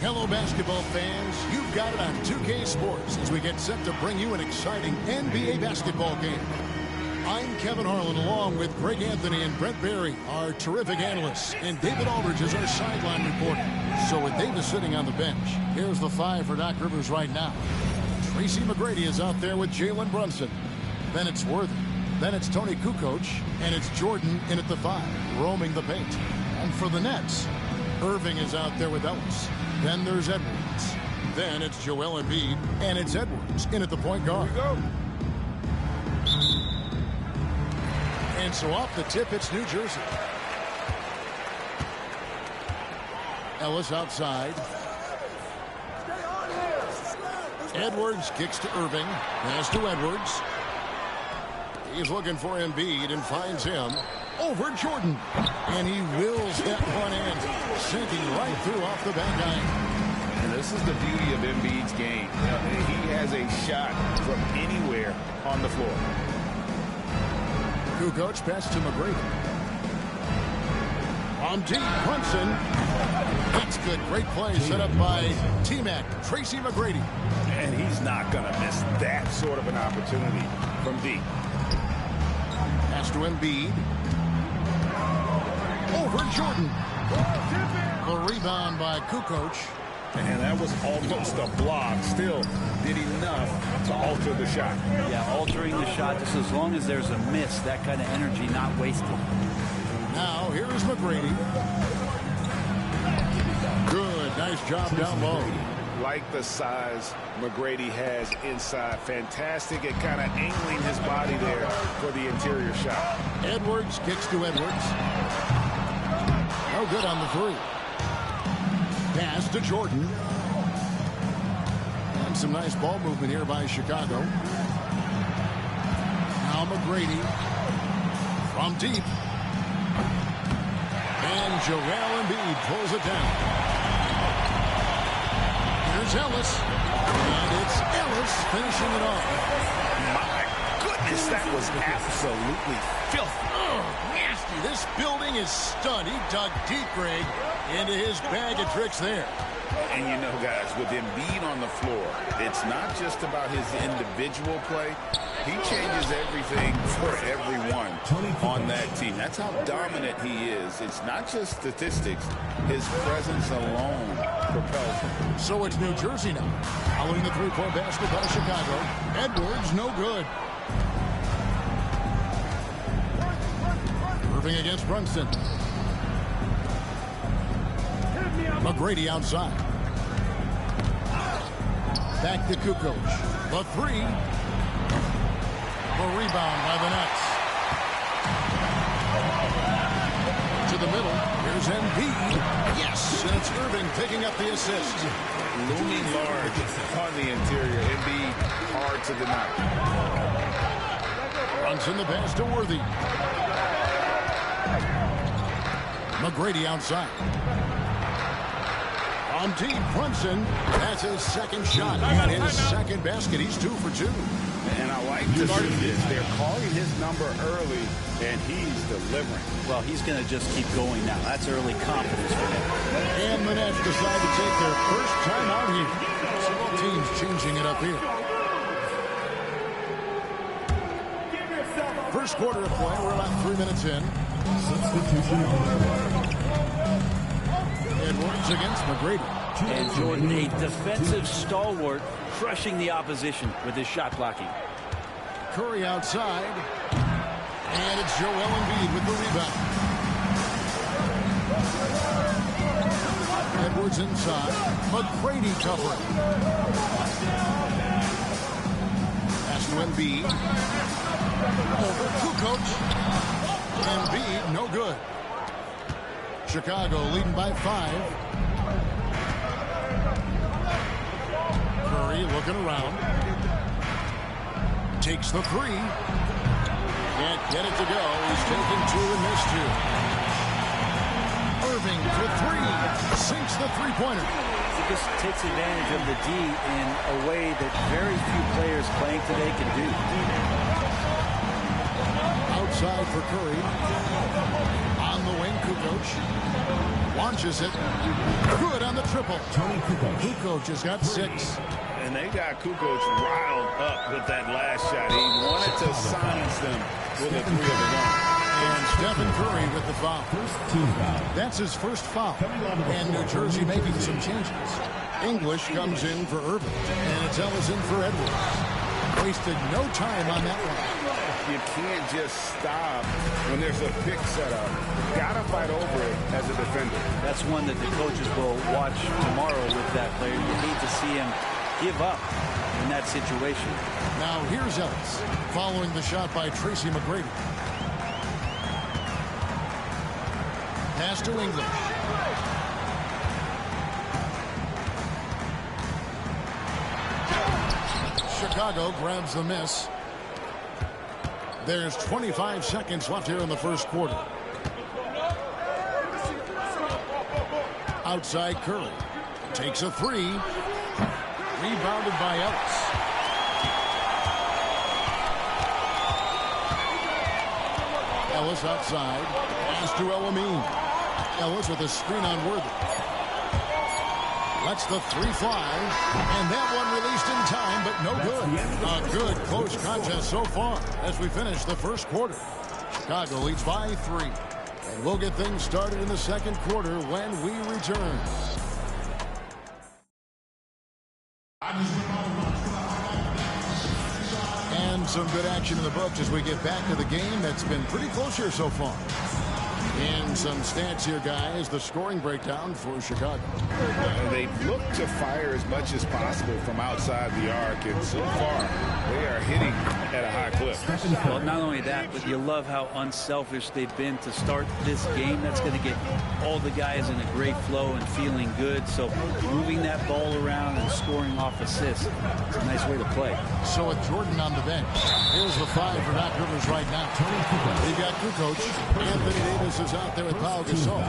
Hello, basketball fans. You've got it on 2K Sports as we get set to bring you an exciting NBA basketball game. I'm Kevin Harlan along with Greg Anthony and Brent Barry, our terrific analysts, and David Aldridge is our sideline reporter. So with Davis sitting on the bench, here's the 5 for Doc Rivers right now. Tracy McGrady is out there with Jalen Brunson. Then it's Worthy. Then it's Tony Kukoc, and it's Jordan in at the 5, roaming the paint. And for the Nets, Irving is out there with Ellis. Then there's Edwards. Then it's Joel Embiid, and it's Edwards in at the point guard. Here we go. And so off the tip, it's New Jersey. Ellis outside. Edwards kicks to Irving. Pass to Edwards. He's looking for Embiid and finds him. Over Jordan. And he wills that one in. Sinking right through off the back iron. And this is the beauty of Embiid's game. He has a shot from anywhere on the floor. Kukoc pass to McGrady. On deep, Brunson. That's good. Great play set up by T-Mac, Tracy McGrady. And he's not going to miss that sort of an opportunity from deep. Pass to Embiid. Over Jordan. The rebound by Kukoc. And that was almost a block. Still did enough to alter the shot. Yeah, altering the shot just as long as there's a miss. That kind of energy not wasted. Now here's McGrady. Good. Nice job down low. Like the size McGrady has inside. Fantastic at kind of angling his body there for the interior shot. Edwards kicks to Edwards. No good on the 3. Pass to Jordan. And some nice ball movement here by Chicago. Now McGrady from deep. And Joel Embiid pulls it down. Here's Ellis. And it's Ellis finishing it off. My goodness, that was absolutely filthy. Oh, nasty. This building is stunned. He dug deep, Greg, into his bag of tricks there. And you know, guys, with Embiid on the floor, it's not just about his individual play. He changes everything for everyone on that team. That's how dominant he is. It's not just statistics. His presence alone propels him. So it's New Jersey now. Following the 3-point basket by Chicago. Edwards, no good. Irving against Brunson. McGrady outside. Back to Kukoc. The 3. The rebound by the Nets. To the middle. Here's Embiid. Yes, and it's Irving picking up the assist. Looming large on the interior. Embiid hard to deny. Brunson the pass to Worthy. McGrady outside. On deep, Brunson. That's his second shot. He got his second basket. He's 2 for 2. And I like to see this. They're calling his number early, and he's delivering. Well, he's going to just keep going now. That's early confidence for him. And the Nets decide to take their first time out here. Several teams changing it up here. First quarter of play. We're about 3 minutes in. Edwards against McGrady. And Jordan, a defensive stalwart, crushing the opposition with his shot blocking. Curry outside. And it's Joel Embiid with the rebound. Edwards inside. McGrady covering. Pass to Embiid. Over Kukoc. Embiid, no good. Chicago leading by 5. Curry looking around. Takes the 3. Can't get it to go. He's taken 2 and missed 2. Irving for 3. Sinks the three-pointer. This takes advantage of the D in a way that very few players playing today can do. Outside for Curry. On the wing. Kukoc launches it. Good on the triple. Kukoc has got 6. And they got Kukoc riled up with that last shot. He wanted to silence them with a 3 of his own. And Stephen Curry with the foul. That's his first foul. And New Jersey making some changes. English comes in for Irvin. And it's Ellison for Edwards. Wasted no time on that one. You can't just stop when there's a pick set up. You've got to fight over it as a defender. That's one that the coaches will watch tomorrow with that player. You hate to see him give up in that situation. Now here's Ellis following the shot by Tracy McGrady. Pass to English. Chicago grabs the miss. There's 25 seconds left here in the first quarter. Outside Curry. Takes a 3. Rebounded by Ellis. Ellis outside. Pass to Elamine. Ellis with a screen on Worthy. Lets the 3 fly. And that one released in time, but no good. A good close contest so far as we finish the first quarter. Chicago leads by 3. And we'll get things started in the second quarter when we return. And some good action in the books as we get back to the game that's been pretty close here so far. And some stats here, guys. The scoring breakdown for Chicago. They've looked to fire as much as possible from outside the arc, and so far they are hitting at a high clip. Well, not only that, but you love how unselfish they've been to start this game. That's going to get all the guys in a great flow and feeling good. So moving that ball around and scoring off assists, it's a nice way to play. So with Jordan on the bench, here's the 5 for Doc Rivers right now. We've got Kukoc. Anthony Davis is out there with Pau Gasol.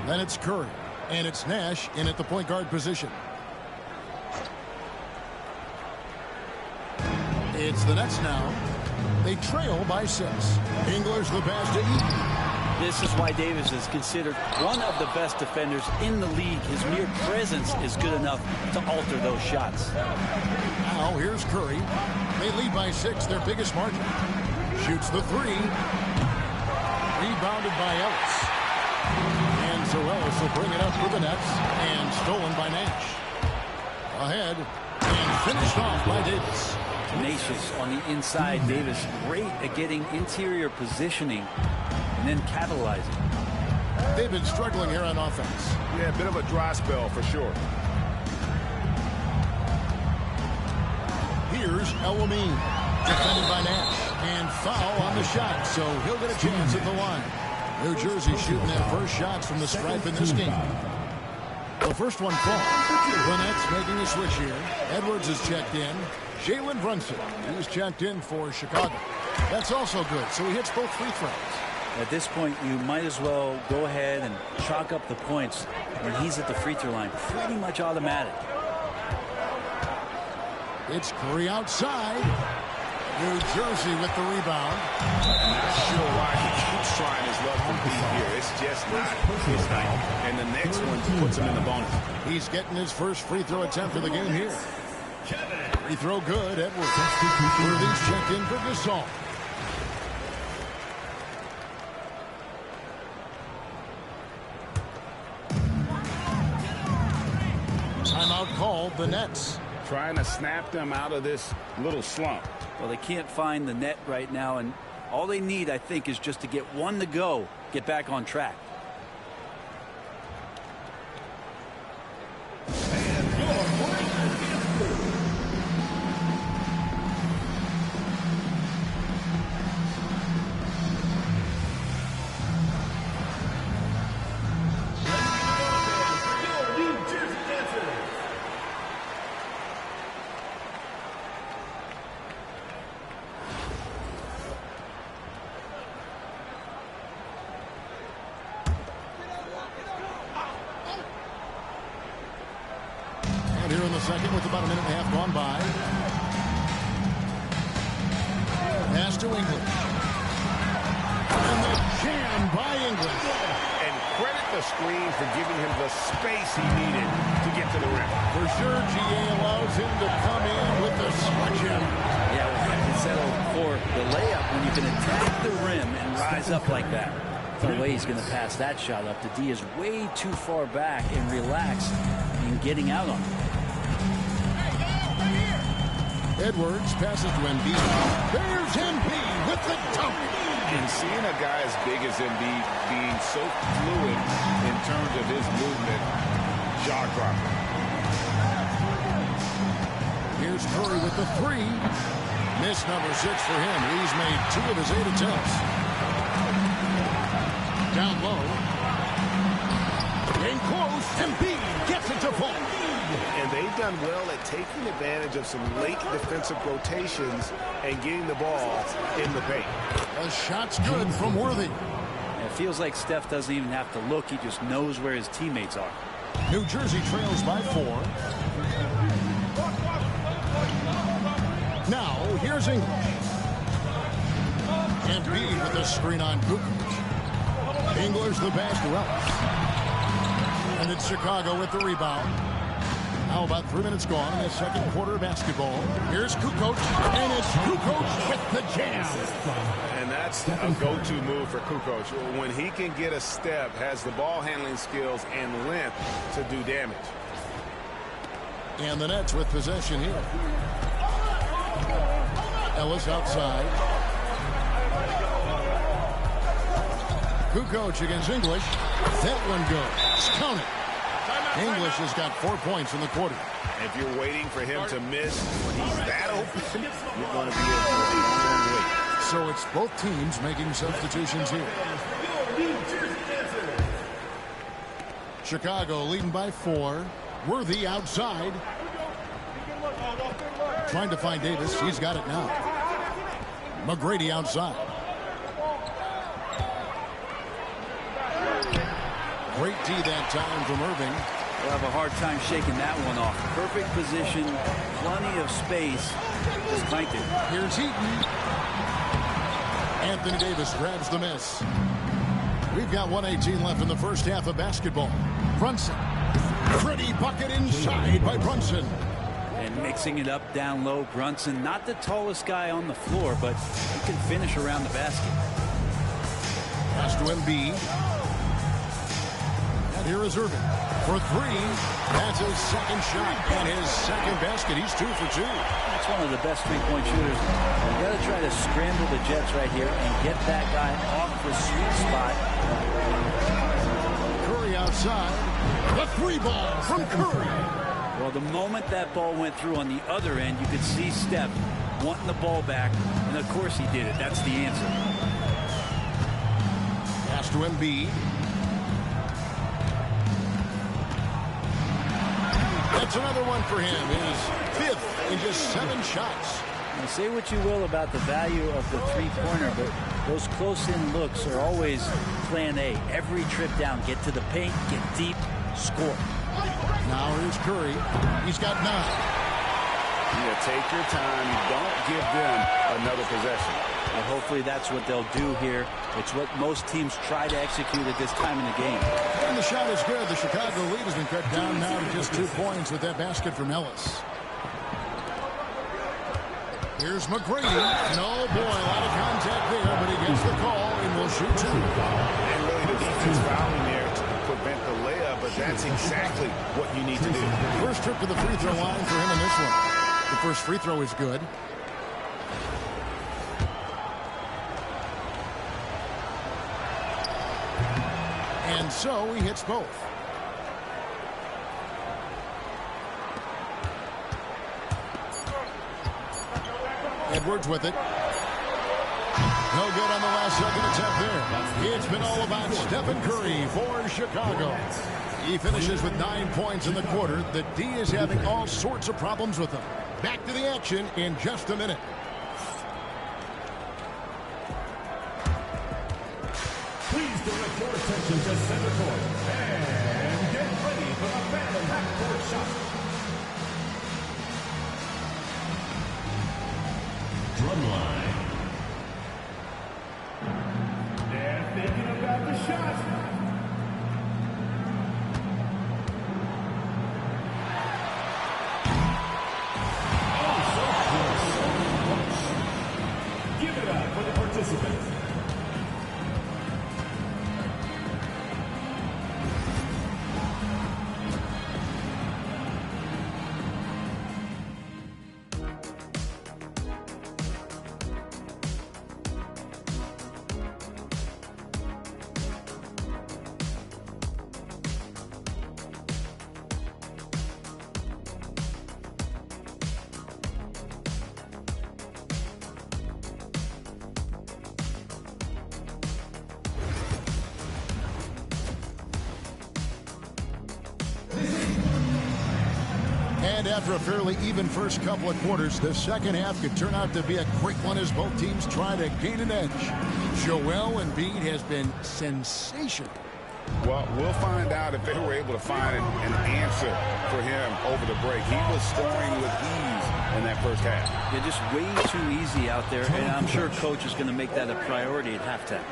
Then it's Curry. And it's Nash in at the point guard position. It's the Nets now. They trail by 6. English the pass to Eaton. This is why Davis is considered one of the best defenders in the league. His mere presence is good enough to alter those shots. Now here's Curry. They lead by 6, their biggest margin. Shoots the 3. Rebounded by Ellis. And so Ellis will bring it up for the Nets. And stolen by Nash. Ahead. And finished off by Davis. Tenacious on the inside. Davis great at getting interior positioning and then capitalizing. They've been struggling here on offense. Yeah, a bit of a dry spell for sure. Here's Elamine. Defended by Nash. And foul on the shot, so he'll get a chance at the line. New Jersey shooting their first shots from the stripe in this game. The first one falls. The Nets making a switch here. Edwards is checked in. Jalen Brunson, he's checked in for Chicago. That's also good, so he hits both free throws. At this point, you might as well go ahead and chalk up the points when he's at the free throw line. Pretty much automatic. It's Curry outside. New Jersey with the rebound. I'm not sure why he keeps trying his luck from deep here. It's just not his night. And the next one puts him in the bonus. He's getting his first free throw attempt of the game here. Free throw good. Edwards. Worthy's checked in for Gasol. Timeout called. The Nets trying to snap them out of this little slump. Well, they can't find the net right now, and all they need, I think, is just to get one to go, get back on track. Here in the second with about a minute and a half gone by. Pass to English. And the jam by English. the screens for giving him the space he needed to get to the rim. For sure, GA allows him to come in with the sledgehammer. Yeah, we'll have to settle for the layup when you can attack the rim and rise up like that. No way he's going to pass that shot up. The D is way too far back and relaxed in getting out on him. Edwards passes to Embiid. There's Embiid with the dunk. And seeing a guy as big as Embiid being so fluid in terms of his movement, jaw-dropping. Here's Curry with the three. Miss number 6 for him. He's made 2 of his 8 attempts. Down low. In close. Embiid gets it to fall. And they've done well at taking advantage of some late defensive rotations and getting the ball in the paint. The shot's good from Worthy. It feels like Steph doesn't even have to look. He just knows where his teammates are. New Jersey trails by 4. Now, here's English. Embiid with the screen on Kukoc. English the pass to Ellis. And it's Chicago with the rebound. Now about 3 minutes gone in the second quarter of basketball. Here's Kukoc, and it's Kukoc with the jam. And that's a go-to move for Kukoc. When he can get a step, has the ball handling skills and length to do damage. And the Nets with possession here. Ellis outside. Kukoc against English. That one goes. Count it. English has got 4 points in the quarter. If you're waiting for him to miss when he's that open, you're going to be in for a long wait. So it's both teams making substitutions here. Chicago leading by 4. Worthy outside. Trying to find Davis. He's got it now. McGrady outside. Great D that time from Irving. We'll have a hard time shaking that one off. Perfect position, plenty of space. Just clanked it. Here's Heaton. Anthony Davis grabs the miss. We've got 1:18 left in the first half of basketball. Brunson. Pretty bucket inside by Brunson. And mixing it up down low. Brunson, not the tallest guy on the floor, but he can finish around the basket. Pass to Embiid. And here is Irving for 3. That's his second shot and his second basket. He's 2 for 2. That's one of the best three-point shooters. You got to try to scramble the Jets right here and get that guy off the sweet spot. Curry outside. The 3 ball from Curry. Well, the moment that ball went through on the other end, you could see Steph wanting the ball back, and of course he did it. That's the answer. Pass to Embiid. That's another one for him. His 5th in just 7 shots. Now, say what you will about the value of the three-pointer, but those close-in looks are always plan A. Every trip down, get to the paint, get deep, score. Now here's Curry. He's got 9. Yeah, take your time. Don't give them another possession. Well, hopefully that's what they'll do here. It's what most teams try to execute at this time in the game. And the shot is good. The Chicago lead has been cut down now to just 2 points with that basket from Ellis. Here's McGrady. And oh boy, a lot of contact there, but he gets the call and will shoot 2. And really the defense fouling there to prevent the layup, but that's exactly what you need to do. First trip to the free throw line for him in this one. The first free throw is good. And so he hits both. Edwards with it. No good on the last second attempt there. It's been all about Stephen Curry for Chicago. He finishes with 9 points in the quarter. The D is having all sorts of problems with him. Back to the action in just a minute. Please direct your attention to center court and get ready for the Phantom half-court shot. Drumline. They're thinking about the shot. participants. And after a fairly even first couple of quarters, the second half could turn out to be a quick one as both teams try to gain an edge. Joel Embiid has been sensational. Well, we'll find out if they were able to find an answer for him over the break. He was scoring with ease in that first half. Yeah, just way too easy out there, and I'm sure coach is going to make that a priority at halftime.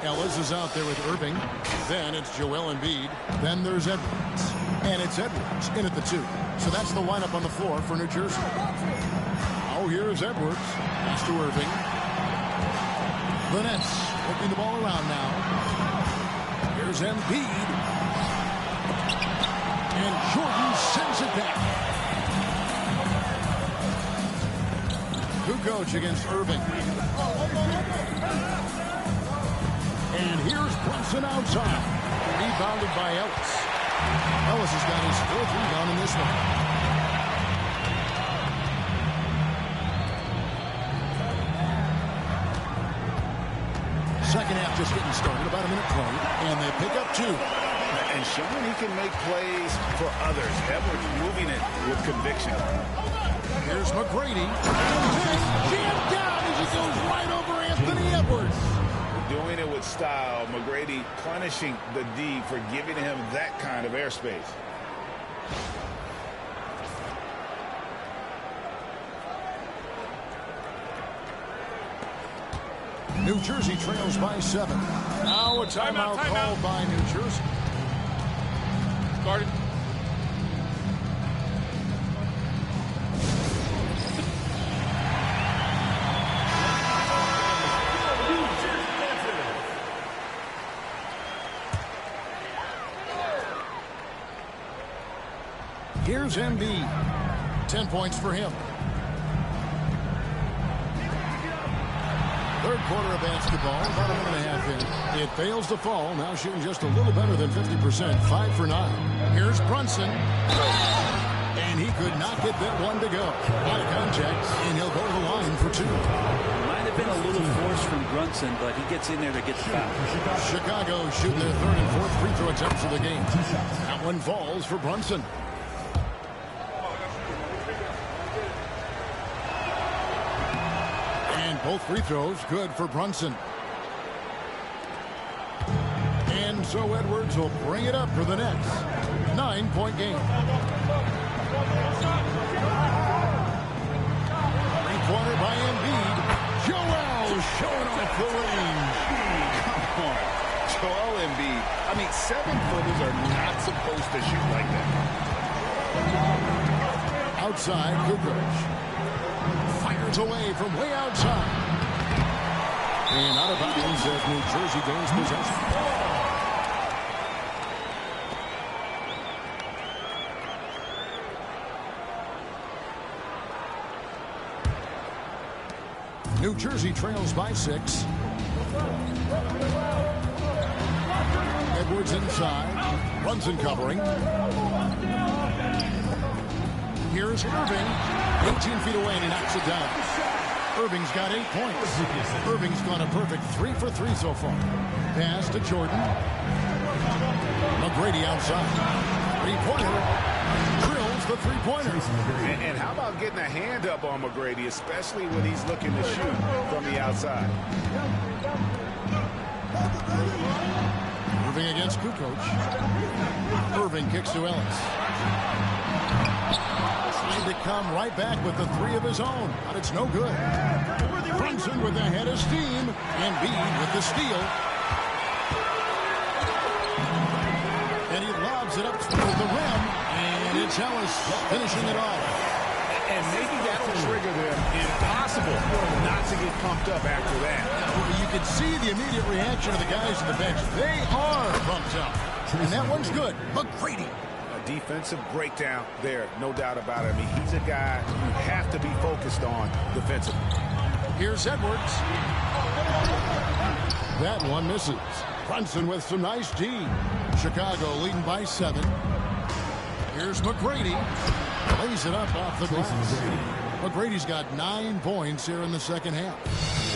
Ellis is out there with Irving. Then it's Joel Embiid. Then there's Edwards. And it's Edwards in at the 2. So that's the lineup on the floor for New Jersey. Oh, here's Edwards. Pass to Irving. The Nets working the ball around now. Here's Embiid. And Jordan sends it back. Kukoc against Irving. And here's Brunson outside. Rebounded by Ellis. Ellis has got his 4th rebound in this one. Second half just getting started, about a minute played, and they pick up 2. And showing he can make plays for others. Edwards moving it with conviction. Here's McGrady. Jammed down as he goes right over Anthony Edwards. Doing it with style. McGrady punishing the D for giving him that kind of airspace. New Jersey trails by 7. Now a timeout called by New Jersey. Guarded. Here's Embiid. 10 points for him. Third quarter of basketball, about a minute and a half in. It fails to fall. Now shooting just a little better than 50%. 5 for 9. Here's Brunson. And he could not get that one to go. Out of contact, and he'll go to the line for 2. Might have been a little force from Brunson, but he gets in there to get the foul. Chicago shooting their 3rd and 4th free throw attempts of the game. That one falls for Brunson. Both free throws good for Brunson. And so Edwards will bring it up for the Nets. 9-point game. Three-pointer by Embiid. Joel showing off the range. Come on. Joel Embiid. I mean, 7-footers are not supposed to shoot like that. Outside, Kukoc. Fires away from way outside. And out of bounds as New Jersey gains possession. New Jersey trails by 6. Edwards inside. Brunson covering. Here's Irving. 18 feet away and he knocks it down. Irving's got 8 points. Irving's gone a perfect 3 for 3 so far. Pass to Jordan. McGrady outside. Three-pointer. Drills the three-pointer. And how about getting a hand up on McGrady, especially when he's looking to shoot from the outside. Irving against Kukoc. Irving kicks to Ellis. To come right back with the 3 of his own, but it's no good. Brunson with the head of steam. Embiid with the steal. And he lobs it up to the rim, and it's Ellis finishing it off. And maybe that'll trigger them. Impossible not to get pumped up after that. You can see the immediate reaction of the guys on the bench. They are pumped up. And that one's good. McGrady. A defensive breakdown there, no doubt about it. I mean, he's a guy you have to be focused on defensively. Here's Edwards. That one misses. Brunson with some nice D. Chicago leading by 7. Here's McGrady. Lays it up off the glass. McGrady's got 9 points here in the second half.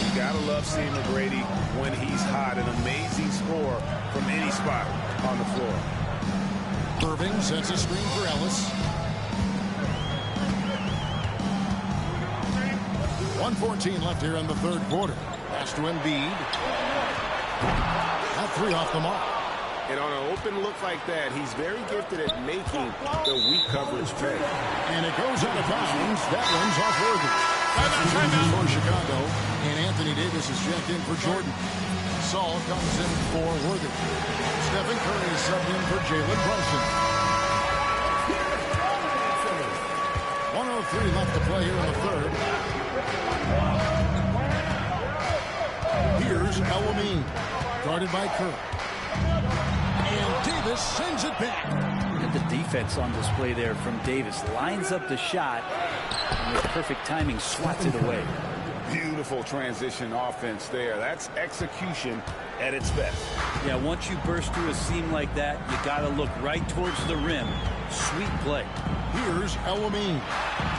You gotta love seeing McGrady when he's hot. An amazing score from any spot on the floor. Irving sets a screen for Ellis. 1:14 left here in the third quarter. Pass to Embiid. That 3 off the mark. And on an open look like that, he's very gifted at making the weak coverage pay. And it goes out of bounds. That one's off Worthy. For Chicago. And Anthony Davis is checked in for Jordan. Saul comes in for Worthy. Stephen Curry is subbed in for Jalen Brunson. 1:03 left to play here in the third. Here's El-Amin, guarded by Curry. And Davis sends it back. Look at the defense on display there from Davis. Lines up the shot, and with perfect timing, swats it away. Beautiful transition offense there. That's execution at its best. Yeah, once you burst through a seam like that, you got to look right towards the rim. Sweet play. Here's El-Amin,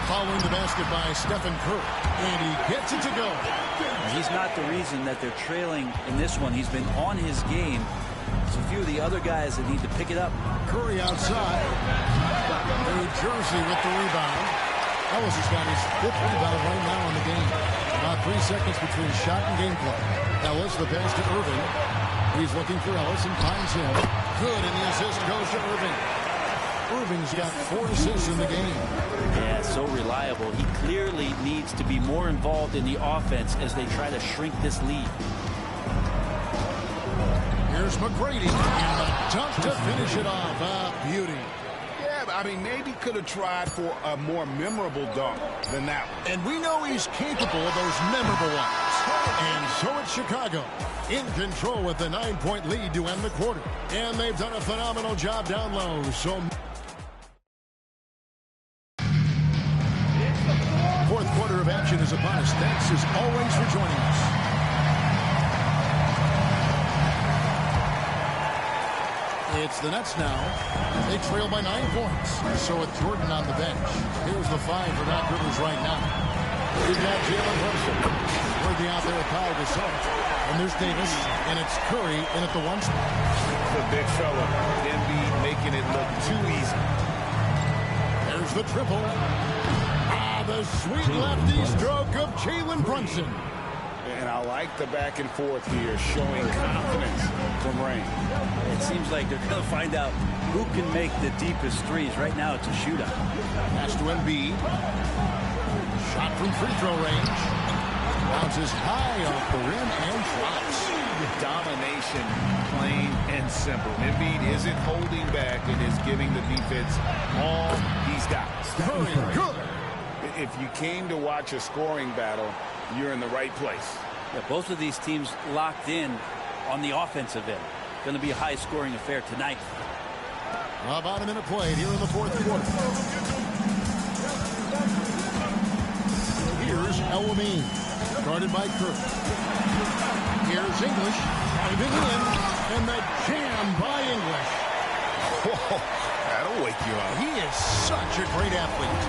following the basket by Stephen Curry, and he gets it to go. He's not the reason that they're trailing in this one. He's been on his game. There's a few of the other guys that need to pick it up. Curry outside. New Jersey with the rebound. Ellis has got his 5th rebound right now in the game. About 3 seconds between shot and gameplay. Ellis, the pass to Irving. He's looking for Ellis and finds him. Good, and the assist goes to Irving. Irving's got 4 assists in the game. Yeah, so reliable. He clearly needs to be more involved in the offense as they try to shrink this lead. Here's McGrady, and the dunk to finish it off. Beauty. Yeah, I mean, maybe could have tried for a more memorable dunk than that one. And we know he's capable of those memorable ones. And so it's Chicago in control with the 9-point lead to end the quarter. And they've done a phenomenal job down low. So fourth quarter of action is upon us. Thanks as always for joining us. It's the Nets now. They trail by 9 points. So with Jordan on the bench. Here's the 5 for Doc Rivers right now. We've got Jalen Brunson. Worthy out there at Pau Gasol. And there's Davis. And it's Curry in at the 1 spot. The big fella. Embiid making it look too easy. There's the triple. The sweet lefty stroke of Jalen Brunson. And I like the back and forth here, showing confidence from Rain. It seems like they're going to find out who can make the deepest threes. Right now, it's a shootout. Pass to Embiid. Shot from free throw range. Bounces high off the rim and drops. Domination, plain and simple. Embiid isn't holding back and is giving the defense all he's got. Curry, good. If you came to watch a scoring battle, you're in the right place. Yeah, both of these teams locked in on the offensive end. Going to be a high-scoring affair tonight. About a minute played here in the fourth quarter. Here's El-Amin, guarded by Curry. Here's English, diving in, and the jam by English. Whoa, that'll wake you up. He is such a great athlete.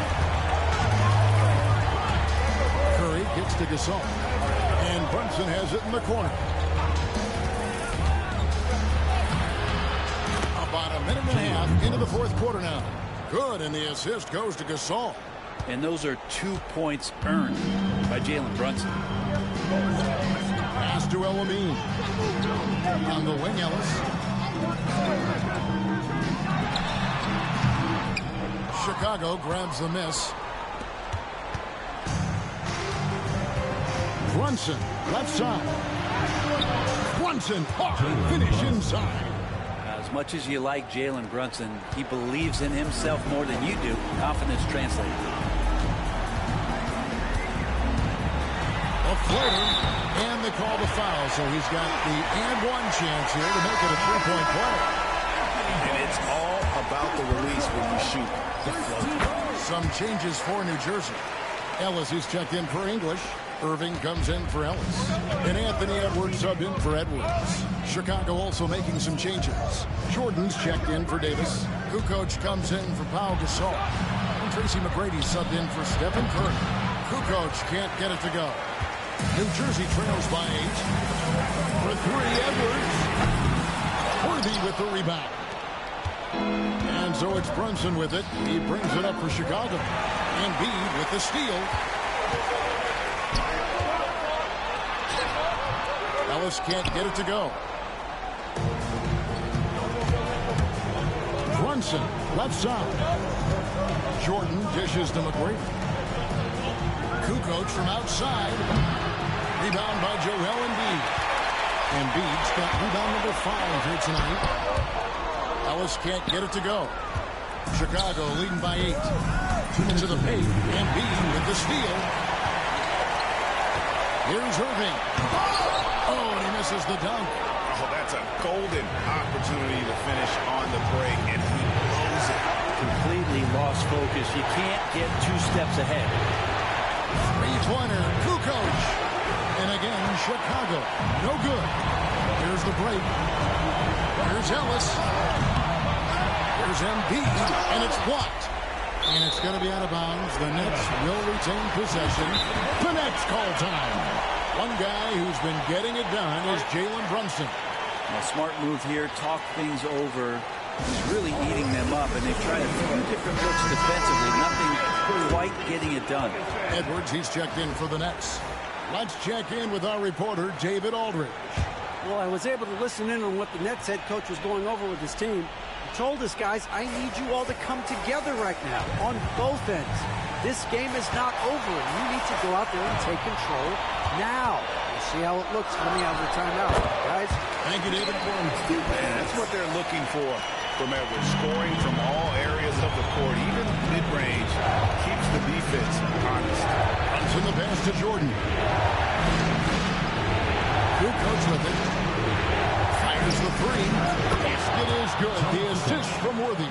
Curry gets to Gasol, and Brunson has it in the corner. About a minute and a half into the fourth quarter now. Good, and the assist goes to Gasol. And those are 2 points earned by Jalen Brunson. Pass to El-Amin. On the wing, Ellis. Chicago grabs the miss. Brunson, left side. Brunson, finish inside. As much as you like Jalen Brunson, he believes in himself more than you do. Confidence translated. A floater, and they call the foul. So he's got the and one chance here to make it a three-point play. And it's all about the release when you shoot the float. Some changes for New Jersey. Ellis is checked in for English. Irving comes in for Ellis. And Anthony Edwards subbed in for Edwards. Chicago also making some changes. Jordan's checked in for Davis. Kukoc comes in for Pau Gasol. And Tracy McGrady subbed in for Stephen Curry. Kukoc can't get it to go. New Jersey trails by 8. For 3, Edwards. Worthy with the rebound. And so it's Brunson with it. He brings it up for Chicago. Embiid with the steal. Ellis can't get it to go. Brunson, left side. Jordan dishes to McGrady. Kukoc from outside. Rebound by Joel Embiid. Embiid's got rebound number 5 here tonight. Ellis can't get it to go. Chicago leading by 8. To the paint. Embiid with the steal. Here's Irving. Oh, and he misses the dunk. Oh, that's a golden opportunity to finish on the break, and he blows it. Completely lost focus. You can't get 2 steps ahead. Three-pointer, Kukoc. And again, Chicago. No good. Here's the break. Here's Ellis. Here's Embiid, and it's blocked. And it's going to be out of bounds. The Nets will retain possession. The Nets call time. One guy who's been getting it done is Jalen Brunson. A smart move here. Talk things over. He's really eating them up, and they've tried a few different looks defensively. Nothing quite getting it done. Edwards, he's checked in for the Nets. Let's check in with our reporter, David Aldridge. Well, I was able to listen in on what the Nets head coach was going over with his team. He told us, guys, I need you all to come together right now on both ends. This game is not over. You need to go out there and take control now. We'll see how it looks coming out of the timeout, guys. Thank you, David. That's what they're looking for from Edwards. Scoring from all areas of the court, even mid-range, keeps the defense honest. Runs in the pass to Jordan. Kukoc with it. Fires the 3. Yes, it is good. The assist from Worthy.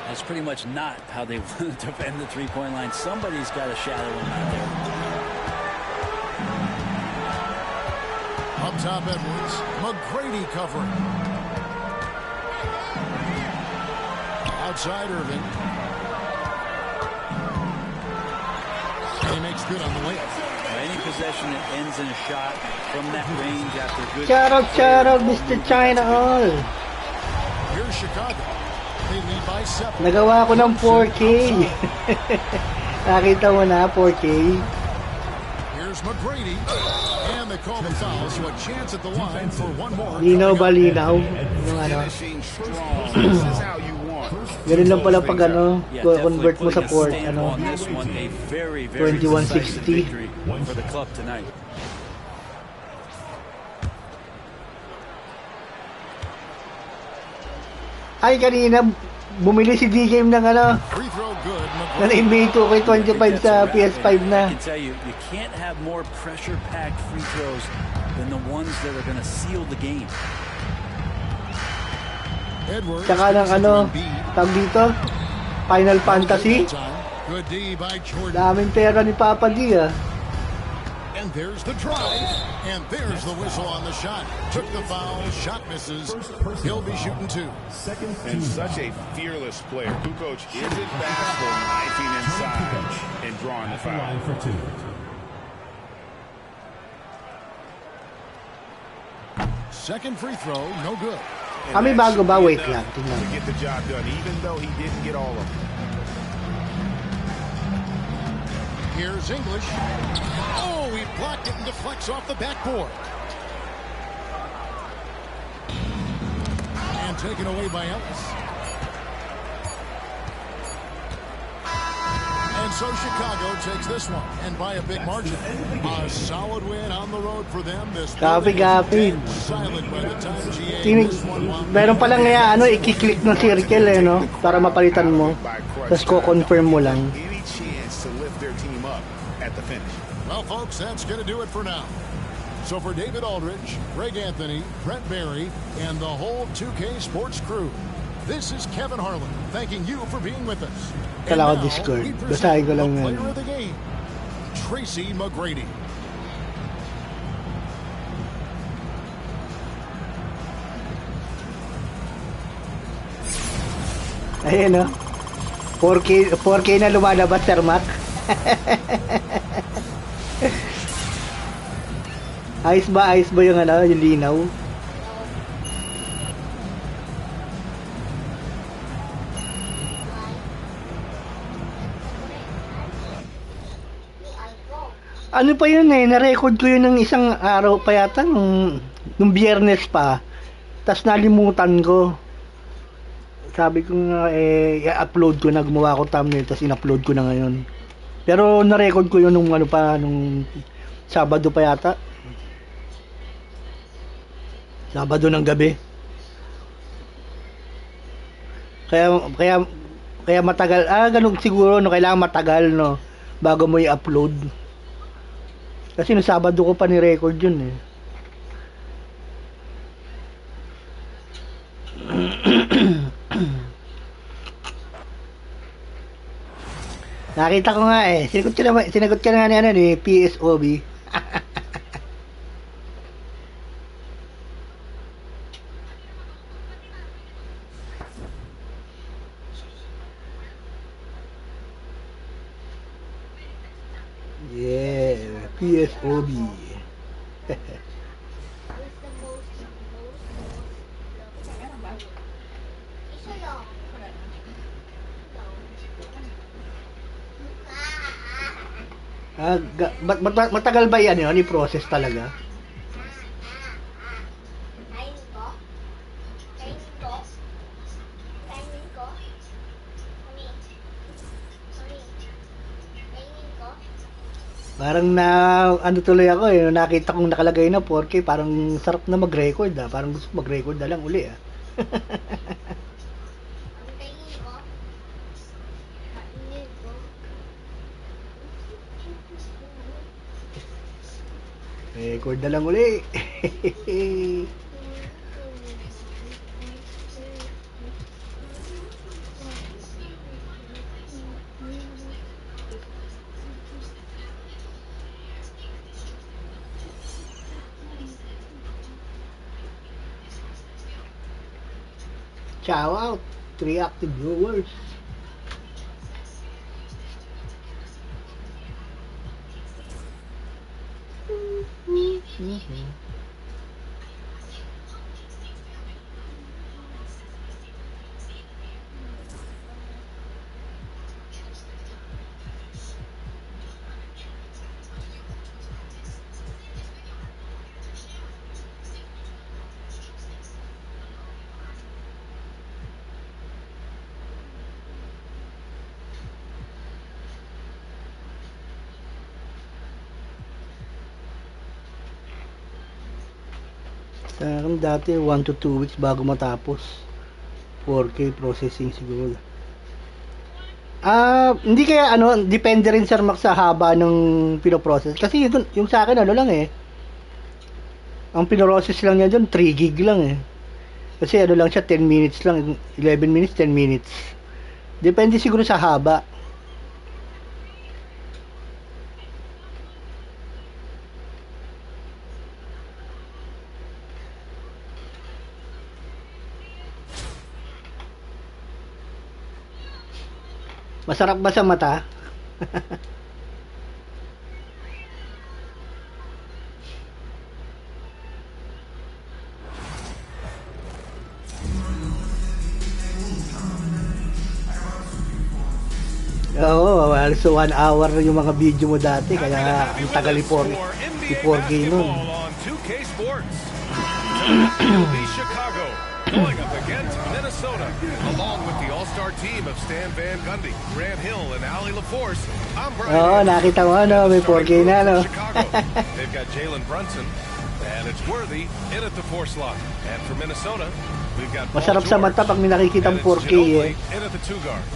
That's pretty much not how they want to defend the three-point line. Somebody's got to shadow him out there. Up top, Edwards. McGrady covering. Outside, Irving. And he makes good on the layup. Any possession that ends in a shot from that range after good... Shout out, Mr. China All. Here's Chicago. They lead by 7. Nagawa ko ng 4K. Nakita mo na, 4K. Here's McGrady. And they call the foul, so a chance at the line for one more. Linaw ba, linaw? Yung ano. Finishing strong. This is how you want. Ganun lang pala pag ano, convert mo sa port, ano. On this one, a very, very 2160 for the club tonight. Ay, kanina, bumili si D-Game ng ano, ng NBA2K25 sa PS5 na. I can tell you, you can't have more pressure-packed free throws than the ones that are going to seal the game. Tsaka ng ano, tawag dito, Final Fantasy. Daming pera ni Papa D, ah. And there's the drive, and there's the whistle on the shot. Took the foul, shot misses. He'll be shooting 2. And such a fearless player. Kukoc isn't bashful, knifing inside and drawing the foul. For 2. Second free throw, no good. May bago ba? Wait lang, tingnan. To get the job done, even though he didn't get all of them. Here's English. Oh, he blocked it and deflects off the backboard. And taken away by Ellis. And so Chicago takes this one, and by a big margin. A solid win on the road for them. This Copy. silent by the time GA. Meron palang nga, ano, i-click ng circle, eh, no? Para mapalitan mo. Tapos ko-confirm mo lang. Any chance to lift their team up at the finish. Well, folks, that's going to do it for now. So for David Aldridge, Greg Anthony, Brent Barry, and the whole 2K Sports crew, this is Kevin Harlan thanking you for being with us. And Kala ko now, Discord. we Basahin present ko the lang player yan. of the game, Tracy McGrady. Ayan o. 4K na lumalabas, Sir Mac. Ayos ba yung ano, yung linaw? Ano pa yun eh, na-record ko yun ng isang araw pa yata, nung Biyernes pa. Tapos nalimutan ko. Sabi ko nga i-upload ko na, gumawa ko thumbnail, tapos in-upload ko na ngayon. Pero na-record ko yun nung nung Sabado pa yata. Sabado ng gabi. Kaya matagal, ganun siguro, no, kailangan matagal, no, bago mo i-upload. Kasi no Sabado ko pa ni-record yun eh. Nakita ko nga eh. Sinagot ka na nga ni PSOB. Yeah, PSOB. Matagal ba yan yun? I-process talaga? Parang ano tuloy ako eh, nakita kong nakalagay na 4K, parang sarap na mag-record parang gusto mag-record na lang uli Record na lang uli. Shout out 3 active viewers. Dati 1 to 2 weeks bago matapos. 4K processing siguro. Hindi kaya depende rin Sir Max sa haba ng pinoprocess. Kasi yung sa akin lang eh. Ang pinoprocess lang niya doon 3 gig lang eh. Kasi lang siya 10 minutes lang, 11 minutes, 10 minutes. Depende siguro sa haba. Masarap ba sa mata? Oo, so 1 hour yung mga video mo dati, kaya ang tagal ni 4K nun. Chicago going up against Minnesota, along with the all-star team of Stan Van Gundy, Grant Hill, and Ali LaForce. I'm Brian. Oo, nakita mo may 4K na, no? They've got Jalen Brunson, and it's Worthy in at the 4 slot. And for Minnesota, we've got masarap sa mata pag may nakikitang 4K eh. In at the 2 guard.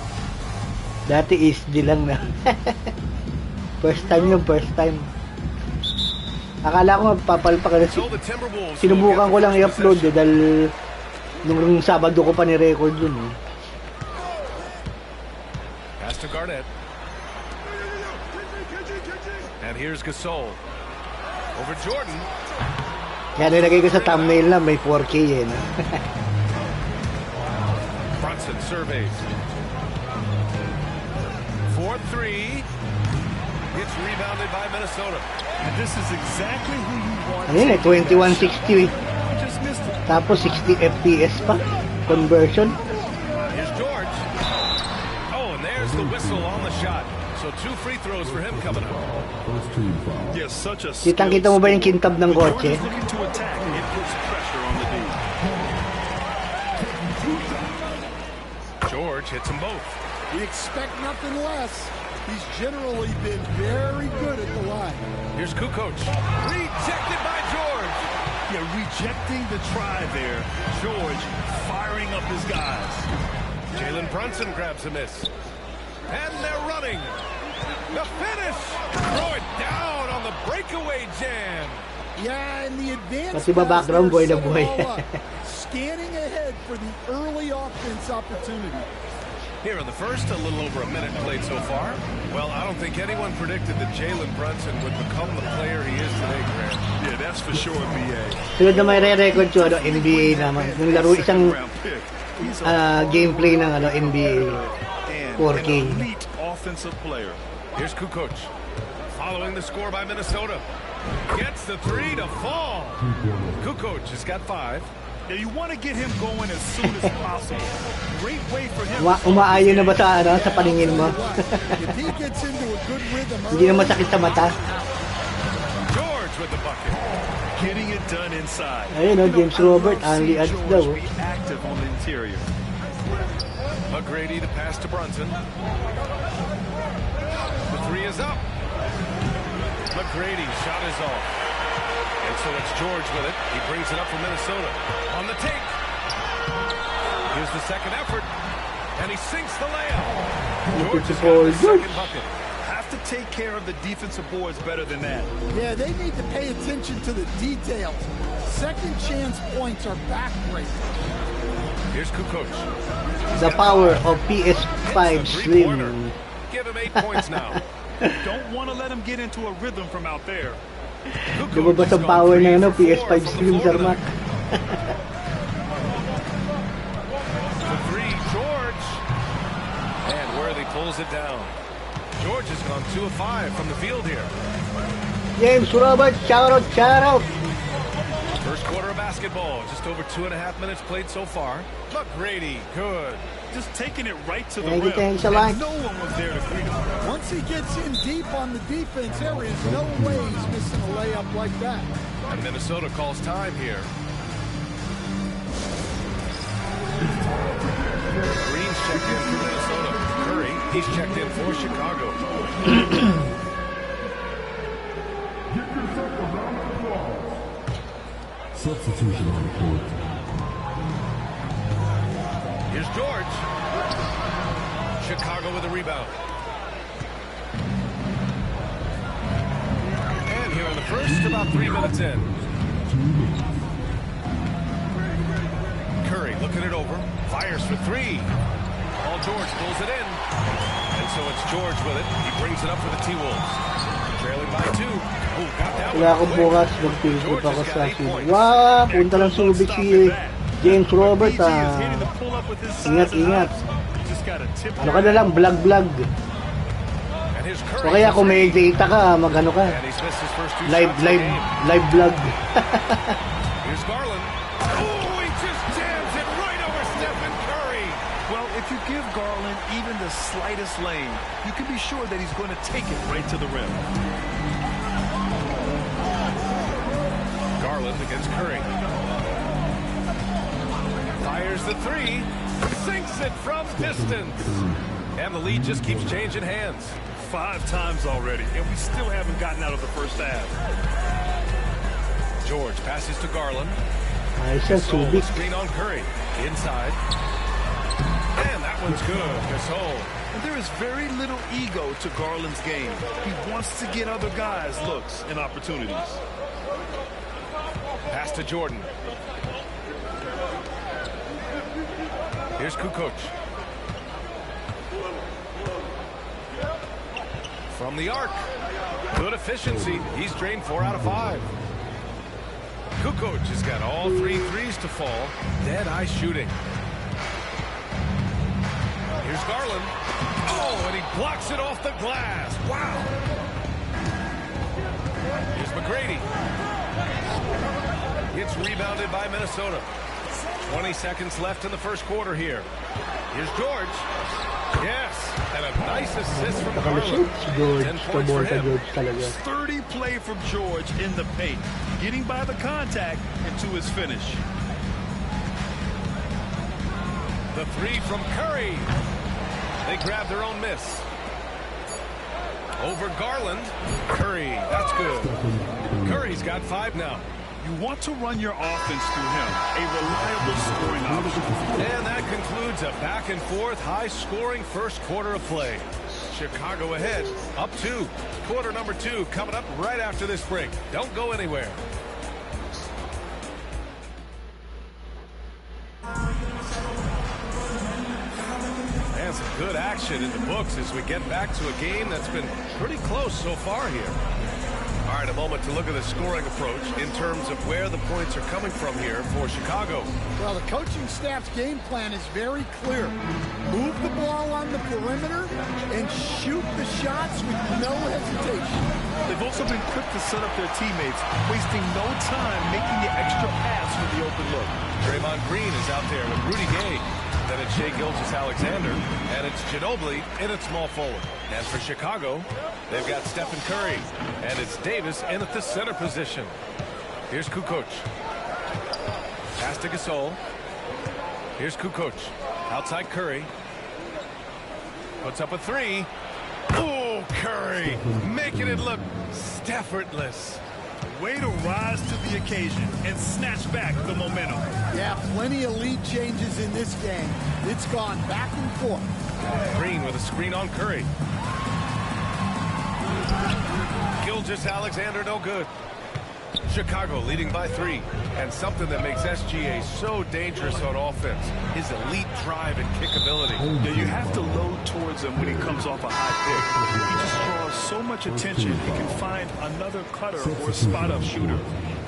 Dati is di lang na. First time. Akala ko papalpak na sinubukan ko lang i-upload dahil nung Sabado ko pa ni-record yun. Pass to Garnett. And here's Gasol. Over Jordan. Yan, nilagay ko sa thumbnail na may 4K eh. Brunson surveys. 4-3. Gets rebounded by Minnesota. And this is exactly who you want. Ano yun eh, 2160 eh. Just missed it. Tapos 60 FPS pa. Conversion. Here's George. Oh, and there's the whistle on the shot. So 2 free throws for him coming up. Yes, such a Kitang-kita mo ba yung kintab ng kotse? looking to attack. It puts pressure on the D. George hits them both. We expect nothing less. He's generally been very good at the line. Here's Kukoc. Rejected by George. Yeah, rejecting the try there. George firing up his guys. Jalen Brunson grabs a miss. And they're running. The finish. Throw it down on the breakaway jam. Yeah, and the advance Pati ba background boy na boy? scanning ahead for the early offense opportunity. Here in the first, a little over a minute played so far. Well, I don't think anyone predicted that Jalen Brunson would become the player he is today, Grant. Yeah, that's for sure, BA. Sunod na may re-record ko, NBA naman. Yung laro, isang gameplay ng NBA 4K. An elite offensive player. Here's Kukoc. Following the score by Minnesota. Gets the 3 to fall. Kukoc has got 5. Yeah, you want to get him going as soon as possible. Great way for him. Umaayon na ba sa paningin mo? If he gets into a good rhythm, Hindi na masakit sa mata. George with the bucket. Getting it done inside. Ayun o, James Robert, only ads daw. Be active on the interior. McGrady to pass to Brunson. The 3 is up. McGrady shot is off. And so it's George with it. He brings it up for Minnesota. On the take. Here's the second effort. And he sinks the layup. George has got his second bucket. Have to take care of the defensive boards better than that. yeah, they need to pay attention to the details. Second chance points are backbreaking. Here's Kukoc. The power of PS5 Slim. Give him 8 points now. Don't want to let him get into a rhythm from out there. Lumabas ang power ng PS5 Slim, Sir Mac. The 3, George. And Worthy pulls it down. George has gone 2 of 5 from the field here. James Robert, shout out. First quarter of basketball. Just over 2.5 minutes played so far. McGrady, good. Just taking it right to the Thank you, rim. thanks a lot. And no one was there to greet him. Once he gets in deep on the defense, there is no way he's missing a layup like that. And Minnesota calls time here. Green's checked in for Minnesota. Curry, he's checked in for Chicago. Substitution on the court. Here's George. Chicago with a rebound. And here in the first, about 3 minutes in. Curry looking it over. Fires for 3. Paul George pulls it in. And so it's George with it. He brings it up for the T-Wolves. Trailing by 2. Oh, got that Wala akong bukas, mag-Facebook ako sa Subic. Wow, punta lang Subic si James Robert. Ingat. Ano ka na lang, vlog. O kaya kung may data ka, mag-ano ka. Live vlog. Here's Garland. Oh, he just jams it right over Stephen Curry. Well, if you give Garland even the slightest lane, you can be sure that he's going to take it right to the rim. Garland against Curry. Fires the 3. Sinks it from distance. And the lead just keeps changing hands. 5 times already, and we still haven't gotten out of the first half. George passes to Garland. Ay siya, Subic. Screen on Curry. Inside. And that one's good. Gasol. And there is very little ego to Garland's game. He wants to get other guys looks and opportunities. Pass to Jordan. Here's Kukoc. From the arc. Good efficiency. He's drained 4 out of 5. Kukoc has got all 3 threes to fall. Dead-eye shooting. Here's Garland. Oh, and he blocks it off the glass. Wow. Here's McGrady. It's rebounded by Minnesota. 20 seconds left in the first quarter here. Here's George. Yes, and a nice assist from Garland. 10 points for him. Sturdy play from George in the paint, getting by the contact and to his finish. The 3 from Curry. They grab their own miss. Over Garland. Curry, that's good. Curry's got 5 now. You want to run your offense through him, a reliable scoring option. And that concludes a back-and-forth, high-scoring first quarter of play. Chicago ahead, up 2. Quarter number 2 coming up right after this break. Don't go anywhere. And some good action in the books as we get back to a game that's been pretty close so far here. All right, a moment to look at the scoring approach in terms of where the points are coming from here for Chicago. Well, the coaching staff's game plan is very clear. Move the ball on the perimeter and shoot the shots with no hesitation. They've also been quick to set up their teammates, wasting no time making the extra pass for the open look. Draymond Green is out there with Rudy Gay. Then it's Shai Gilgeous-Alexander, and it's Ginobili in at small forward. And for Chicago, they've got Stephen Curry, and it's Davis in at the center position. Here's Kukoc. Pass to Gasol. Here's Kukoc. Outside Curry. Puts up a 3. Oh, Curry making it look effortless. Way to rise to the occasion and snatch back the momentum. Yeah, plenty of lead changes in this game. It's gone back and forth. Green with a screen on Curry. Gilgeous-Alexander no good. Chicago leading by 3. And something that makes SGA so dangerous on offense, his elite drive and kick ability. Yeah, you have to load towards him when he comes off a high pick. He just draws so much attention, he can find another cutter or spot-up shooter.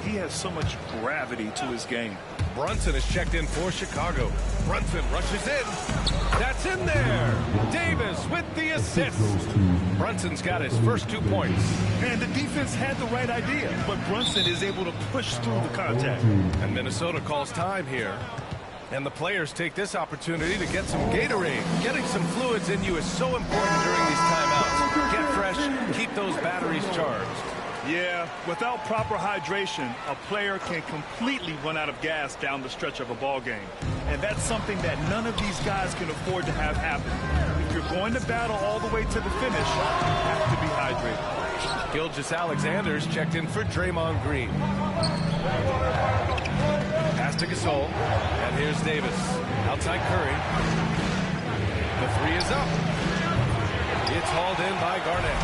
He has so much gravity to his game. Brunson is checked in for Chicago. Brunson rushes in. That's in there. Davis with the assist. Brunson's got his first 2 points. And the defense had the right idea, but Brunson is able to push through the contact. And Minnesota calls time here. And the players take this opportunity to get some Gatorade. Getting some fluids in you is so important during these timeouts. Get fresh, keep those batteries charged. Yeah, without proper hydration, a player can completely run out of gas down the stretch of a ball game. And that's something that none of these guys can afford to have happen. If you're going to battle all the way to the finish, you have to be hydrated. Gilgeous-Alexander's checked in for Draymond Green. Pass to Gasol. And here's Davis. Outside Curry. The 3 is up. It's hauled in by Garnett.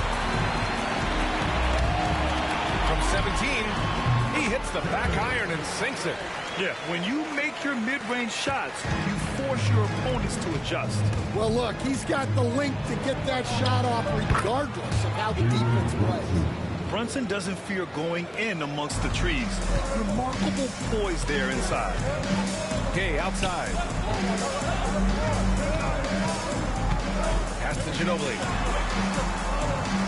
From 17, he hits the back iron and sinks it. Yeah, when you make your mid-range shots, you force your opponents to adjust. Well, look, he's got the length to get that shot off regardless of how the defense plays. Brunson doesn't fear going in amongst the trees. Remarkable poise there inside. Gay outside. Pass to Ginobili.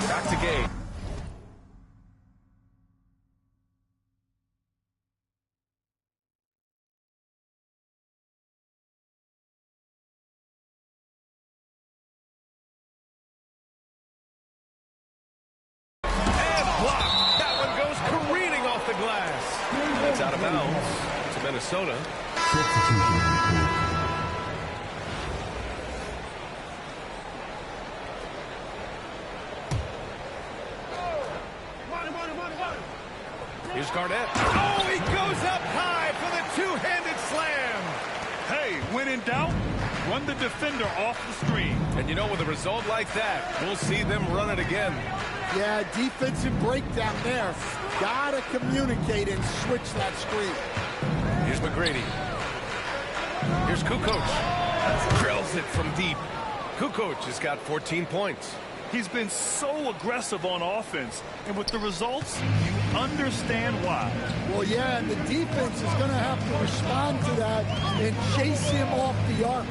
Back to Gay. That's out of bounds to Minnesota. Here's Garnett. Oh, he goes up high for the two-handed slam. Hey, when in doubt, run the defender off the screen. And you know, with a result like that, we'll see them run it again. Yeah, defensive breakdown there. Gotta communicate and switch that screen. Here's McGrady. Here's Kukoc. Drills it from deep. Kukoc has got 14 points. He's been so aggressive on offense, and with the results, you understand why. Well, yeah, and the defense is going to have to respond to that and chase him off the arc.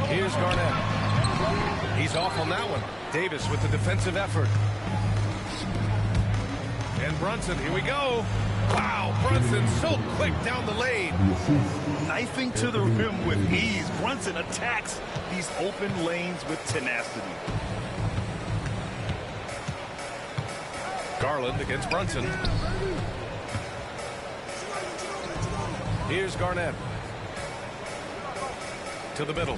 Here's Garnett. He's off on that one. Davis with the defensive effort. And Brunson, here we go. Wow, Brunson so quick down the lane. Knifing to the rim with ease. Brunson attacks these open lanes with tenacity. Garland against Brunson. Here's Garnett. To the middle.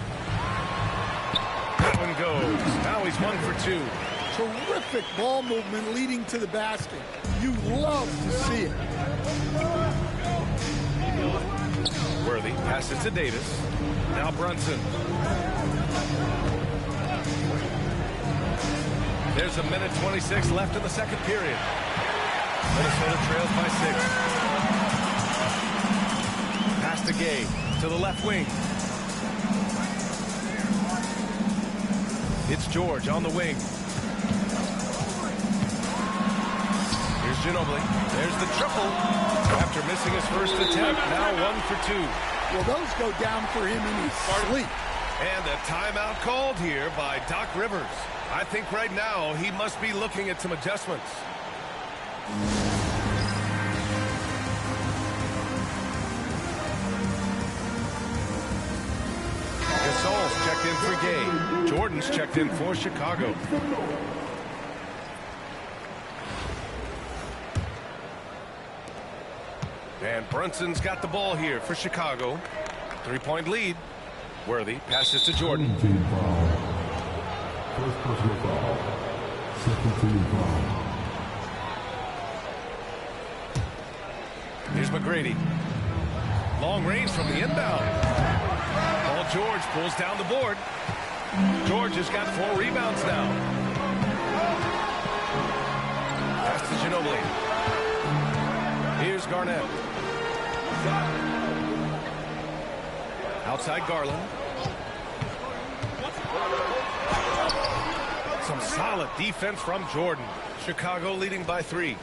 That one goes. Now he's 1 for 2. Terrific ball movement leading to the basket. You love to see it. Worthy passes to Davis. Now Brunson. There's a minute 26 left in the second period. Minnesota trails by 6. Pass to Gay to the left wing. It's George on the wing. Here's Ginobili. There's the triple. After missing his first attempt, now 1 for 2. Well, those go down for him in his sleep. And a timeout called here by Doc Rivers. I think right now he must be looking at some adjustments. Gasol's checked in for Gay. Jordan's checked in for Chicago. And Brunson's got the ball here for Chicago. 3-point lead. Worthy passes to Jordan. First personal foul. Second team foul. Here's McGrady. Long range from the inbound. Paul George pulls down the board. George has got 4 rebounds now. Pass to Ginobili. Here's Garnett. Outside Garland. Some solid defense from Jordan. Chicago leading by 3.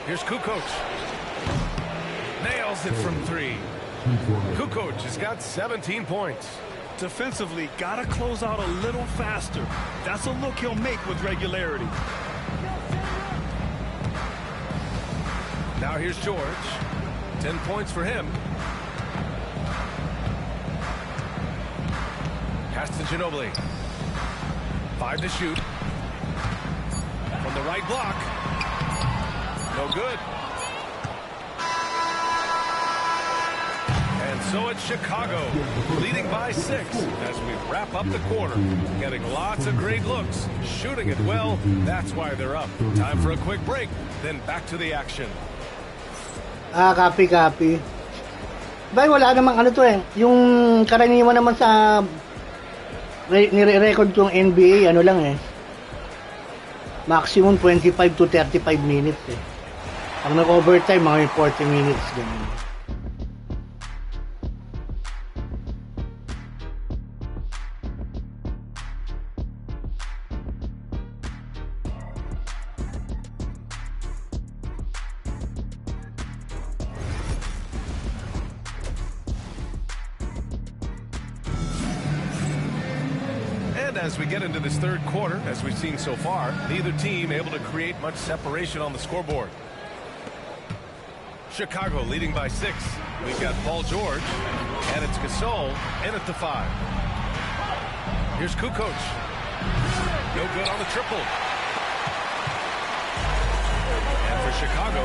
Here's Kukoc. Nails it from 3. Kukoc has got 17 points. Defensively, got to close out a little faster. That's a look he'll make with regularity. Now here's George. 10 points for him. Pass to Ginobili. 5 to shoot. From the right block. No good. And so it's Chicago, leading by 6 as we wrap up the quarter. Getting lots of great looks, shooting it well. That's why they're up. Time for a quick break, then back to the action. Copy. Bay, wala namang ano to eh. Yung karaniwan naman sa nire-record kong NBA, ano lang eh. Maximum 25 to 35 minutes eh. Pag nag-overtime, mga 40 minutes ganun. As we get into this third quarter, as we've seen so far, neither team able to create much separation on the scoreboard. Chicago leading by 6. We've got Paul George, and it's Gasol in at the 5. Here's Kukoc. No good on the triple. And for Chicago,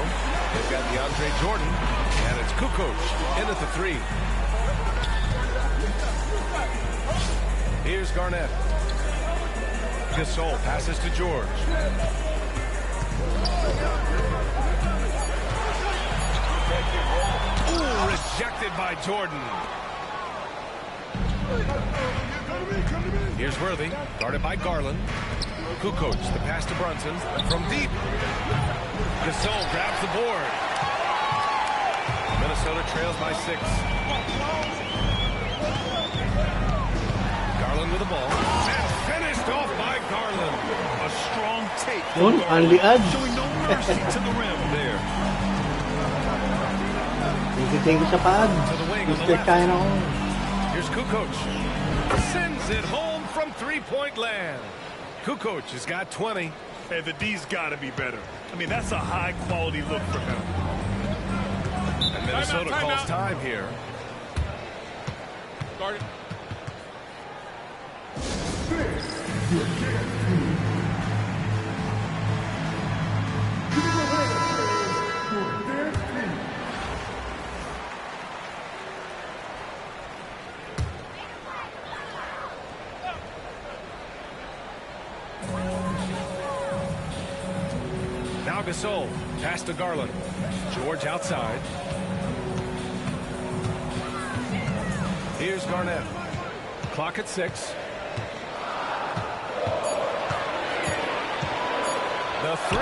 they've got DeAndre Jordan, and it's Kukoc in at the 3. Here's Garnett. Gasol passes to George. Ooh, rejected by Jordan. Here's Worthy, guarded by Garland. Kukoc, the pass to Brunson from deep. Gasol grabs the board. Minnesota trails by 6. Garland with the ball. And finished off by Garland. A strong take. Only edge. Showing no mercy to the rim there. Thank you sa pad. To the wing on the Mr. China. Here's Kukoc. Sends it home from three-point land. Kukoc has got 20. Hey, the D's got to be better. I mean, that's a high-quality look for him. And Minnesota calls time here. Guard it. Now Gasol, pass to Garland. George outside. Here's Garnett. Clock at 6. The 3.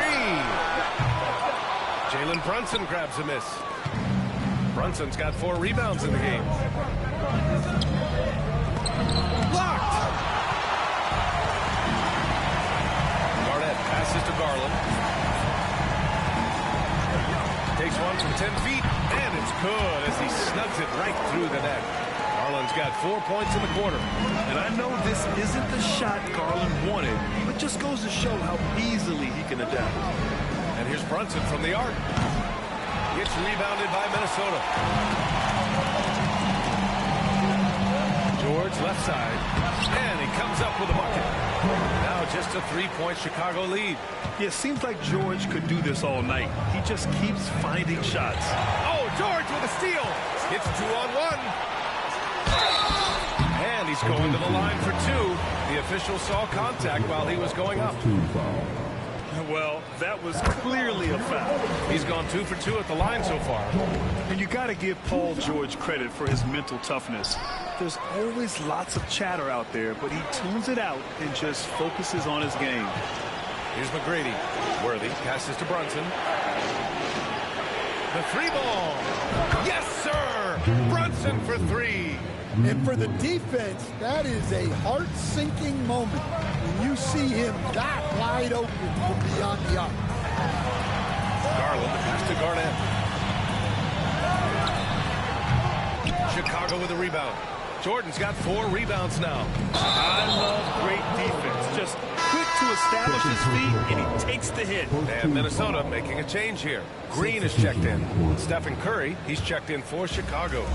Jalen Brunson grabs a miss. Brunson's got 4 rebounds in the game. Blocked. Garnett passes to Garland. Takes one from 10 feet, and it's good as he snugs it right through the net. Garland's got 4 points in the quarter. And I know this isn't the shot Garland wanted, but just goes to show how easily he can adapt. And here's Brunson from the arc. Gets rebounded by Minnesota. George left side, and he comes up with a bucket. Now just a 3-point Chicago lead. Yeah, it seems like George could do this all night. He just keeps finding shots. Oh, George with a steal. It's 2-on-1. And he's going to the line for 2. The official saw contact while he was going up. Well, that was clearly a foul. He's gone 2 for 2 at the line so far. And you got to give Paul George credit for his mental toughness. There's always lots of chatter out there, but he tunes it out and just focuses on his game. Here's McGrady. Worthy passes to Brunson. The 3-ball. Yes, sir. Brunson for 3. And for the defense, that is a heart-sinking moment when you see him that wide open from beyond the arc. Garland, the pass to Garnett. Chicago with a rebound. Jordan's got 4 rebounds now. I love great defense. Just quick to establish his feet, and he takes the hit. And Minnesota making a change here. Green is checked in. Stephen Curry, he's checked in for Chicago.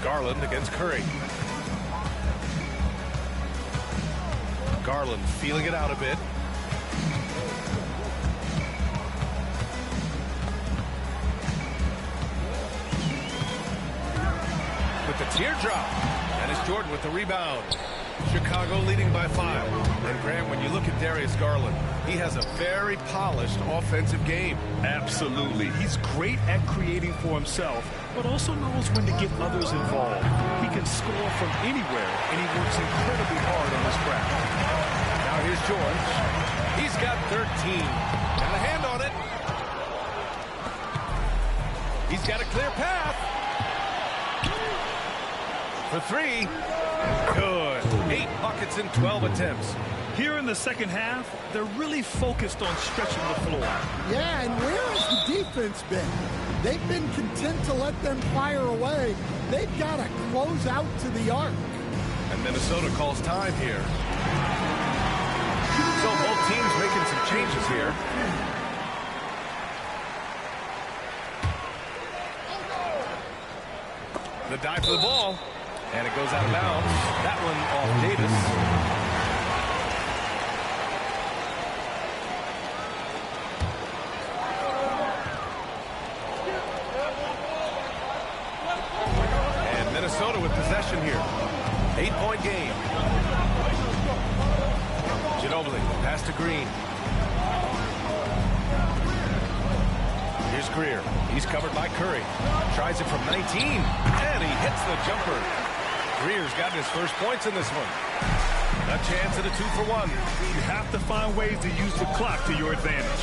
Garland against Curry. Garland feeling it out a bit. With the teardrop. And it's Jordan with the rebound. Chicago leading by 5. And Graham, when you look at Darius Garland, he has a very polished offensive game. Absolutely. He's great at creating for himself, but also knows when to get others involved. He can score from anywhere, and he works incredibly hard on his craft. Now here's George. He's got 13. Got a hand on it. He's got a clear path. For 3. Good. 8 buckets in 12 attempts. Here in the second half, they're really focused on stretching the floor. Yeah, and where has the defense been? They've been content to let them fire away. They've got to close out to the arc. And Minnesota calls time here. So both teams making some changes here. The dive for the ball. And it goes out of bounds. That one off Davis. And Minnesota with possession here. 8-point game. Ginobili, pass to Green. Here's Greer. He's covered by Curry. Tries it from 19, and he hits the jumper. Greer's gotten his first points in this one. A chance at a 2-for-1. You have to find ways to use the clock to your advantage.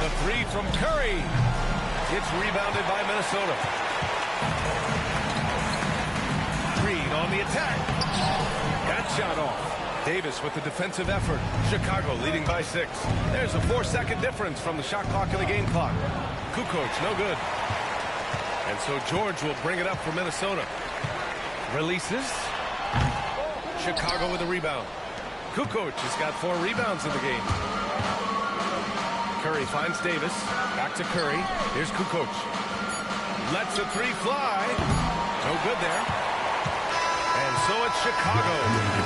The three from Curry. It's rebounded by Minnesota. Green on the attack. That shot off. Davis with the defensive effort. Chicago leading by 6. There's a 4-second difference from the shot clock and the game clock. Kukoc, no good. And so George will bring it up for Minnesota. Releases. Chicago with a rebound. Kukoc has got 4 rebounds in the game. Curry finds Davis. Back to Curry. Here's Kukoc. Lets a 3 fly. No good there. And so it's Chicago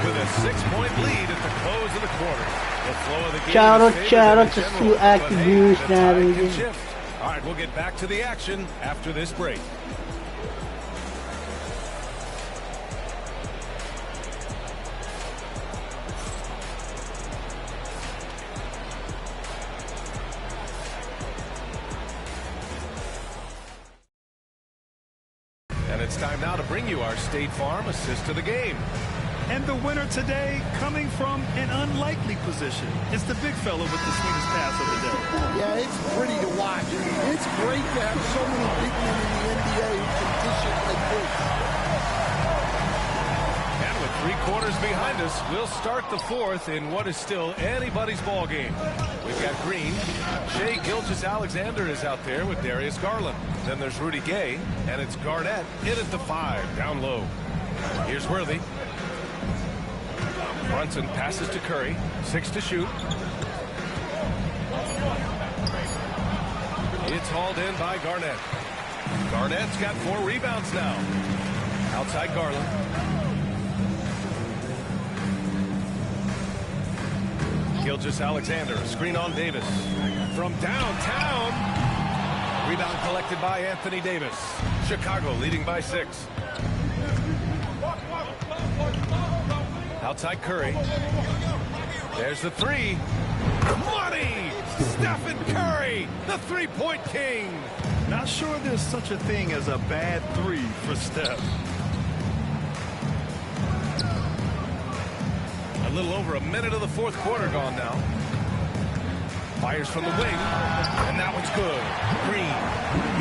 with a 6-point lead at the close of the quarter. The flow of the game Shoutout sa active viewers natin. All right, we'll get back to the action after this break. And it's time now to bring you our State Farm assist to the game. And the winner today coming from an unlikely position. It's the big fella with the sweetest pass of the day. Yeah, it's pretty to watch. It's great to have so many big men in the NBA who can dish it like this. And with 3 quarters behind us, we'll start the 4th in what is still anybody's ball game. We've got Green. Shai Gilgeous-Alexander is out there with Darius Garland. Then there's Rudy Gay, and it's Garnett in at the 5, down low. Here's Worthy. Brunson passes to Curry. 6 to shoot. It's hauled in by Garnett. Garnett's got 4 rebounds now. Outside Garland. Gilgeous-Alexander, screen on Davis. From downtown. Rebound collected by Anthony Davis. Chicago leading by 6. Outside Curry. There's the 3. Money! Stephen Curry, the 3-point king. Not sure there's such a thing as a bad 3 for Steph. A little over a minute of the 4th quarter gone now. Fires from the wing, and that one's good. Green.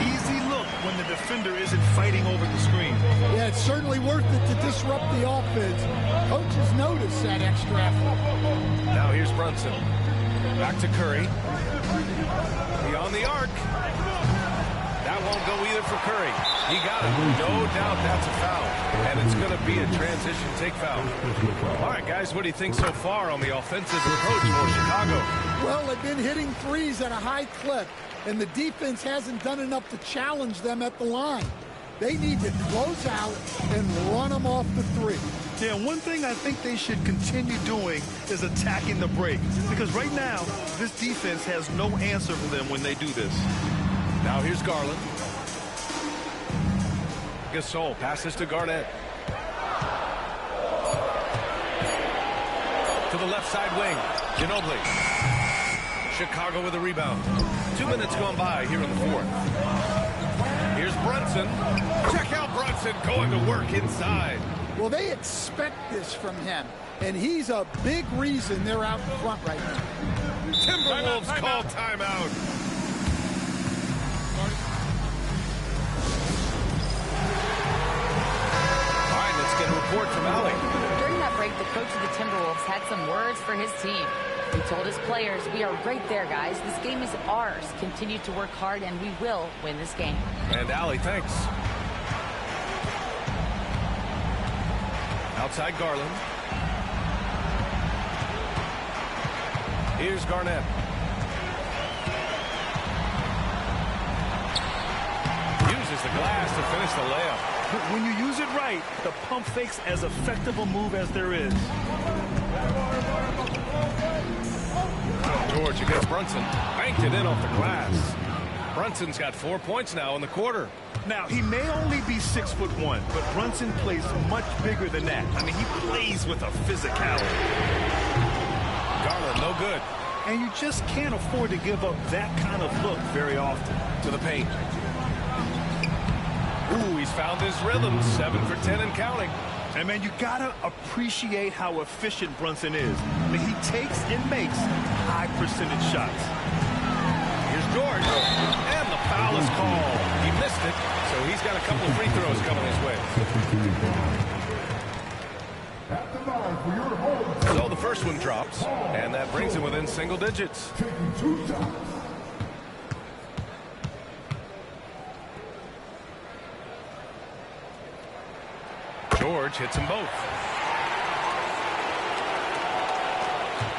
Easy look when the defender isn't fighting over the screen. Yeah, it's certainly worth it to disrupt the offense. Coaches notice that extra effort. Now here's Brunson. Back to Curry. Beyond the arc. That won't go either for Curry. He got it. No doubt that's a foul. And it's going to be a transition take foul. All right, guys, what do you think so far on the offensive approach for Chicago? Well, they've been hitting threes at a high clip, and the defense hasn't done enough to challenge them at the line. They need to close out and run them off the 3. Yeah, one thing I think they should continue doing is attacking the break. Because right now, this defense has no answer for them when they do this. Now here's Garland. Gasol passes to Garnett. To the left side wing. Ginobili. Chicago with a rebound. 2 minutes gone by here in the 4th. Here's Brunson. Check out Brunson going to work inside. Well, they expect this from him, and he's a big reason they're out in front right now. Timberwolves call timeout. All right, let's get a report from Allie. During that break, the coach of the Timberwolves had some words for his team. He told his players, "We are right there, guys. This game is ours. Continue to work hard, and we will win this game." And Allie, thanks. Outside Garland. Here's Garnett. Uses the glass to finish the layup. When you use it right, the pump fake's as effective a move as there is. George against Brunson. Banked it in off the glass. Brunson's got 4 points now in the quarter. Now, he may only be 6'1", but Brunson plays much bigger than that. I mean, he plays with a physicality. Garland, no good. And you just can't afford to give up that kind of look very often. To the paint. Ooh, he's found his rhythm. 7 for 10 and counting. And, man, you got to appreciate how efficient Brunson is. I mean, he takes and makes high percentage shots. Here's George. And the foul is called. He missed it, so he's got a couple of free throws coming his way. So the first one drops, and that brings him within single digits. George hits them both.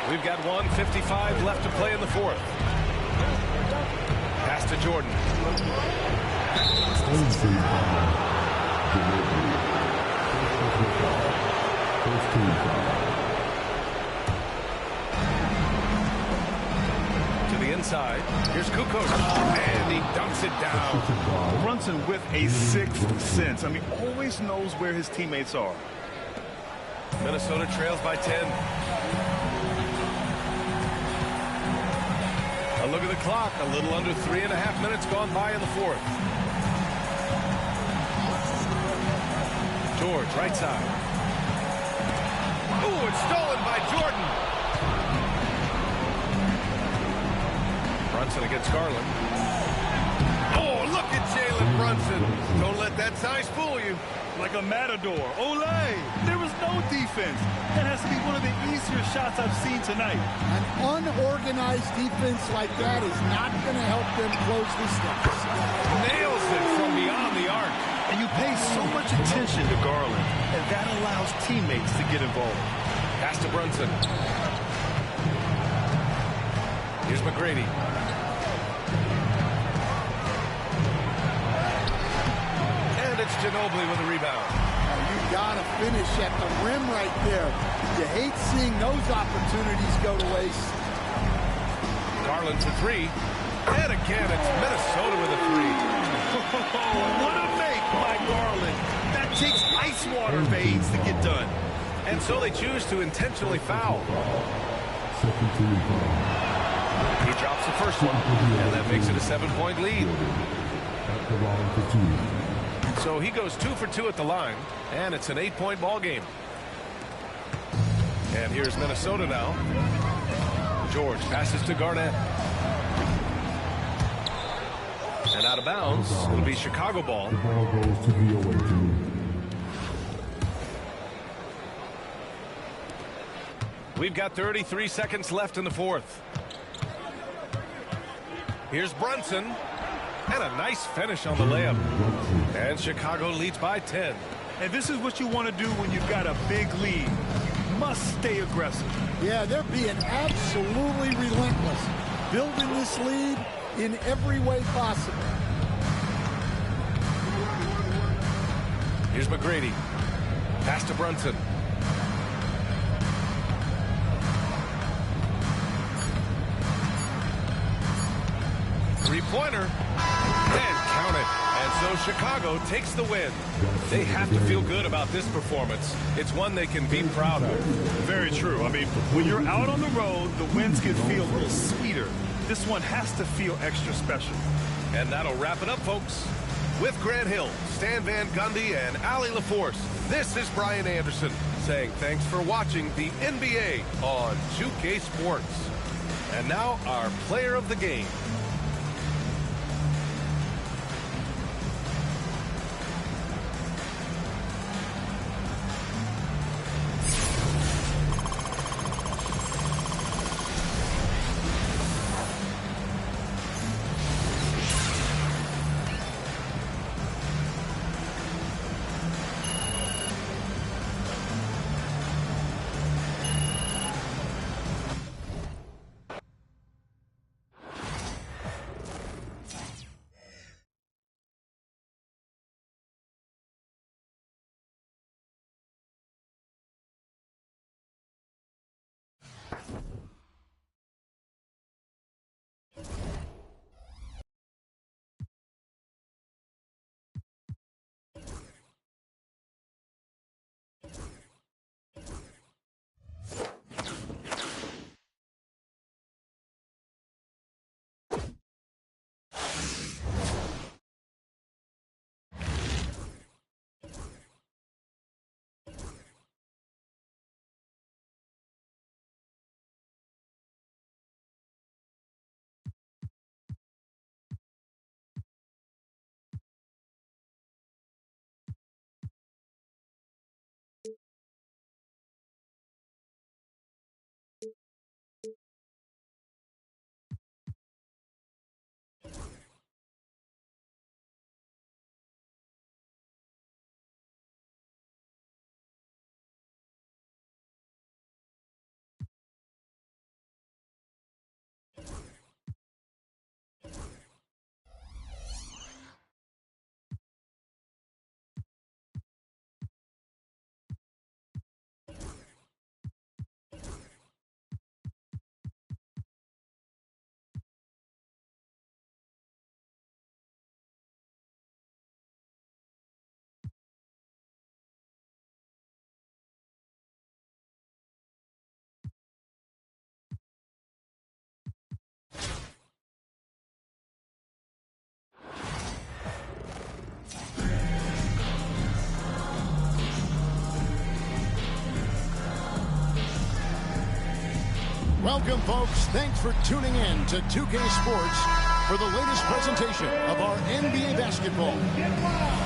We've got 1:55 left to play in the fourth. Pass to Jordan. To the inside. Here's Kukoc. And he dunks it down. Brunson with a sixth sense. I mean, always knows where his teammates are. Minnesota trails by 10. A look at the clock. A little under 3.5 minutes gone by in the fourth. George, right side. Ooh, it's stolen by Jordan. Brunson against Garland. Oh, look at Jalen Brunson. Don't let that size fool you. Like a matador. Olay! There was no defense. That has to be one of the easier shots I've seen tonight. An unorganized defense like that is not going to help them close this deficit. Nails it from beyond the arc. And you pay so much attention to Garland, and that allows teammates to get involved. Pass to Brunson. Here's McGrady. And it's Ginobili with a rebound. You got to finish at the rim right there. You hate seeing those opportunities go to waste. Garland for three. And again, it's Minnesota with a three. What a make by Garland. That takes ice water veins to get done. And so they choose to intentionally foul. He drops the first one, and that makes it a 7-point lead. So he goes 2 for 2 at the line, and it's an 8-point ball game. And here's Minnesota now. George passes to Garnett. And out of bounds, it'll be Chicago ball. The ball goes to the away team. We've got 33 seconds left in the fourth. Here's Brunson. And a nice finish on the layup. And Chicago leads by 10. And this is what you want to do when you've got a big lead. You must stay aggressive. Yeah, they're being absolutely relentless. Building this lead in every way possible. Here's McGrady. Pass to Brunson. Three-pointer. And count it. And so Chicago takes the win. They have to feel good about this performance. It's one they can be proud of. Very true. I mean, when you're out on the road, the wins can feel a little sweeter. This one has to feel extra special. And that'll wrap it up, folks. With Grant Hill, Stan Van Gundy, and Allie LaForce, this is Brian Anderson saying thanks for watching the NBA on 2K Sports. And now our player of the game. Welcome, folks. Thanks for tuning in to 2K Sports for the latest presentation of our NBA basketball.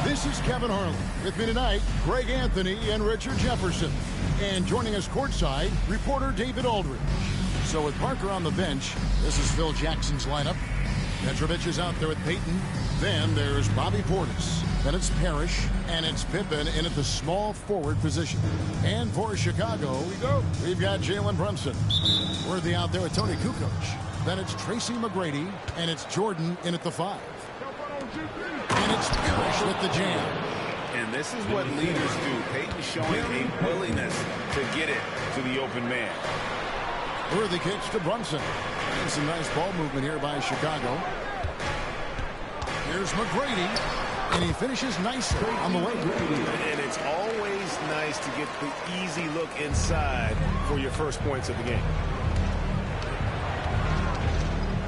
This is Kevin Harlan. With me tonight, Greg Anthony and Richard Jefferson. And joining us courtside, reporter David Aldridge. So with Parker on the bench, this is Phil Jackson's lineup. Petrovic is out there with Payton. Then there's Bobby Portis. Then it's Parrish, and it's Pippen in at the small forward position. And for Chicago, we've got Jalen Brunson. Worthy out there with Tony Kukoc. Then it's Tracy McGrady, and it's Jordan in at the 5. And it's Parrish with the jam. And this is what leaders do. Payton showing a willingness to get it to the open man. Worthy kicks to Brunson. And some nice ball movement here by Chicago. Here's McGrady. And he finishes nicely on the way. And it's always nice to get the easy look inside for your first points of the game.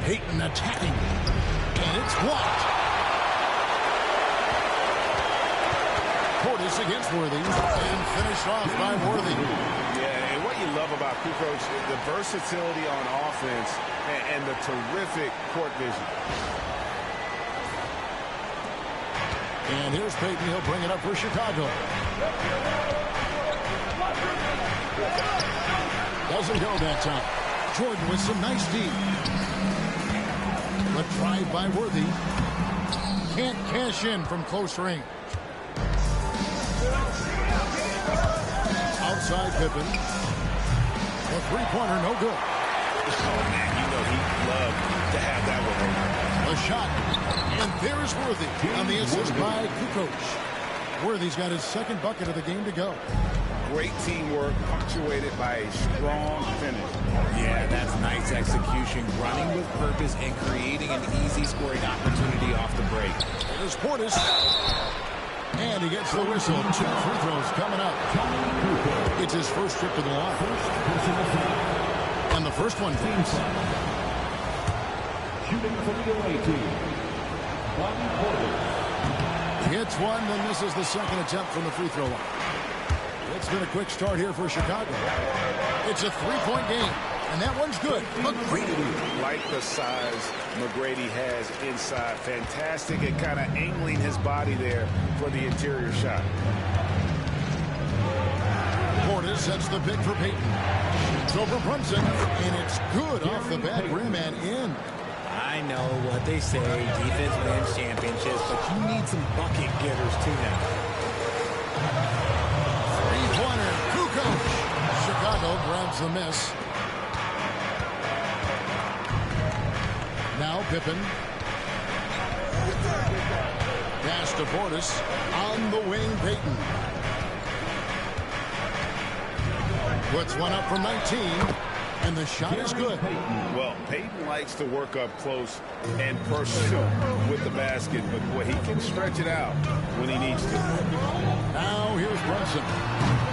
Payton attacking. And it's blocked. Portis against Worthy. And finished off by Worthy. Yeah, and what you love about Kukoc is the versatility on offense and the terrific court vision. And here's Payton. He'll bring it up for Chicago. Doesn't go that time. Jordan with some nice D. But tried by Worthy. Can't cash in from close range. Outside Pippen. The three-pointer, no good. Oh, man, you know he'd love to have that one. The shot. And there's Worthy on the assist by Kukoc. Worthy's got his second bucket of the game to go. Great teamwork, punctuated by a strong finish. Yeah, that's nice execution, running with purpose and creating an easy scoring opportunity off the break. There's Portis. And he gets the whistle. 2 free throws coming up. It's his first trip to the line. And the first one goes. Shooting for the away team, Bobby Portis. Hits one, then misses the second attempt from the free throw line. It's been a quick start here for Chicago. It's a three-point game, and that one's good. McGrady. Like the size McGrady has inside. Fantastic at kind of angling his body there for the interior shot. Portis sets the pick for Payton. It's over Brunson, and it's good off the back rim and in. I know what they say, defense wins championships, but you need some bucket getters too now. Three-pointer, Kukoc. Chicago grabs the miss. Now Pippen. Pass to Portis. On the wing, Payton. Puts one up from 19. And the shot is good. Well, Payton likes to work up close and personal with the basket, but boy, he can stretch it out when he needs to. Now here's Brunson.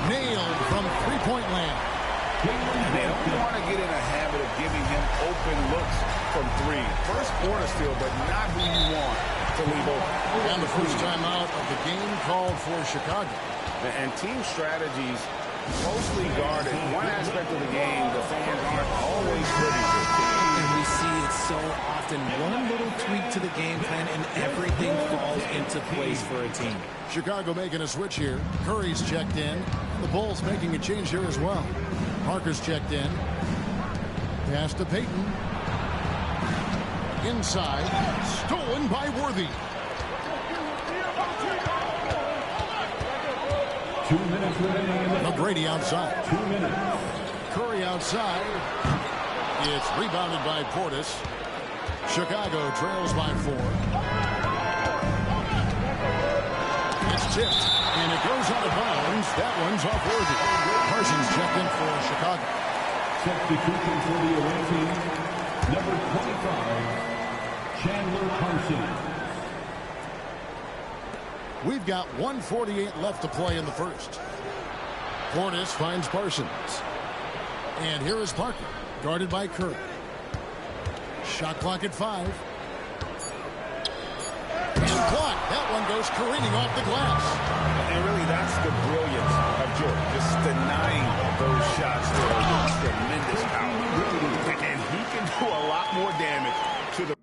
Nailed from three-point land. And they don't want to get in a habit of giving him open looks from three. First quarter steal, but not who you want to leave open. And the first time out of the game called for Chicago. And team strategies closely guarded. One aspect of the game, the fans aren't always privy to. And we see it so often. One little tweak to the game plan and everything falls into place for a team. Chicago making a switch here. Curry's checked in. The Bulls making a change here as well. Parker's checked in. Pass to Payton. Inside. Stolen by Worthy. 2 minutes remaining. McGrady outside. 2 minutes. Curry outside. It's rebounded by Portis. Chicago trails by 4. It's tipped, and it goes out of bounds. That one's off Worthy. Parsons checked in for Chicago. Substitution for the away team, number 25, Chandler Parsons. We've got 1:48 left to play in the first. Portis finds Parsons. And here is Parker, guarded by Curry. Shot clock at 5. And blocked. That one goes careening off the glass. And really, that's the brilliance of Jordan. Just denying those shots there with tremendous power. And he can do a lot more damage to the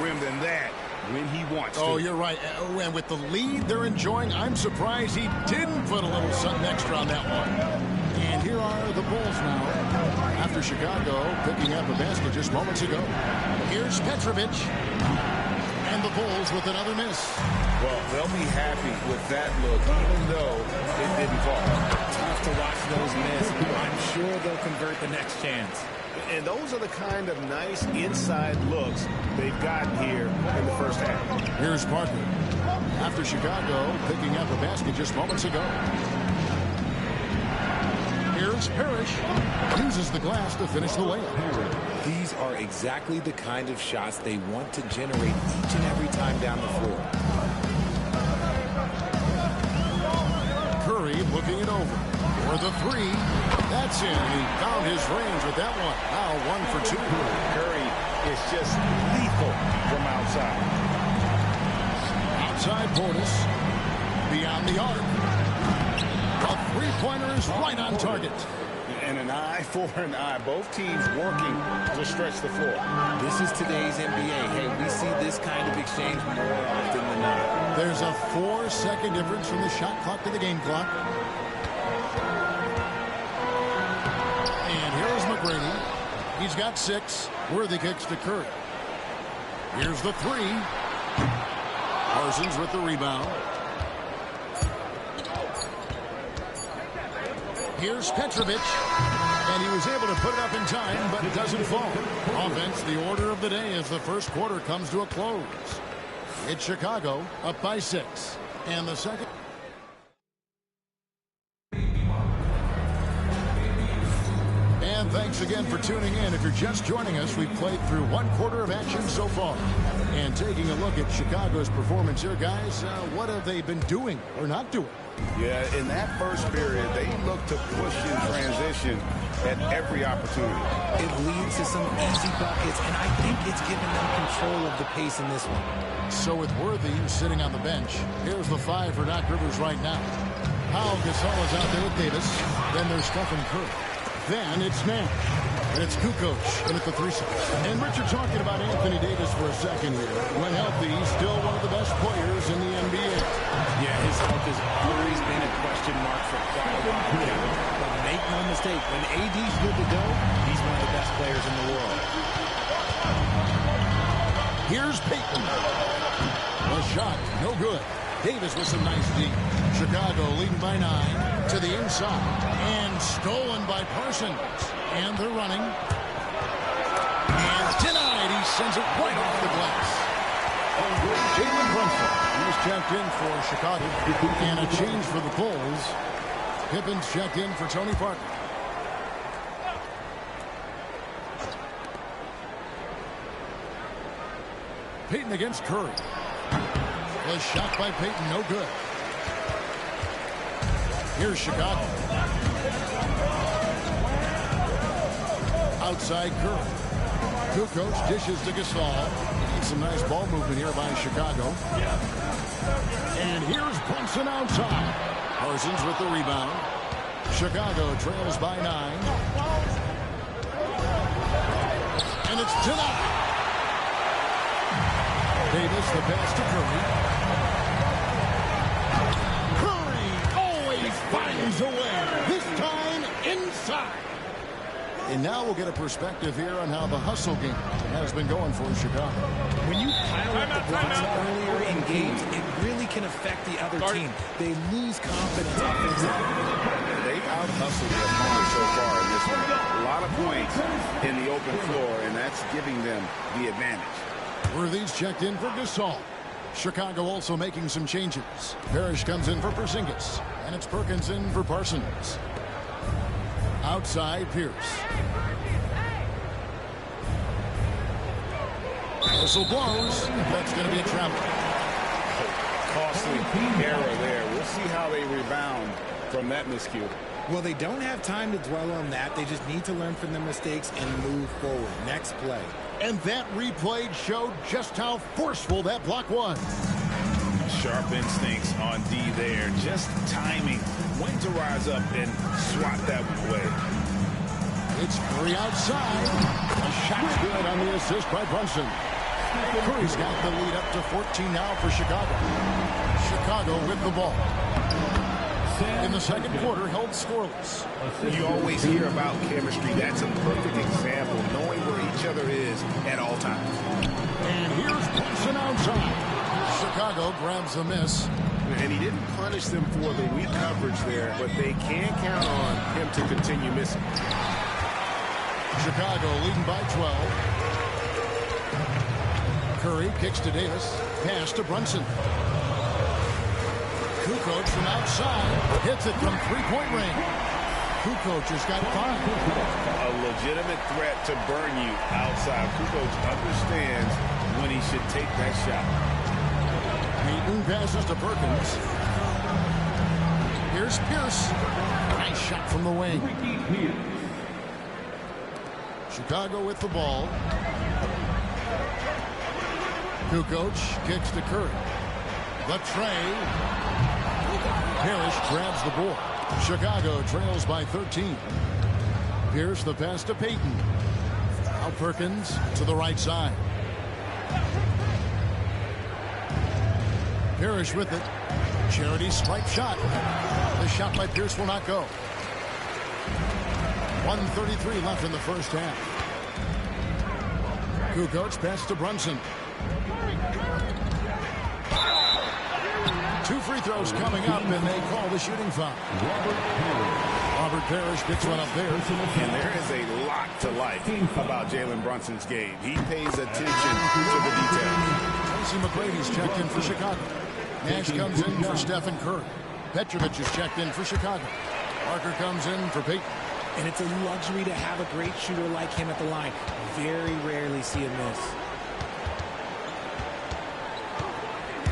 rim than that when he wants to. Oh, you're right. And with the lead they're enjoying, I'm surprised he didn't put a little something extra on that one. And here are the Bulls now. After Chicago picking up a basket just moments ago. Here's Petrovic. And the Bulls with another miss. Well, they'll be happy with that look, even though it didn't fall. Tough to watch those miss. I'm sure they'll convert the next chance. And those are the kind of nice inside looks they've gotten here in the first half. Here's Parker. After Chicago picking up a basket just moments ago. Here's Parrish. Uses the glass to finish the layup. These are exactly the kind of shots they want to generate each and every time down the floor. Curry looking it over. For the 3. That's in. He found his range with that one. Now 1 for 2. Curry is just lethal from outside. Outside Portis. Beyond the arc. A three-pointer is right on target. And an eye for an eye. Both teams working to stretch the floor. This is today's NBA. Hey, we see this kind of exchange more often than not. There's a 4-second difference from the shot clock to the game clock. And here's McGrady. He's got 6. Worthy kicks to Curry. Here's the 3. Parsons with the rebound. Here's Petrovic. And he was able to put it up in time, but it doesn't fall. Offense, the order of the day as the first quarter comes to a close. It's Chicago up by 6. And the second. And thanks again for tuning in. If you're just joining us, we've played through 1 quarter of action so far. And taking a look at Chicago's performance here, guys, what have they been doing or not doing? Yeah, in that first period, they look to push in transition at every opportunity. It leads to some easy buckets, and I think it's given them control of the pace in this one. So with Worthy sitting on the bench, here's the 5 for Doc Rivers right now. Pau Gasol is out there with Davis. Then there's Stephen Curry. Then it's Nash. And it's Kukoc in at the 3 spot. And Richard talking about Anthony Davis for a second here. When healthy, he's still one of the best players in the NBA. Yeah, his health has always been a question mark for quite a while now. But make no mistake, when AD's good to go, he's one of the best players in the world. Here's Payton. A shot, no good. Davis with some nice deep. Chicago leading by 9 to the inside. And stolen by Parsons. And they're running. And denied. He sends it right off the glass. Jalen Brunson. He's checked in for Chicago. And a change for the Bulls. Pippen's checked in for Tony Parker. Payton against Curry. The shot by Payton, no good. Here's Chicago. Outside Curry. Kukoc dishes to Gasol. Some nice ball movement here by Chicago. And here's Brunson outside. Parsons with the rebound. Chicago trails by 9. And it's denied. Davis, the pass to Curry. Curry always finds a way. This time inside. And now we'll get a perspective here on how the hustle game has been going for Chicago. When you pile up the blocks earlier in games, it really can affect the other team. They lose confidence offensively. They've out-hustled their opponents so far in this one. A lot of points in the open floor, and that's giving them the advantage. Worthy's checked in for Gasol. Chicago also making some changes. Parrish comes in for Porzingis. And it's Perkins in for Parsons. Outside Pierce. Whistle blows. That's going to be a travel. Costly error there. We'll see how they rebound from that miscue. Well, they don't have time to dwell on that. They just need to learn from their mistakes and move forward. Next play. And that replay showed just how forceful that block was. Sharp instincts on D there. Just timing when to rise up and swat that one away. It's Curry outside. A shot's good on the assist by Brunson. Curry's got the lead up to 14 now for Chicago. Chicago with the ball. In the second quarter, held scoreless. You always hear about chemistry. That's a perfect example, knowing where each other is at all times. And here's Brunson outside. Chicago grabs a miss. And he didn't punish them for the weak coverage there, but they can count on him to continue missing. Chicago leading by 12. Curry kicks to Davis. Pass to Brunson. Kukoc from outside hits it from three-point range. Kukoc has got 5. A legitimate threat to burn you outside. Kukoc understands when he should take that shot. Payton passes to Perkins. Here's Pierce. Nice shot from the wing. Chicago with the ball. Kukoc kicks to Curry. The tray. Parrish grabs the board. Chicago trails by 13. Pierce the pass to Payton. Now Perkins to the right side. Parrish with it. Charity stripe shot. The shot by Pierce will not go. 1:33 left in the first half. Kukoc pass to Brunson. 2 free throws coming up, and they call the shooting foul. Robert Parrish picks one up there. And there is a lot to like about Jalen Brunson's game. He pays attention to the details. Tracy McGrady's checked in for Chicago. Nash comes in for Stephen Curry. Petrovic is checked in for Chicago. Parker comes in for Payton. And it's a luxury to have a great shooter like him at the line. Very rarely see a miss.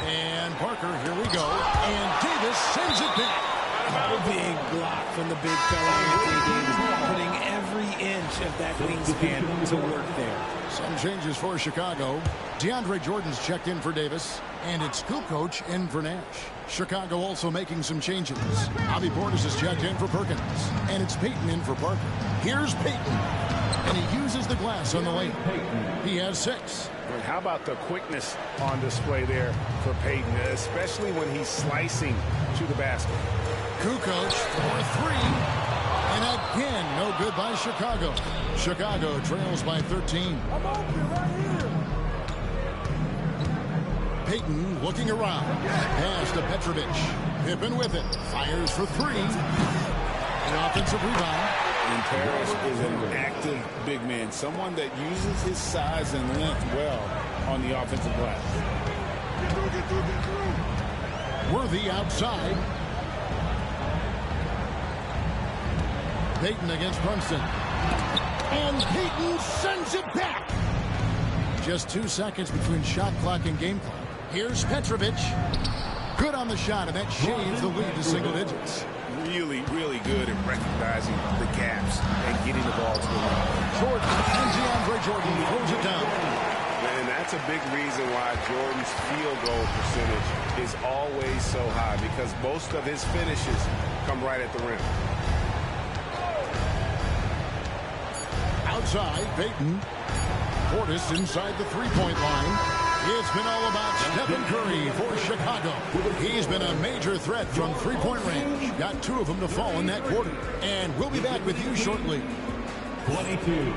And Parker, here we go. And Davis sends it back. A big block from the big fella Anthony Davis, putting every inch of that wingspan to work there. Some changes for Chicago. DeAndre Jordan's checked in for Davis. And it's Kukoc in for Nash. Chicago also making some changes. Bobby Portis is checked in for Perkins. And it's Payton in for Parker. Here's Payton. And he uses the glass on the lane. He has 6. And how about the quickness on display there for Payton, especially when he's slicing to the basket. Kukoc for 3. And again, no good by Chicago. Chicago trails by 13. Payton looking around. Pass to Petrovic. Pippen with it. Fires for 3. An offensive rebound. And Parrish is an active big man, someone that uses his size and length well on the offensive glass. Worthy outside. Payton against Brunson. And Payton sends it back. Just 2 seconds between shot clock and game clock. Here's Petrovic. Good on the shot, and that shaves the lead to single digits. Really, really good at recognizing the gaps and getting the ball to the line. Jordan and DeAndre Jordan throws it down. And that's a big reason why Jordan's field goal percentage is always so high, because most of his finishes come right at the rim. Outside, Payton. Portis inside the three-point line. It's been all about Stephen Curry for Chicago. He's been a major threat from three-point range. Got 2 of them to fall in that quarter. And we'll be back with you shortly. 22.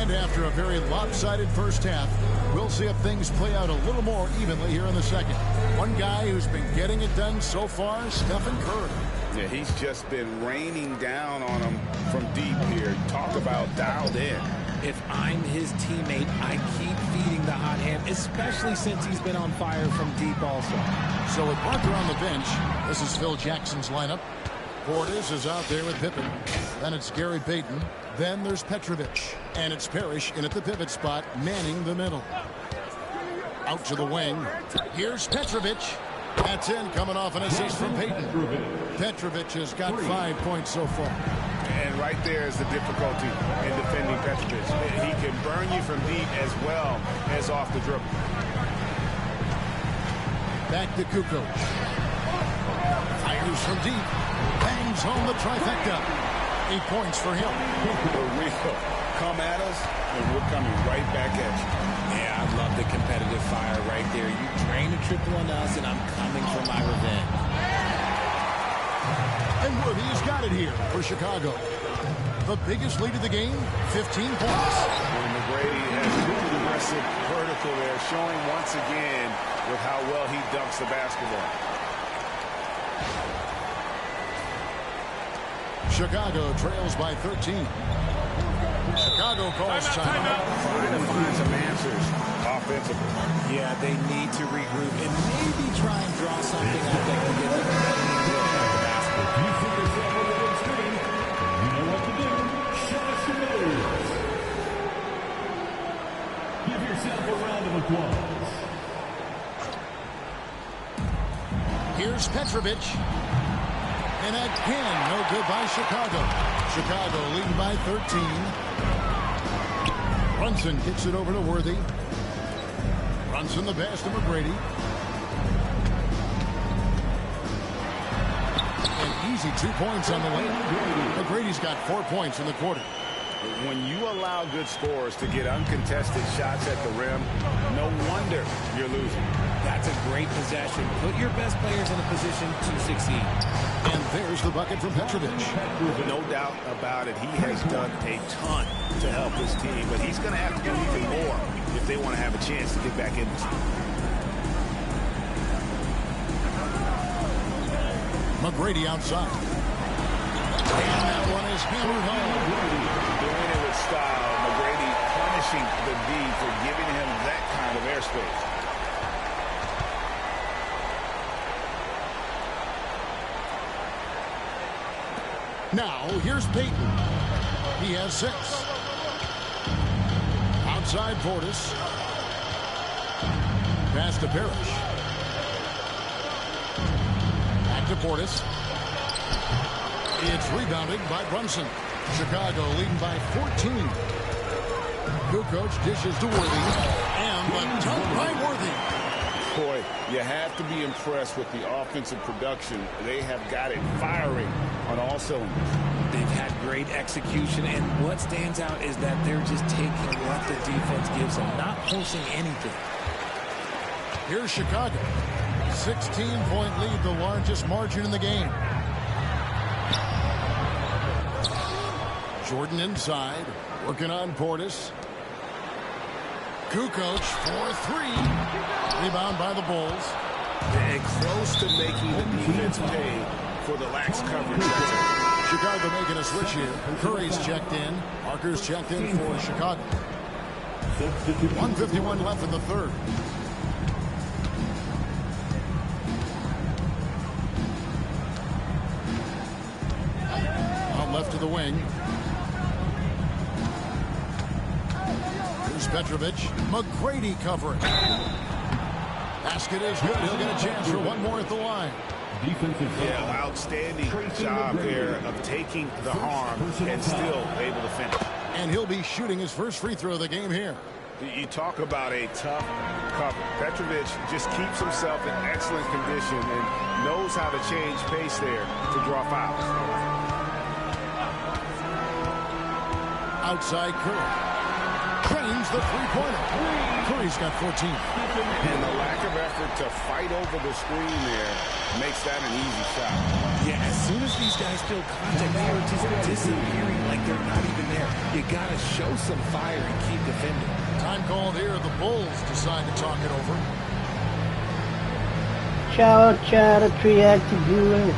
And after a very lopsided first half, we'll see if things play out a little more evenly here in the second. One guy who's been getting it done so far, Stephen Curry. Yeah, he's just been raining down on him from deep here. Talk about dialed in. If I'm his teammate, I keep feeding the hot hand, especially since he's been on fire from deep also. So with Parker on the bench, this is Phil Jackson's lineup. Portis is out there with Pippen. Then it's Gary Payton. Then there's Petrovic. And it's Parrish in at the pivot spot, manning the middle. Out to the wing. Here's Petrovic. That's in, coming off an assist from Payton. Petrovic has got 5 points so far. And right there is the difficulty in defending Petrovic. He can burn you from deep as well as off the dribble. Back to Kukoc. Fires from deep. Bangs home the trifecta. 8 points for him. For real. Come at us, and we're coming right back at you. Yeah, I love the competitive fire right there. You drain a triple on us, and I'm coming for my revenge. And Worthy's got it here for Chicago. The biggest lead of the game, 15 points. And McGrady has moved aggressive vertical there, showing once again with how well he dunks the basketball. Chicago trails by 13. Chicago calls timeout. Trying to find some answers offensively. Yeah, they need to regroup and maybe try and draw something out that can get them at the basket. You see yourself on the big screen. You know what to do. Show us your moves. Give yourself a round of applause. Here's Petrovic. And again, no good by Chicago. Chicago leading by 13. Brunson kicks it over to Worthy. Brunson the pass to McGrady. An easy 2 points on the lane. McGrady's got 4 points in the quarter. When you allow good scorers to get uncontested shots at the rim, no wonder you're losing. That's a great possession. Put your best players in a position to succeed. And there's the bucket from Petrovic. No doubt about it. He has done a ton to help his team, but he's going to have to do even more if they want to have a chance to get back in this. McGrady outside. And that one is hammered home. Doing it with style. McGrady punishing the D for giving him that kind of airspace. Now, here's Payton. He has 6. Outside Portis. Pass to Parrish. Back to Portis. It's rebounded by Brunson. Chicago leading by 14. Kukoc dishes to Worthy. And the dunk by Worthy. Boy, you have to be impressed with the offensive production. They have got it firing on all cylinders. They've had great execution, and what stands out is that they're just taking what the defense gives them, not forcing anything. Here's Chicago. 16-point lead, the largest margin in the game. Jordan inside, working on Portis. Kukoc for 3. Rebound by the Bulls. And close to making the defense pay for the lax coverage. Chicago making a switch here. Curry's checked in. Parker's checked in for Chicago. 1:51 left in the third. Out left to the wing. Here's Petrovic. McGrady covering. Basket is good. He'll get a chance for one more at the line. Yeah, outstanding job there of taking the harm and still able to finish. And he'll be shooting his first free throw of the game here. You talk about a tough cover. Petrovic just keeps himself in excellent condition and knows how to change pace there to draw fouls. Outside Curry. Drains the three-pointer. Curry's got 14. And the lack of effort to fight over the screen there makes that an easy shot. Yeah, as soon as these guys feel contact, they are just disappearing like they're not even there. You got to show some fire and keep defending. Time called here. The Bulls decide to talk it over. Ciao, ciao, reactive viewers.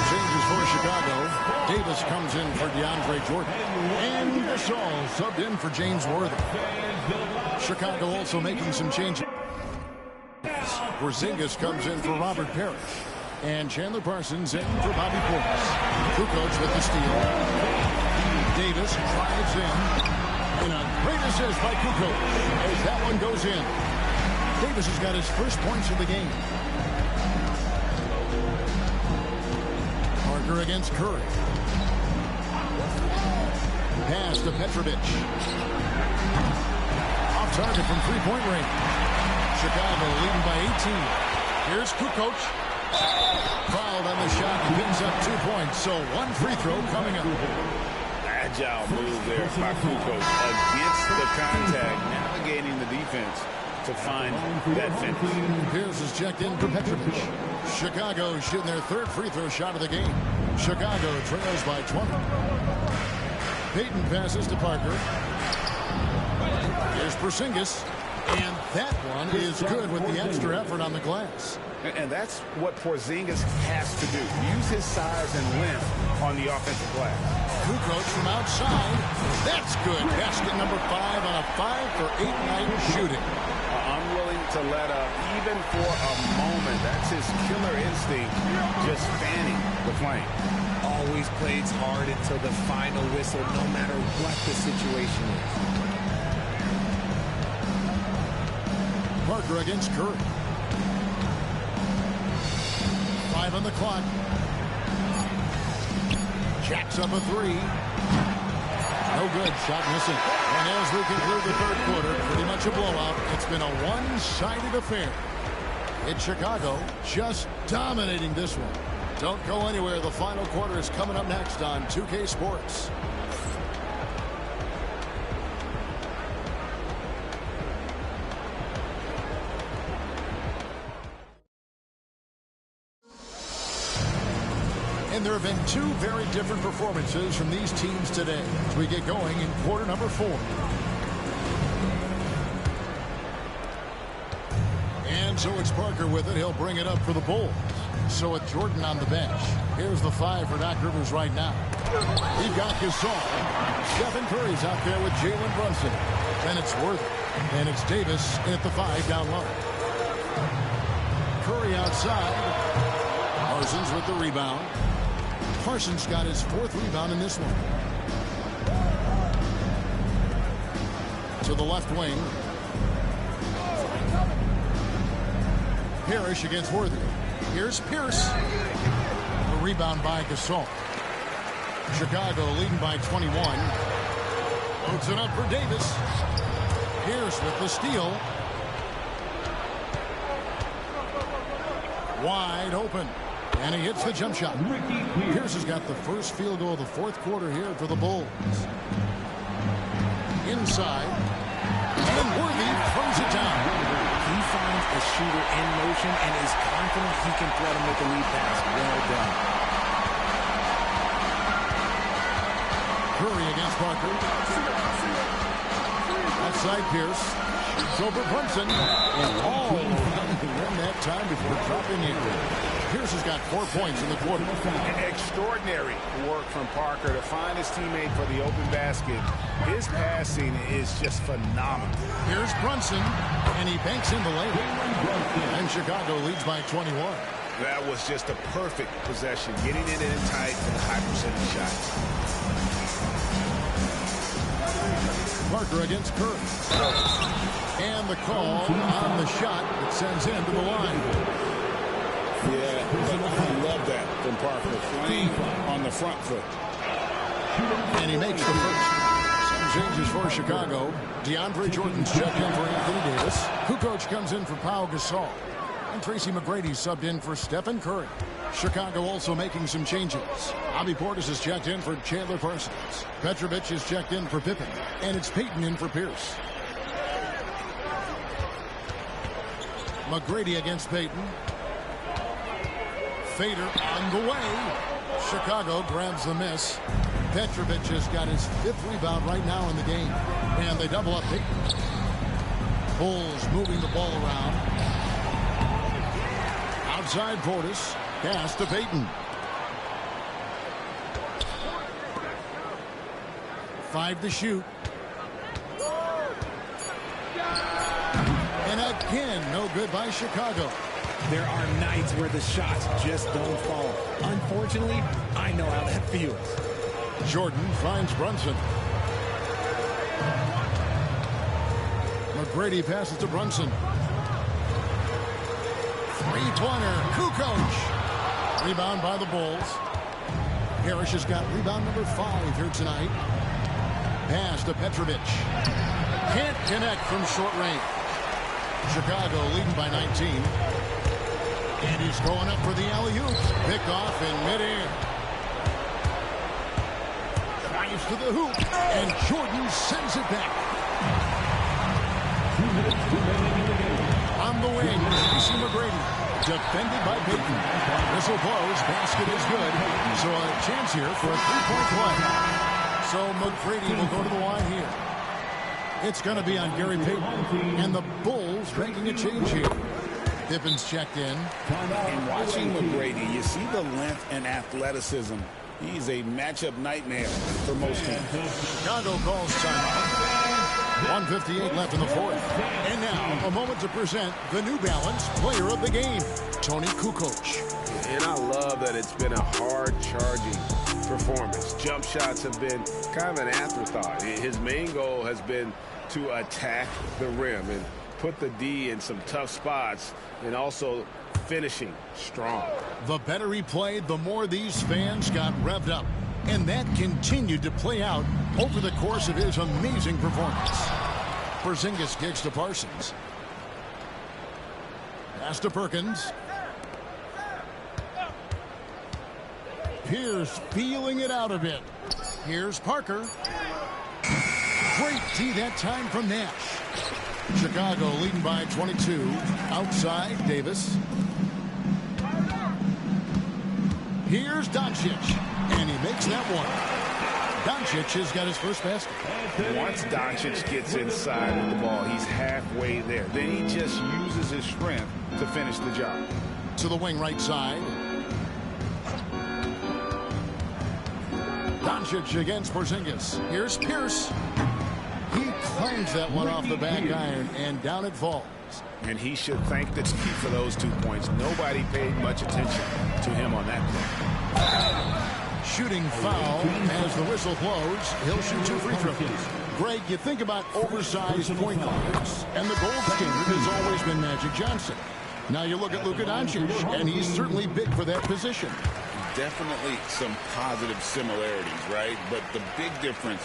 Changes for Chicago. Davis comes in for DeAndre Jordan. And Gasol subbed in for James Worthy. Chicago also making some changes. Porzingis comes in for Robert Parrish. And Chandler Parsons in for Bobby Portis. Kukoc with the steal. Davis drives in. And a great assist by Kukoc as that one goes in. Davis has got his first points of the game. Parker against Curry. Pass to Petrovic. Off target from three-point range. Chicago leading by 18. Here's Kukoc. Fouled on the shot and picks up 2 points. So one free throw coming up. Agile move there by Kukoc against the contact, navigating the defense to find that finish. Pierce is checked in for Petrovic. Chicago shooting their third free throw shot of the game. Chicago trails by 20. Payton passes to Parker. Here's Porzingis. And that one is good with the extra effort on the glass. And that's what Porzingis has to do. Use his size and length on the offensive glass. Kukoc from outside. That's good. Basket number 5 on a 5-for-8 night shooting. Unwilling to let up even for a moment. That's his killer instinct, just fanning the flame. Always plays hard until the final whistle, no matter what the situation is. Parker against Curry. 5 on the clock. Jacks up a 3. No good. Shot missing. And as we conclude the third quarter, pretty much a blowout. It's been a one-sided affair. It's Chicago just dominating this one. Don't go anywhere. The final quarter is coming up next on 2K Sports. And there have been 2 very different performances from these teams today as we get going in quarter number 4. And so it's Parker with it. He'll bring it up for the Bulls. So with Jordan on the bench, here's the 5 for Doc Rivers right now. You've got Gasol. Stephen Curry's out there with Jalen Brunson. Then it's Worthy. And it's Davis in at the 5 down low. Curry outside. Parsons with the rebound. Parsons got his 4th rebound in this one. To the left wing. Parrish against Worthy. Here's Pierce. The rebound by Gasol. Chicago leading by 21. Loads it up for Davis. Pierce with the steal. Wide open. And he hits the jump shot. Pierce has got the first field goal of the 4th quarter here for the Bulls. Inside. And Worthy throws it down. He finds a shooter in motion and is confident he can thread him with the lead pass. Well done. Curry against Parker. Outside Pierce. Shoots over Brunson. And all around to win that time before dropping in. Pierce has got 4 points in the quarter. Extraordinary work from Parker to find his teammate for the open basket. His passing is just phenomenal. Here's Brunson, and he banks in the lane. And Chicago leads by 21. That was just a perfect possession, getting it in tight and high percentage shots. Parker against Curry. And the call on the shot that sends him to the line. Yeah, I love that from Parker. Flame on the front foot. And he makes the first. Some changes for Chicago. DeAndre Jordan's checked in for Anthony Davis. Kukoc comes in for Pau Gasol. And Tracy McGrady subbed in for Stephen Curry. Chicago also making some changes. Bobby Portis is checked in for Chandler Parsons. Petrovic is checked in for Pippen. And it's Payton in for Pierce. McGrady against Payton. Fader on the way. Chicago grabs the miss. Petrovic has got his 5th rebound right now in the game. And they double up Peyton. Bulls moving the ball around. Outside Portis. Pass to Peyton. 5 to shoot. And again, no good by Chicago. There are nights where the shots just don't fall. Unfortunately, I know how that feels. Jordan finds Brunson. McGrady passes to Brunson. 3-pointer. Kukoc. Rebound by the Bulls. Parrish has got rebound number 5 here tonight. Pass to Petrovic. Can't connect from short range. Chicago leading by 19. And he's going up for the alley-oop. Picked off in midair. Drives to the hoop. And Jordan sends it back. On the wing, Stacey McGrady. Defended by Peyton. Whistle blows. Basket is good. So a chance here for a 3-point play. So McGrady will go to the line here. It's going to be on Gary Payton. And the Bulls making a change here. Pippen's checked in. And watching McGrady, you see the length and athleticism. He's a matchup nightmare for most teams. Chicago calls timeout. 1:58 left in the 4th. And now, a moment to present the New Balance Player of the Game, Tony Kukoc. And I love that it's been a hard-charging performance. Jump shots have been kind of an afterthought. His main goal has been to attack the rim and put the D in some tough spots, and also finishing strong. The better he played, the more these fans got revved up. And that continued to play out over the course of his amazing performance. Porzingis kicks to Parsons. Pass to Perkins. Pierce feeling it out a bit. Here's Parker. Great D that time from Nash. Chicago leading by 22. Outside, Davis. Here's Doncic. And he makes that one. Doncic has got his first basket. Once Doncic gets inside with the ball, he's halfway there. Then he just uses his strength to finish the job. To the wing right side. Doncic against Porzingis. Here's Pierce. He claims that one off the back iron, and down it falls. And he should thank the team for those 2 points. Nobody paid much attention to him on that play. Shooting foul as the whistle blows. He'll shoot 2 free throws. Greg, you think about oversized point guards, and the gold standard has always been Magic Johnson. Now you look at Luka Doncic, and he's certainly big for that position. Definitely some positive similarities, right? But the big difference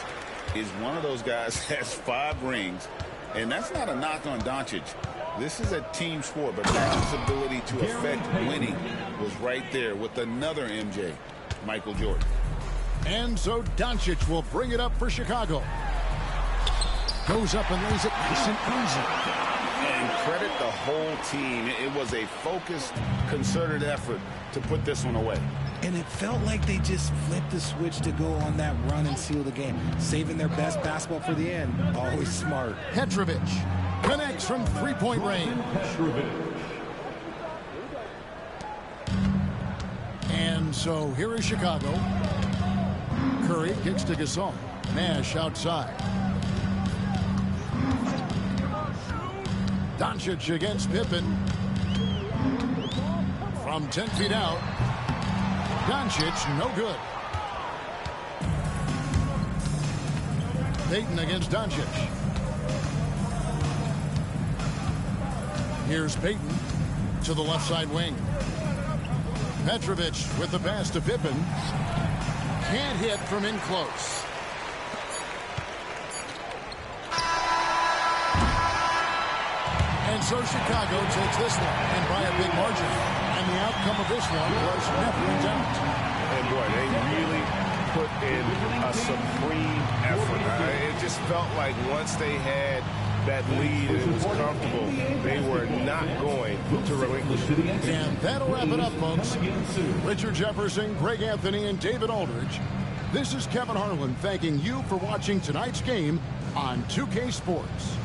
is one of those guys has 5 rings, and that's not a knock on Doncic. This is a team sport, but Magic's ability to affect winning was right there with another MJ, Michael Jordan. And so Doncic will bring it up for Chicago. Goes up and lays it nice and easy. And credit the whole team. It was a focused, concerted effort to put this one away. And it felt like they just flipped the switch to go on that run and seal the game. Saving their best basketball for the end. Always smart. Petrovic connects from 3-point range. And so here is Chicago. Curry kicks to Gasol. Nash outside. Doncic against Pippen. From 10 feet out. Doncic, no good. Peyton against Doncic. Here's Peyton to the left side wing. Petrovic with the pass to Pippen. Can't hit from in close. And so Chicago takes this one, and by a big margin. And the outcome of this one was never in doubt. And boy, they really put in a supreme effort. It just felt like once they had that lead and it was comfortable, they were not going to relinquish it. And that'll wrap it up, folks. Richard Jefferson, Greg Anthony, and David Aldridge. This is Kevin Harlan thanking you for watching tonight's game on 2K Sports.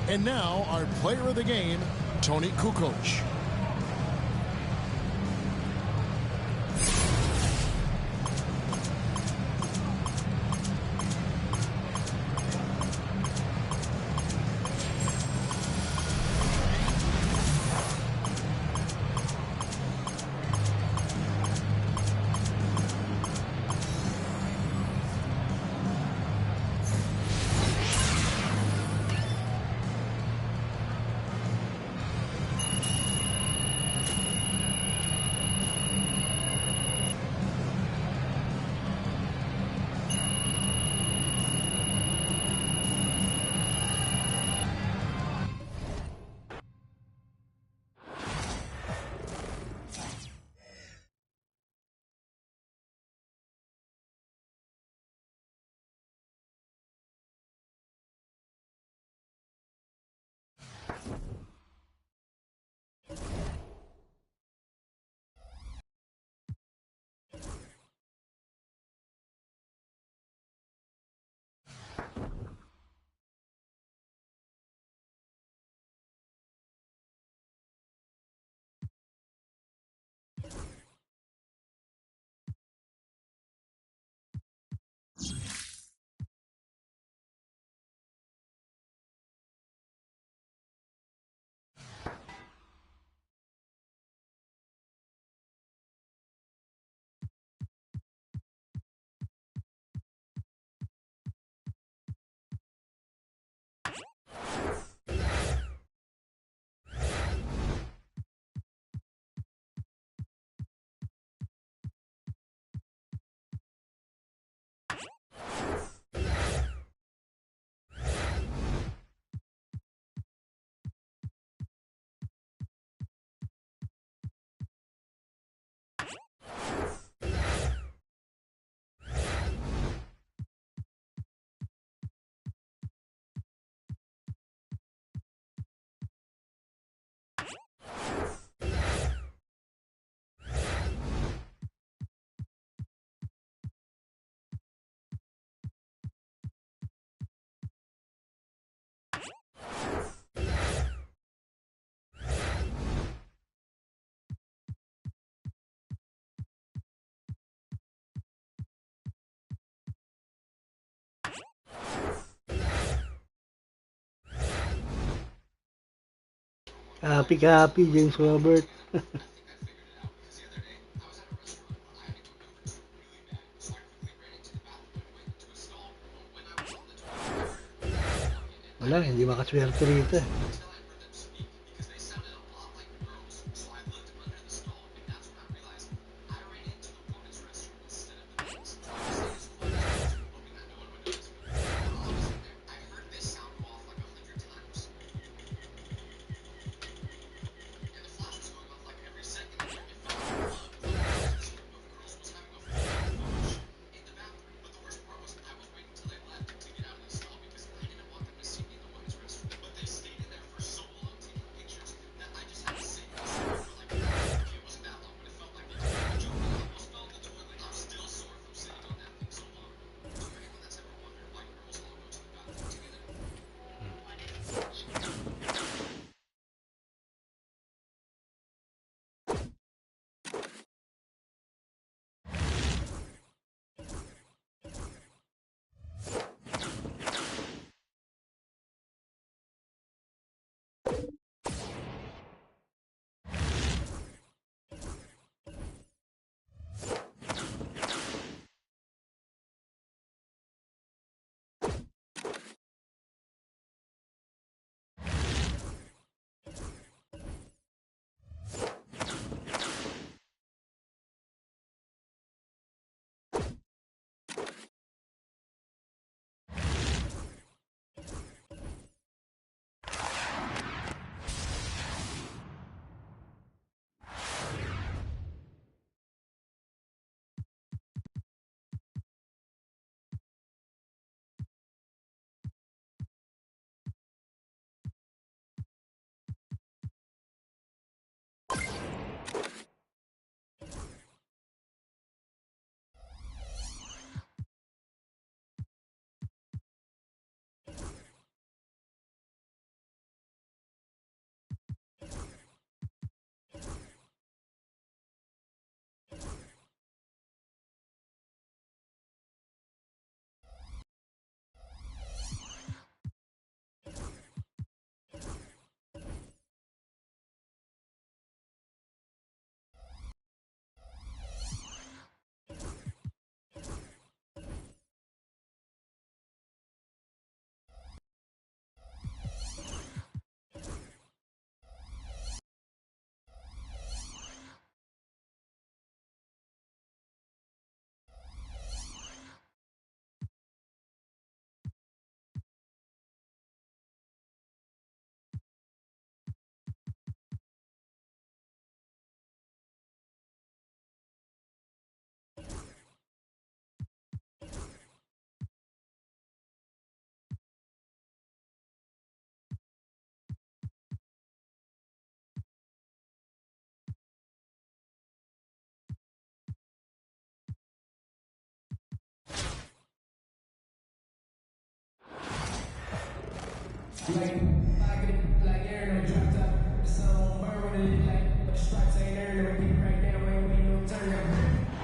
And now, our player of the game, Tony Kukoc. Happy, James Robert. Wala, hindi makaswerte rito.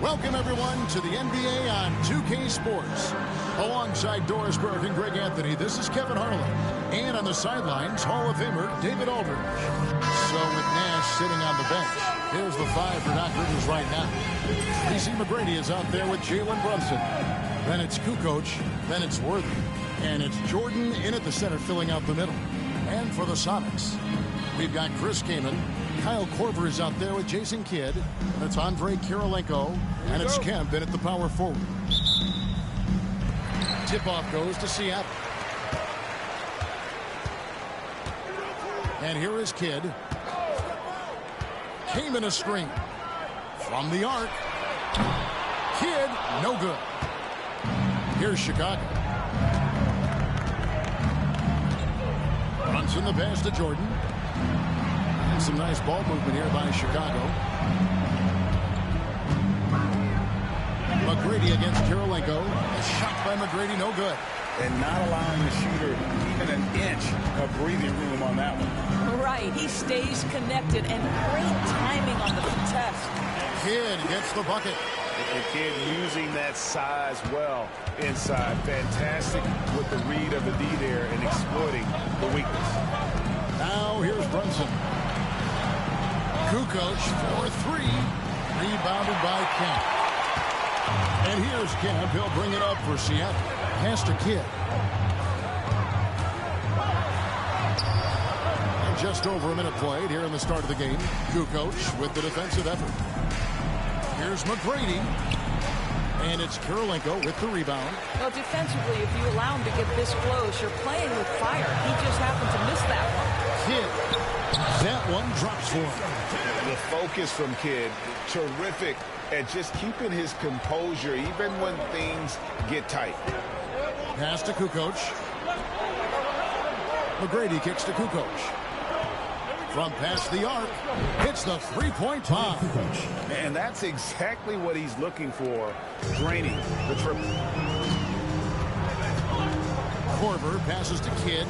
Welcome, everyone, to the NBA on 2K Sports. Alongside Doris Burke and Greg Anthony, this is Kevin Harlan. And on the sidelines, Hall of Famer David Aldridge. So with Nash sitting on the bench, here's the 5 for Doc Rivers right now. DC McGrady is out there with Jalen Brunson. Then it's Kukoc, then it's Worthy. And it's Jordan in at the center, filling out the middle. And for the Sonics, we've got Chris Kaman. Kyle Korver is out there with Jason Kidd. That's Andre Kirilenko. And it's Kemp in at the power forward. Tip-off goes to Seattle. And here is Kidd. Kaman a screen. From the arc. Kidd, no good. Here's Chicago. Brunson the pass to Jordan. And some nice ball movement here by Chicago. McGrady against Kirilenko. A shot by McGrady, no good. And not allowing the shooter even an inch of breathing room on that one. Right, he stays connected and great timing on the contest. Kidd gets the bucket. The kid using that size well inside. Fantastic with the read of the D there and exploiting the weakness. Now here's Brunson. Kukoc for 3. Rebounded by Kemp. And here's Kemp. He'll bring it up for Seattle. Pass to Kidd. And just over a minute played here in the start of the game. Kukoc with the defensive effort. Here's McGrady. And it's Kirilenko with the rebound. Well, defensively, if you allow him to get this close, you're playing with fire. He just happened to miss that one. Kidd. That one drops for him. The focus from Kidd, terrific at just keeping his composure even when things get tight. Pass to Kukoc. McGrady kicks to Kukoc. From past the arc, hits the three-point bomb. And that's exactly what he's looking for, draining the triple. Korver passes to Kidd.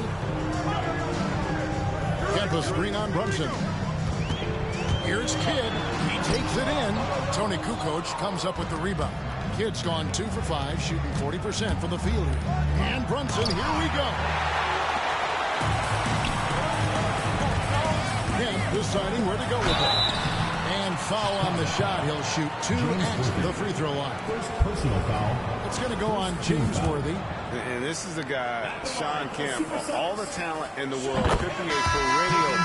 Kemp screen on Brunson. Here's Kidd. He takes it in. Tony Kukoc comes up with the rebound. Kidd's gone 2 for 5, shooting 40% from the field. And Brunson, here we go. Kemp deciding where to go with it. And foul on the shot. He'll shoot 2 at the free throw line. First personal foul. It's going to go on James Worthy. And this is the guy, Sean Kemp, all the talent in the world, could be a perennial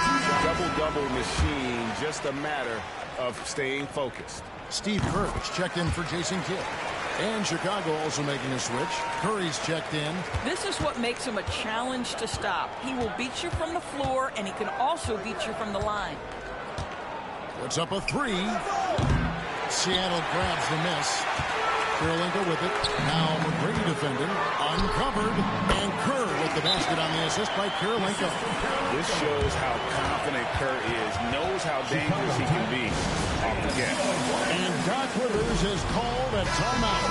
double-double machine, just a matter of staying focused. Steve Kerr's checked in for Jason Kidd. And Chicago also making a switch. Curry's checked in. This is what makes him a challenge to stop. He will beat you from the floor, and he can also beat you from the line. Puts up a 3. Seattle grabs the miss. Kirilenko with it. Now McGrady defending. Uncovered. And Kerr with the basket on the assist by Kirilenko. This shows how confident Kerr is. Knows how dangerous he can be off the get. And Doc Rivers has called a timeout.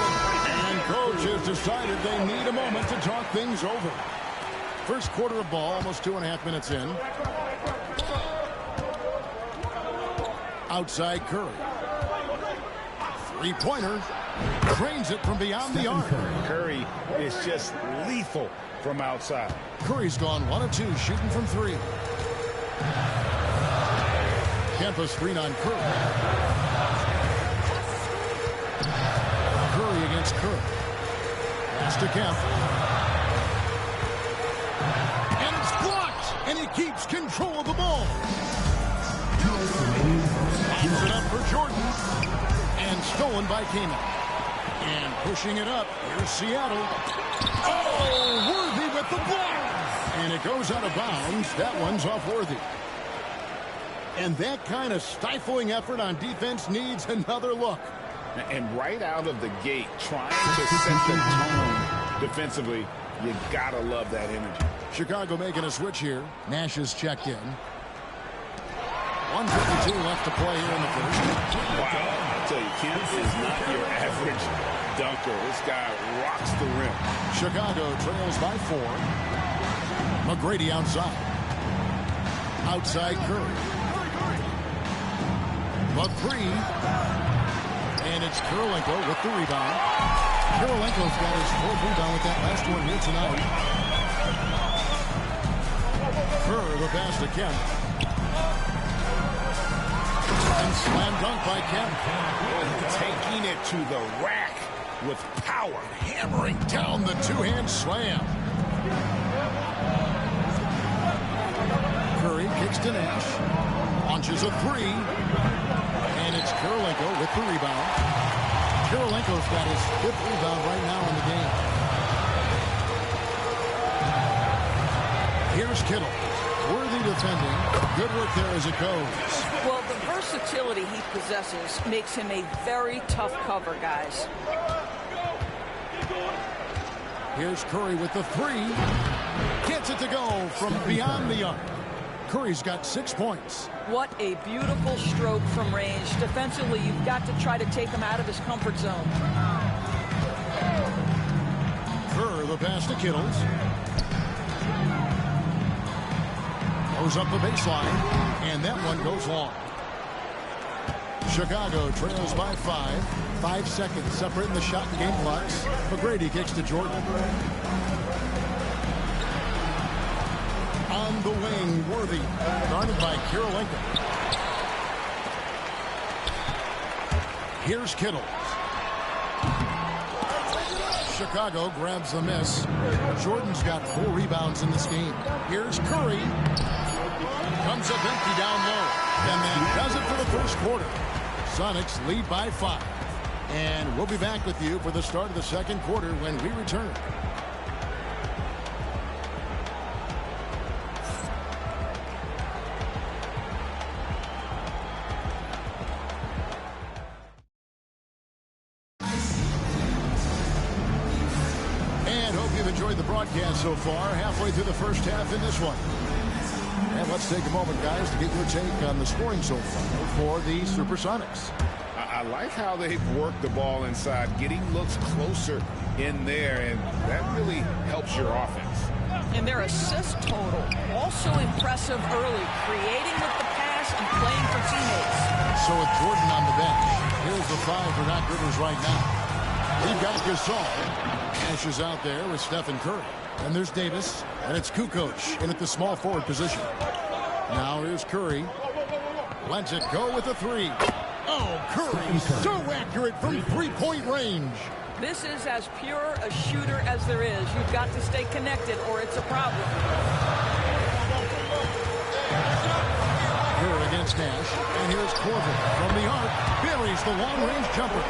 And coach has decided they need a moment to talk things over. First quarter of ball, almost 2.5 minutes in. Outside Curry. Three-pointer. Drains it from beyond the arc. Curry is just lethal from outside. Curry's gone 1 of 2, shooting from 3. Kemp a screen on Curry. Curry against Curry. Pass to Kemp. And it's blocked. And he keeps control of the ball. Lines it up for Jordan. And stolen by Kaman. And pushing it up. Here's Seattle. Oh, Worthy with the block. And it goes out of bounds. That one's off Worthy. And that kind of stifling effort on defense needs another look. And right out of the gate, trying to set the tone defensively, you gotta love that energy. Chicago making a switch here. Nash is checked in. 1:52 left to play here in the first. Wow, I tell you, Kemp is not your average dunker. This guy rocks the rim. Chicago trails by 4. McGrady outside. Outside Curry. The three. And it's Kirilenko with the rebound. Kirilenko's got his fourth rebound with that last one here tonight. Kerr, the pass to Kemp. And slam dunk by Kemp. Taking it to the rack with power. Hammering down the two-hand slam. Curry kicks to Nash. Launches a three. And it's Kirilenko with the rebound. Kirilenko's got his fifth rebound right now in the game. Here's Kittle. Worthy defending. Good work there as it goes. Well, the versatility he possesses makes him a very tough cover, guys. Here's Curry with the three. Gets it to go from beyond the arc. Curry's got 6 points. What a beautiful stroke from range. Defensively, you've got to try to take him out of his comfort zone. Kerr, the pass to Kittles. Goes up the baseline, and that one goes long. Chicago trails by 5. 5 seconds separating the shot and game clocks. McGrady kicks to Jordan. On the wing, Worthy, guarded by Kirilenko. Here's Kittle. Chicago grabs the miss. Jordan's got 4 rebounds in this game. Here's Curry. Comes up empty down low. And that does it for the first quarter. Sonics lead by 5. And we'll be back with you for the start of the second quarter when we return. Enjoyed the broadcast so far, halfway through the first half in this one. And let's take a moment, guys, to get your take on the scoring so far for the Supersonics. I like how they've worked the ball inside, getting looks closer in there, and that really helps your offense. And their assist total, also impressive early, creating with the pass and playing for teammates. So with Jordan on the bench, here's the 5 for Doc Rivers right now. We've got Gasol. Nash is out there with Stephen Curry. And there's Davis. And it's Kukoc in at the small forward position. Now here's Curry. Lets it go with a 3. Oh, Curry so accurate from three-point range. This is as pure a shooter as there is. You've got to stay connected or it's a problem. Kerr against Nash. And here's Korver from the arc. Buries the long-range jumper.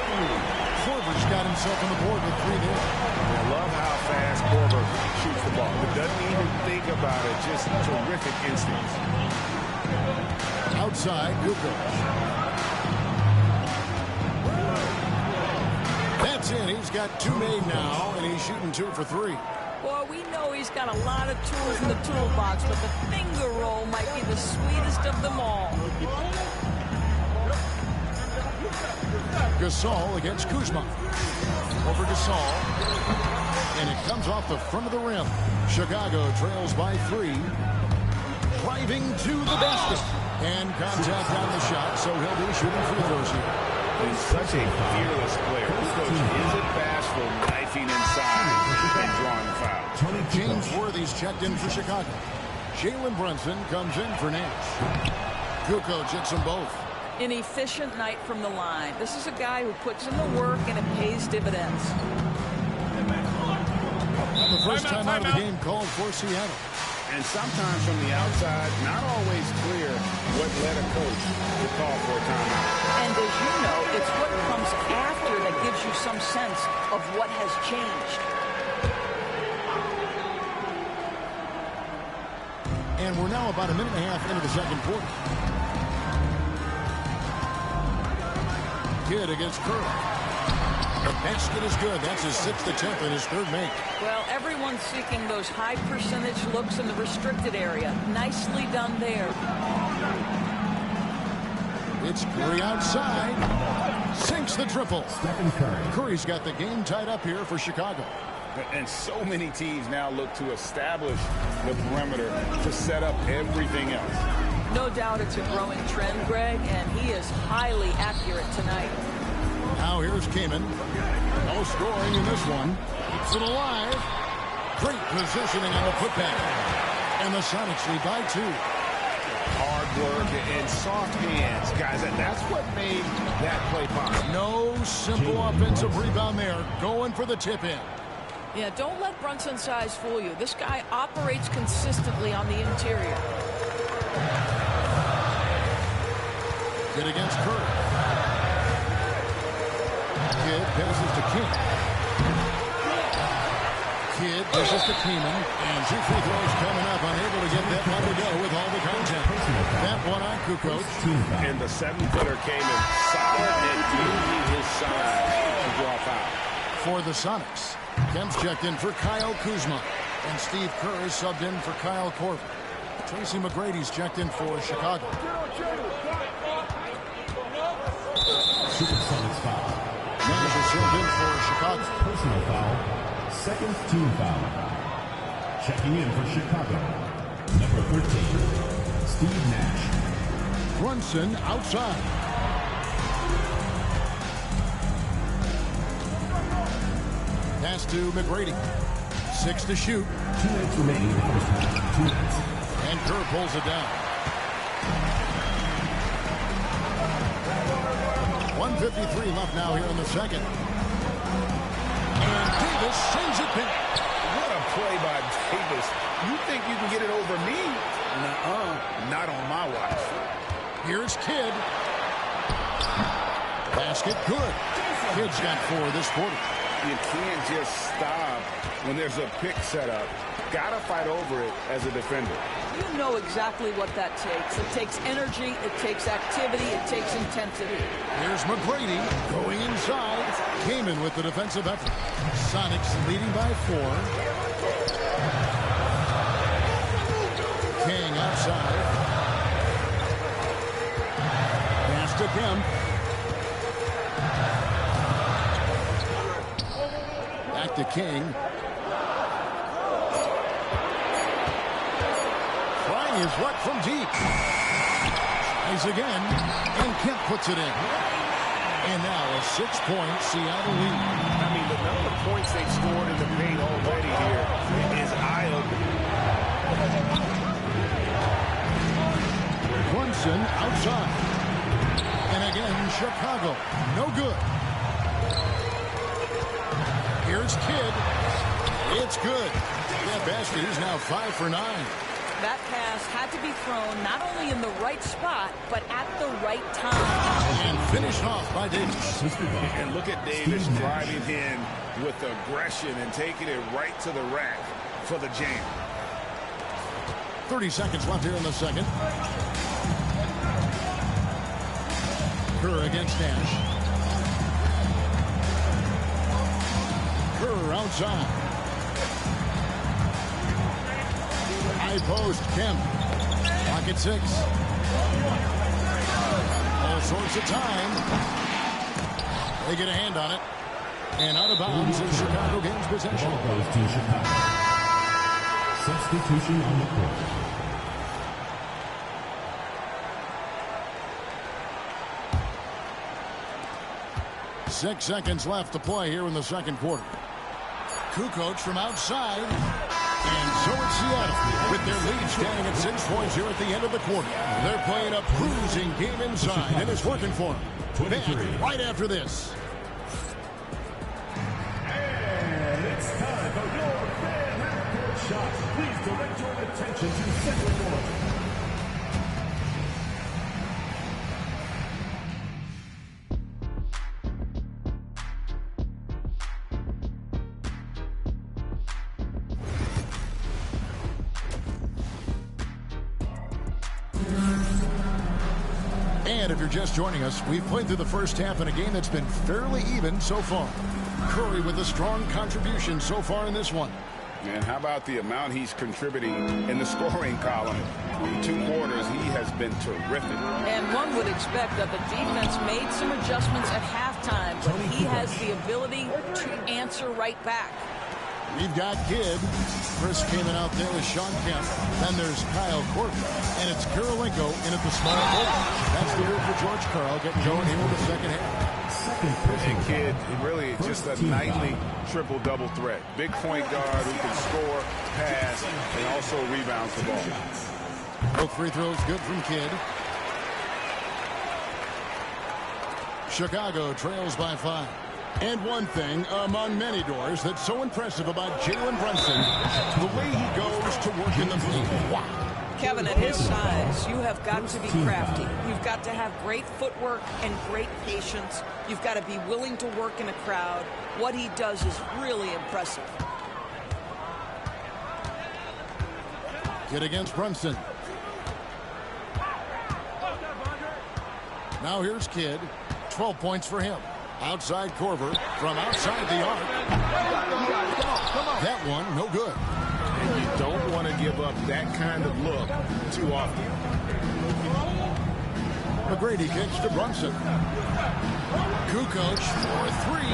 Korver's got himself on the board with 3 there. I love how fast Korver shoots the ball. But doesn't even think about it. Just terrific instincts. Outside, Kukoc. That's in. He's got 2 made now, and he's shooting 2 for 3. Well, we know he's got a lot of tools in the toolbox, but the finger roll might be the sweetest of them all. Gasol against Kuzma. Over Gasol. And it comes off the front of the rim. Chicago trails by 3. Driving to the basket. And contact on the shot, so he'll be shooting free throws here. He's such a fearless player. This coach isn't bashful, knifing inside and drawing fouls. James Worthy's checked in for Chicago. Jalen Brunson comes in for Nash. Kukoc hits them both. An efficient night from the line. This is a guy who puts in the work and it pays dividends. The first time out of the game called for Seattle. And sometimes from the outside, not always clear what led a coach to call for a timeout. And as you know, it's what comes after that gives you some sense of what has changed. And we're now about a minute and a half into the second quarter. Kidd against Curry. The basket is good. That's his 6th attempt and his 3rd make. Well, everyone's seeking those high percentage looks in the restricted area. Nicely done there. It's Curry outside. Sinks the triple. Stephen Curry. Curry's got the game tied up here for Chicago. And so many teams now look to establish the perimeter to set up everything else. No doubt it's a growing trend, Greg, and he is highly accurate tonight. Now here's Kamen. No scoring in this one. Keeps it alive. Great positioning on the putback. And the Sonics lead by 2. Hard work and soft hands, guys. That's what made that play possible. No simple offensive rebound there. Going for the tip-in. Yeah, don't let Brunson's size fool you. This guy operates consistently on the interior. Good against Curry. Kidd passes to King. Kidd passes to Kamen. And 2 free throws coming up. Unable to get that one to go with all the contact. That one on Kukoc. And the 7-footer Kamen solid and using his size to draw foul. For the Sonics, Kemp's checked in for Kyle Kuzma. And Steve Kerr is subbed in for Kyle Korver. Tracy McGrady's checked in for Chicago. Supersonics foul. Nash is subbed in for Chicago. Personal foul. Second team foul. Checking in for Chicago. Number 13, Steve Nash. Brunson outside. Pass to McGrady. 6 to shoot. 2 minutes remaining in the first half. 2 minutes. And Kerr pulls it down. 1:53 left now here in the second. And Davis sends it back. What a play by Davis. You think you can get it over me? Nuh-uh. Not on my watch. Here's Kidd. Basket good. Kidd's got 4 this quarter. You can't just stop when there's a pick set up. Gotta fight over it as a defender. You know exactly what that takes. It takes energy, it takes activity, it takes intensity. Here's McGrady going inside. Kamen with the defensive effort. Sonics leading by 4. King outside. Pass to Kemp. Back to King. Trying his luck from deep. Tries again. And Kemp puts it in. And now a 6-point Seattle lead. I mean, the number of points they've scored in the paint already here is eye-opening. Brunson outside. And again, Chicago. No good. Here's Kidd. It's good. That basket is now 5 for 9. That pass had to be thrown not only in the right spot, but at the right time. And finished off by Davis. And look at Davis driving in with aggression and taking it right to the rack for the jam. 30 seconds left here in the second. Kerr against Nash. Kerr outside. High post, Kemp. Pocket 6. All sorts of time. They get a hand on it. And out of bounds as Chicago gains possession. Ball goes to Chicago. Substitution on the court. 6 seconds left to play here in the second quarter. Kukoc from outside. And so it's Seattle with their lead standing at 6 points here at the end of the quarter. They're playing a cruising game inside, and it's working for them. Back right after this. And it's time for your fan half-court shot. Please direct your attention to center court. And if you're just joining us, we've played through the first half in a game that's been fairly even so far. Curry with a strong contribution so far in this one. And how about the amount he's contributing in the scoring column? In 2 quarters, he has been terrific. And one would expect that the defense made some adjustments at halftime, but he has the ability to answer right back. We've got Kidd. Chris came in out there with Sean Kemp. Then there's Kyle Corbin. And it's Karolinko in at the small forward. That's the move for George Karl getting going here in the second half. And Kidd, really just a nightly triple-double threat. Big point guard who can score, pass, and also rebounds the ball. Both free throws good from Kidd. Chicago trails by 5. And one thing among many doors that's so impressive about Jalen Brunson, the way he goes to work in the paint. Wow. Kevin, at his size, you have got to be crafty. You've got to have great footwork and great patience. You've got to be willing to work in a crowd. What he does is really impressive. Kidd against Brunson. Now here's Kidd. 12 points for him. Outside Korver from outside the arc. That one, no good. And you don't want to give up that kind of look too often. McGrady kicks to Brunson. Kukoc for 3.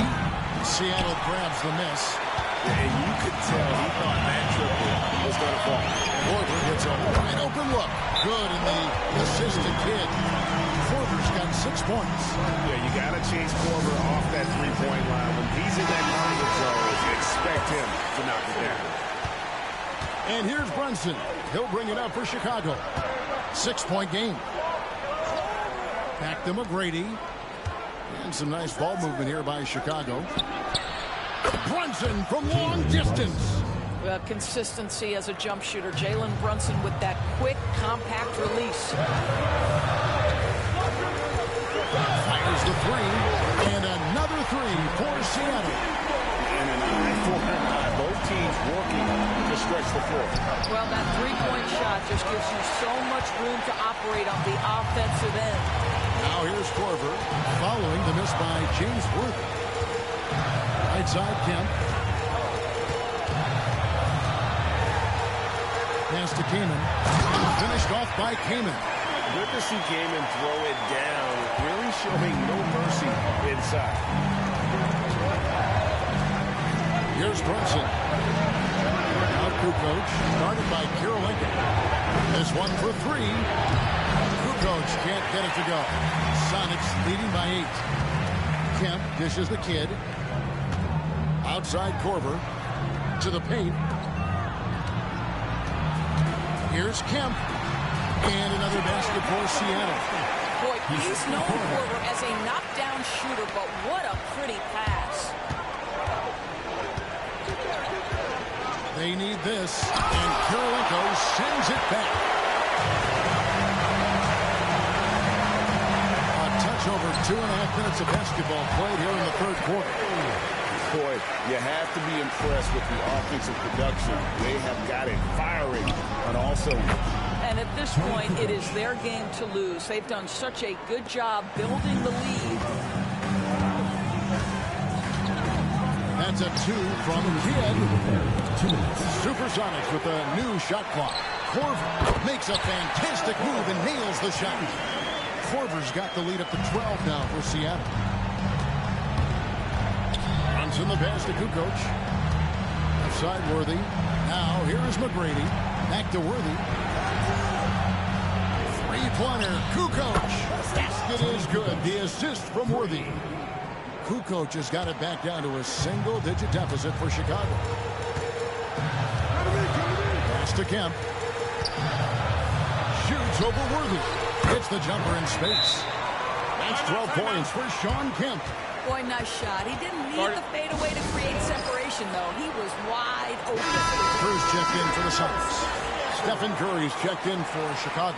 Seattle grabs the miss. And you could tell he thought that triple was going to fall. Korver gets a wide open look. Good in the assist to Kidd. Korver's got 6 points. Yeah, you got to chase Korver off that three-point line. When he's in that target zone, you expect him to knock it down. And here's Brunson. He'll bring it up for Chicago. 6-point game. Back to McGrady. And some nice ball movement here by Chicago. Brunson from long distance. Well, consistency as a jump shooter. Jalen Brunson with that quick, compact release. Fires the 3. And another 3 for Seattle. And an eye for an eye. Both teams working to stretch the floor. Well, that three-point shot just gives you so much room to operate on the offensive end. Now here's Korver following the miss by James Worthy. Right side Kemp. Pass to Kaman. Finished off by Kaman. Good to see Kaman throw it down. Really showing no mercy inside. Here's Brunson. Now Kukoc, started by Karolinko. This one for 3. Kukoc can't get it to go. Sonics leading by 8. Kemp dishes the Kidd. Outside Korver to the paint. Here's Kemp. And another basket for Seattle. Boy, he's known Korver as a knockdown shooter, but what a pretty pass. They need this, and Karolinko sends it back. A touch over 2.5 minutes of basketball played here in the third quarter. Boy, you have to be impressed with the offensive production. They have got it firing on all cylinders. And at this point, it is their game to lose. They've done such a good job building the lead. That's a 2 from Kidd. Supersonics with a new shot clock. Korver makes a fantastic move and nails the shot. Korver's got the lead up to 12 now for Seattle. Brunson the pass to Kukoc. Left side Worthy. Now here is McGrady. Back to Worthy. Three-pointer. Kukoc. Basket is good. The assist from Worthy. Kukoc has got it back down to a single-digit deficit for Chicago. Pass to Kemp. Shoots over Worthy. Hits the jumper in space. That's 12 points for Sean Kemp. Boy, nice shot. He didn't need the fadeaway to create separation, though. He was wide open. Cruz checked in for the Sox. Stephen Curry's checked in for Chicago.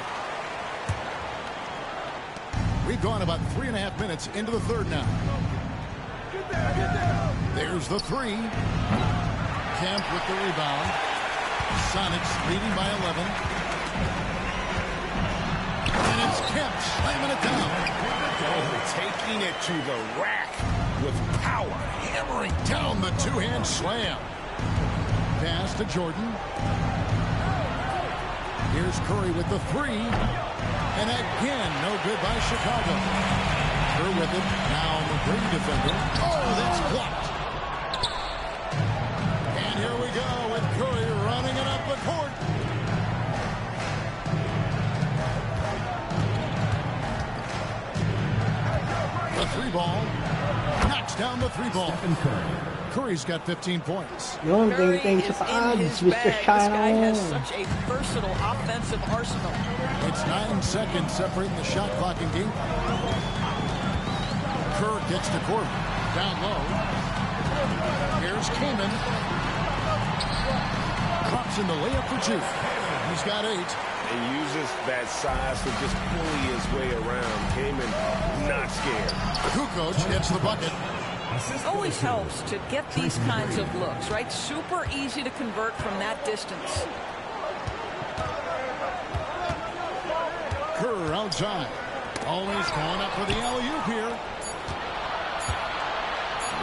We've gone about 3.5 minutes into the third now. There's the 3. Kemp with the rebound. Sonics leading by 11. And it's Kemp slamming it down. Oh, taking it to the rack with power. Hammering down the two-hand slam. Pass to Jordan. Here's Curry with the 3. And again, no good by Chicago. Through with it. Now McGrady defender. Oh, that's blocked. And here down the three ball. Curry's got 15 points. Yung Curry tingin is sa in odds, his Mr. bag. This guy has Shano. such a versatile offensive arsenal. It's 9 seconds separating the shot clock and game. Kerr gets to Corbin. Down low. Here's Kaman. Drops in the layup for 2. He's got 8. And uses that size to just bully his way around. Kaman not scared. Kukoc gets the bucket. Always helps to get these kinds of looks, right? Super easy to convert from that distance. Kerr outside. Always going up for the alley-oop here.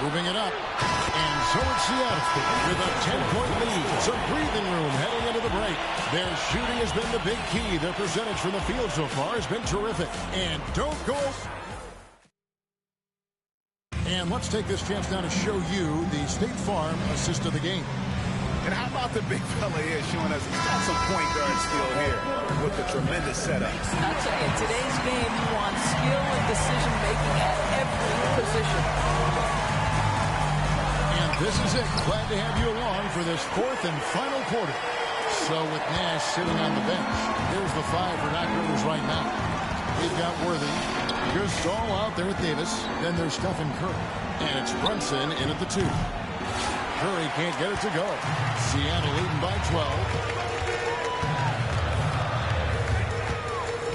Moving it up. And so it's Seattle with a 10-point lead. Some breathing room heading into the break. Their shooting has been the big key. Their percentage from the field so far has been terrific. And don't go. And let's take this chance now to show you the State Farm assist of the game. And how about the big fella here showing us he's got some point guard skill here with the tremendous setup. I'll tell you, in today's game, you want skill and decision-making at every position. And this is it. Glad to have you along for this 4th and final quarter. So with Nash sitting on the bench, here's the 5 for Doc Rivers right now. We've got Worthy. Just all out there with Davis. Then there's Stephen Curry. And it's Brunson in at the 2. Curry can't get it to go. Seattle leading by 12.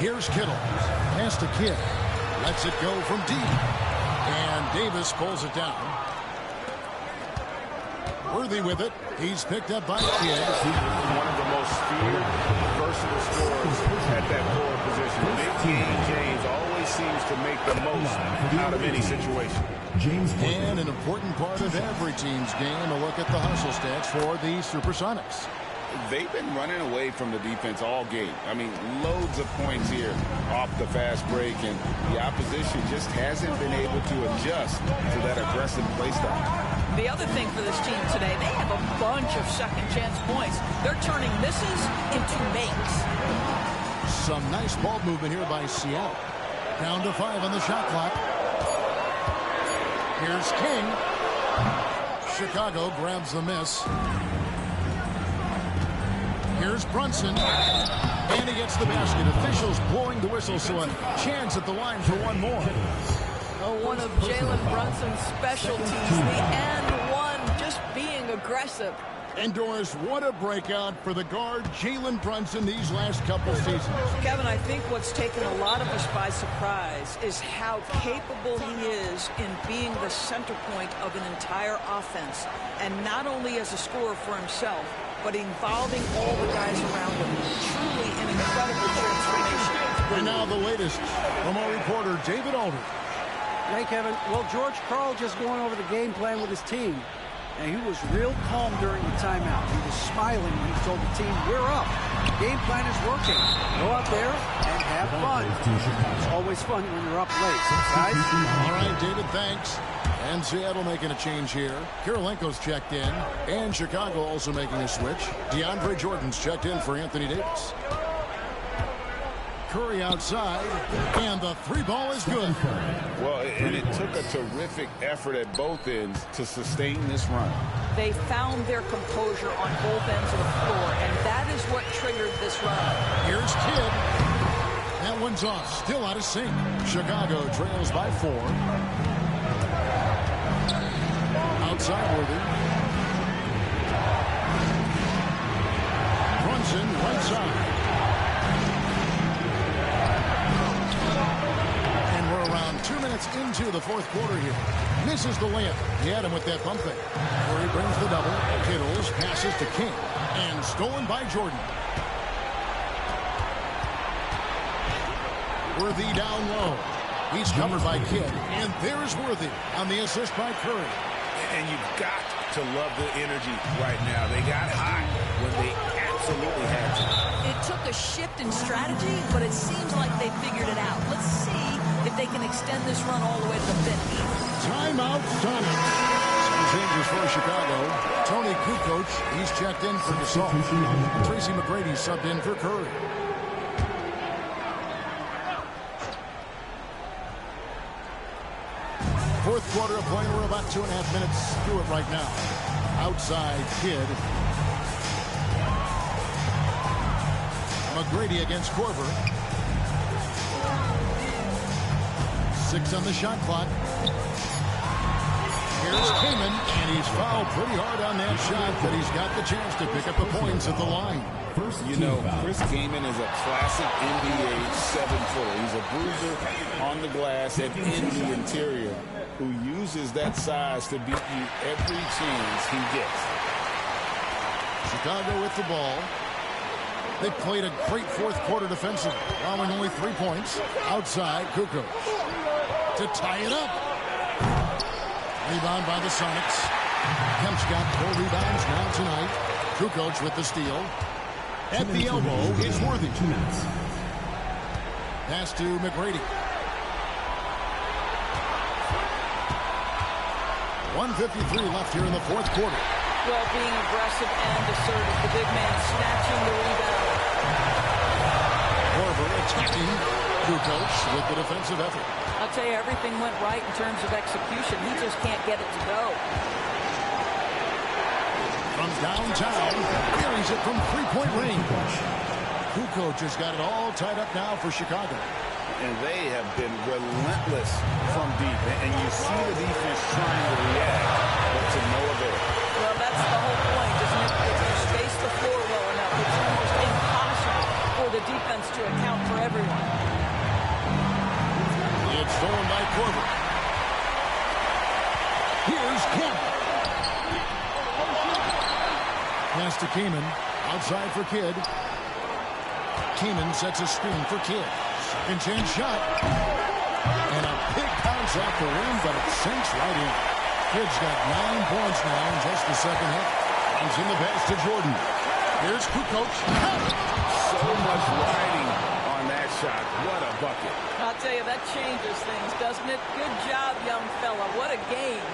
Here's Kittle. Pass to Kidd. Lets it go from deep. And Davis pulls it down. Worthy with it. He's picked up by Kidd. One of the most feared, versatile scorers at that forward position. Big King James always seems to make the most out of any situation. And an important part of every team's game, a look at the hustle stats for the Supersonics. They've been running away from the defense all game. I mean, loads of points here off the fast break, and the opposition just hasn't been able to adjust to that aggressive play style. The other thing for this team today, they have a bunch of second-chance points. They're turning misses into makes. Some nice ball movement here by Seattle. Down to 5 on the shot clock. Here's King. Chicago grabs the miss. Here's Brunson. And he gets the basket. Officials blowing the whistle, so a chance at the line for one more. One of Jalen Brunson's specialties, the and one, just being aggressive. And Doris, what a breakout for the guard Jalen Brunson these last couple seasons. Kevin, I think what's taken a lot of us by surprise is how capable he is in being the center point of an entire offense. And not only as a scorer for himself, but involving all the guys around him. Truly an incredible transformation. And now the latest from our reporter, David Alder. Hey, Kevin. Well, George Karl just going over the game plan with his team. And he was real calm during the timeout. He was smiling when he told the team, we're up. The game plan is working. Go out there and have fun. It's always fun when you're up late. Guys? All right, David, thanks. And Seattle making a change here. Kirilenko's checked in. And Chicago also making a switch. DeAndre Jordan's checked in for Anthony Davis. Curry outside, and the 3-ball is good. Well, and it took a terrific effort at both ends to sustain this run. They found their composure on both ends of the floor, and that is what triggered this run. Here's Kidd. That one's off, still out of sync. Chicago trails by 4. Outside Worthy. Brunson, right side. Around 2 minutes into the fourth quarter here. Misses the layup. He had him with that bump fake. Curry brings the double. Kittles passes to King. And stolen by Jordan. Worthy down low. He's covered by Kidd. And there's Worthy on the assist by Curry. And you've got to love the energy right now. They got hot when they absolutely had to. It took a shift in strategy, but it seems like they figured it out. Let's see if they can extend this run all the way to the finish. Timeout, Sonic. Some changes for Chicago. Tony Kukoc, he's checked in for Gasol. Tracy McGrady subbed in for Curry. fourth quarter of play. We're about 2.5 minutes through it right now. Outside Kidd. McGrady against Korver. 6 on the shot clock. Here's Kaman, and he's fouled pretty hard on that shot, but he's got the chance to pick up the points at the line. You know, Chris Kaman is a classic NBA 7-footer. He's a bruiser on the glass and in the interior who uses that size to beat you every chance he gets. Chicago with the ball. They played a great fourth quarter defensive, allowing only 3 points. Outside, Kukoc to tie it up. Rebound by the Sonics. Kemp's got 4 rebounds now tonight. Kukoc with the steal. At the elbow, it's Worthy. 2 minutes. Pass to McGrady. 1:53 left here in the fourth quarter. Well, being aggressive and assertive. The big man snatching the rebound. Korver attacking. Kukoc with the defensive effort. I'll tell you, everything went right in terms of execution. He just can't get it to go. From downtown, carries it from three-point range. Kukoc has got it all tied up now for Chicago. And they have been relentless from deep. And you see the defense trying to react, but to no avail. Well, that's the whole point, isn't it? If you space the floor well enough, it's almost impossible for the defense to account for everyone. It's stolen by Korver. Here's Kemp. Pass to Kaman. Outside for Kidd. Kaman sets a screen for Kidd. Second chance shot. And a big bounce off the rim, but it sinks right in. Kidd's got 9 points now in just the second half. Comes in the pass to Jordan. Here's Kukoc. So much riding on that shot. What a bucket. I'll tell you, that changes things, doesn't it? Good job, young fella. What a game.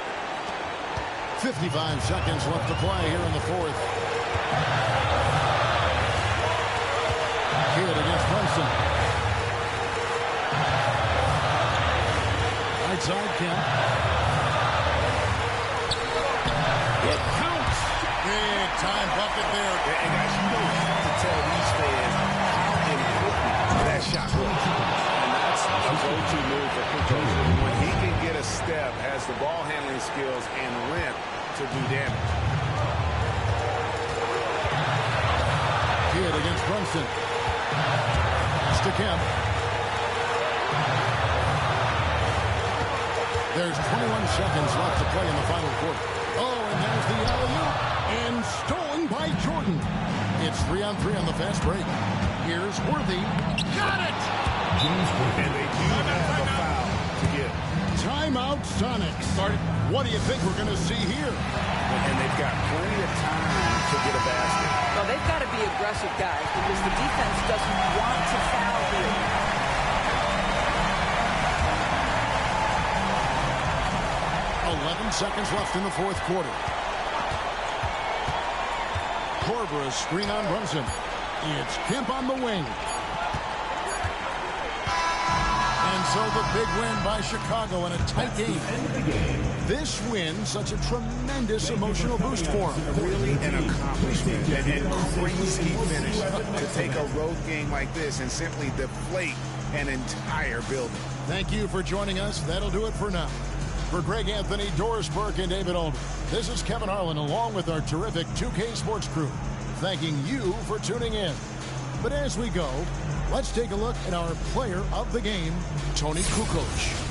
55 seconds left to play here in the fourth. Kidd against Brunson. Right side, Kemp. It counts. Big time bucket there. And guys, you don't have to tell these fans how important that shot was. And that's a go-to move for Kukoc. When he can get a step, has the ball handling skills and length to do damage. Kidd against Brunson. Pass to Kemp. There's 21 seconds left to play in the final quarter. Oh, and there's the alley-oop. And stolen by Jordan. It's 3-on-3 on the fast break. Here's Worthy. Got it! And they do have a foul to give. Timeout Sonics. What do you think we're going to see here? And they've got plenty of time to get a basket. Well, they've got to be aggressive, guys, because the defense doesn't want to foul here. 11 seconds left in the fourth quarter. Korver, a screen on Brunson. It's Kemp on the wing. And so the big win by Chicago in a tight game. This win, such a tremendous emotional boost for him. Really an accomplishment and crazy finish to take a road game like this and simply deflate an entire building. Thank you for joining us. That'll do it for now. For Greg Anthony, Doris Burke, and David Aldridge, this is Kevin Harlan along with our terrific 2K Sports crew, thanking you for tuning in. But as we go, let's take a look at our player of the game, Toni Kukoc.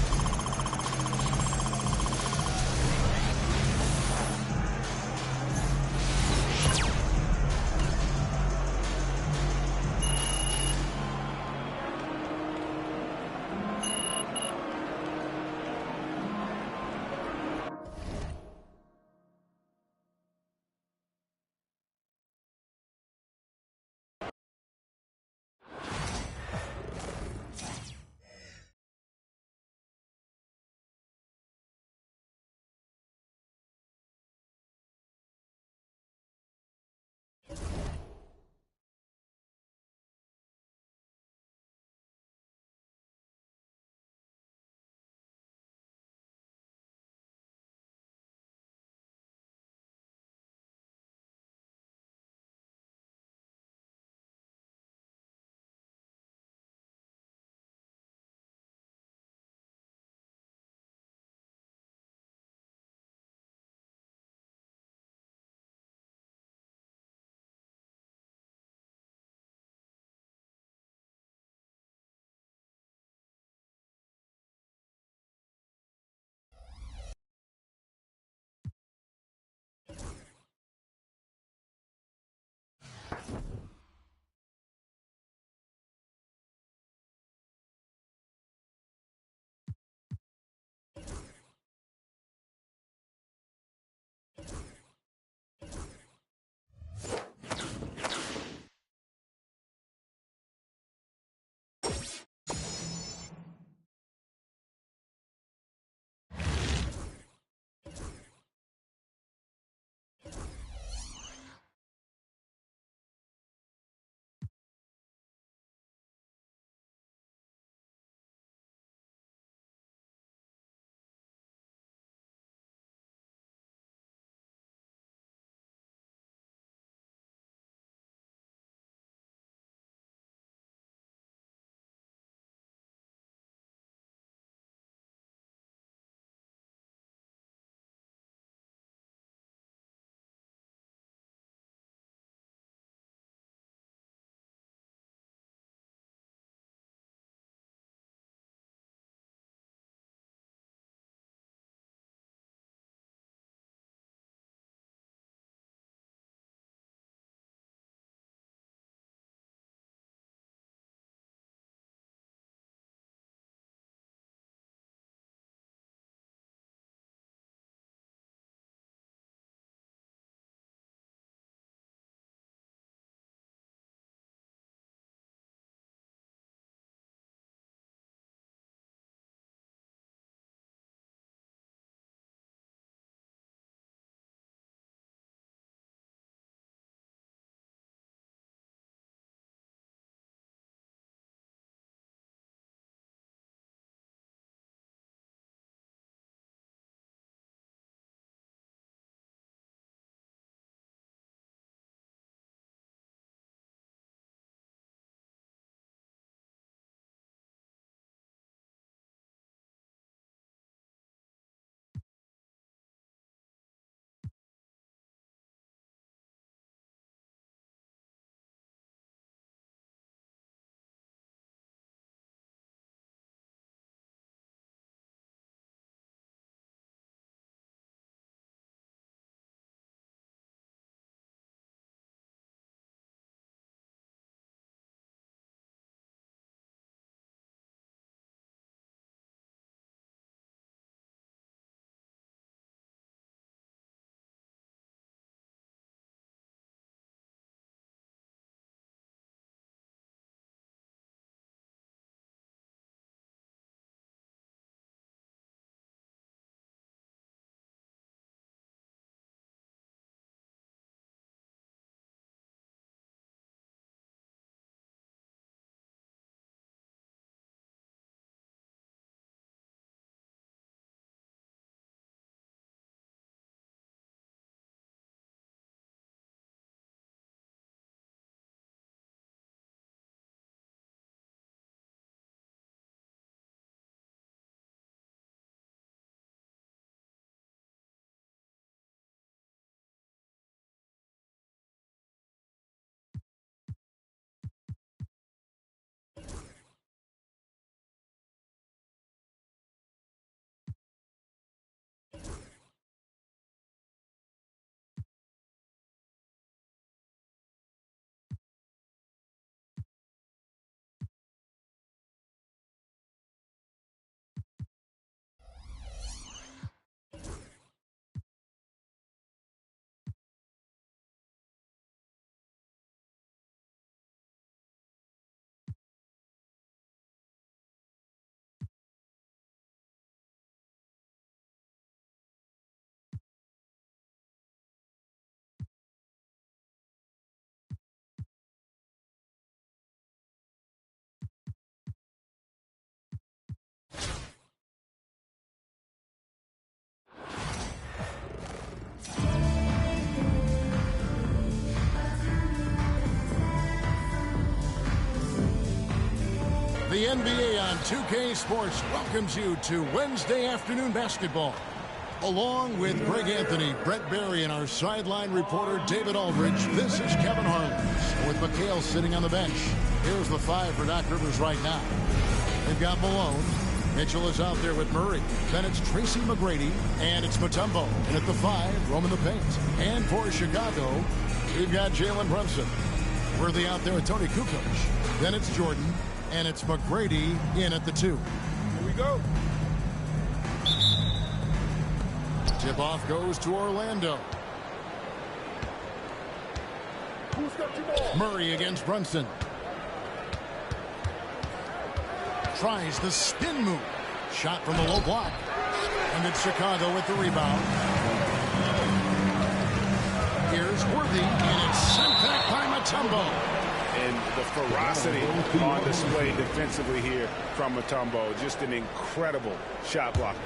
NBA on 2K Sports welcomes you to Wednesday afternoon basketball. Along with Greg Anthony, Brett Barry, and our sideline reporter David Aldridge, this is Kevin Harlan. With McHale sitting on the bench. Here's the 5 for Doc Rivers right now. They've got Malone. Mitchell is out there with Murray. Then it's Tracy McGrady, and it's Mutombo. And at the 5, roaming the paint. And for Chicago, we've got Jalen Brunson. Worthy out there with Tony Kukoc. Then it's Jordan, and it's McGrady in at the 2. Here we go. Tip-off goes to Orlando. Who's got the ball? Murray against Brunson. Tries the spin move. Shot from the low block. And it's Chicago with the rebound. Here's Worthy, and it's sent back by Mutombo. And the ferocity on display defensively here from Mutombo. Just an incredible shot blocker.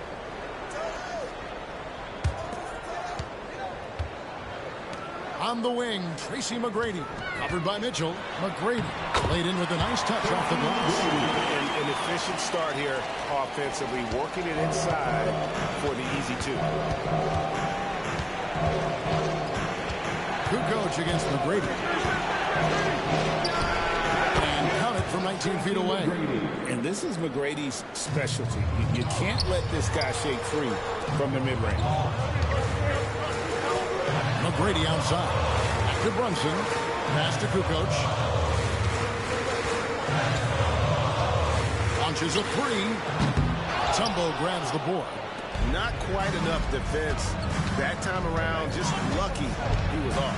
On the wing, Tracy McGrady. Covered by Mitchell. McGrady laid in with a nice touch off the glass. An efficient start here offensively, working it inside for the easy 2. Kukoc against McGrady. And count it from 19 feet away. And this is McGrady's specialty. You can't let this guy shake free from the mid-range. McGrady outside. Back to Brunson. Pass to Kukoc. Launches a 3. Tumbo grabs the board. Not quite enough defense that time around. Just lucky he was off.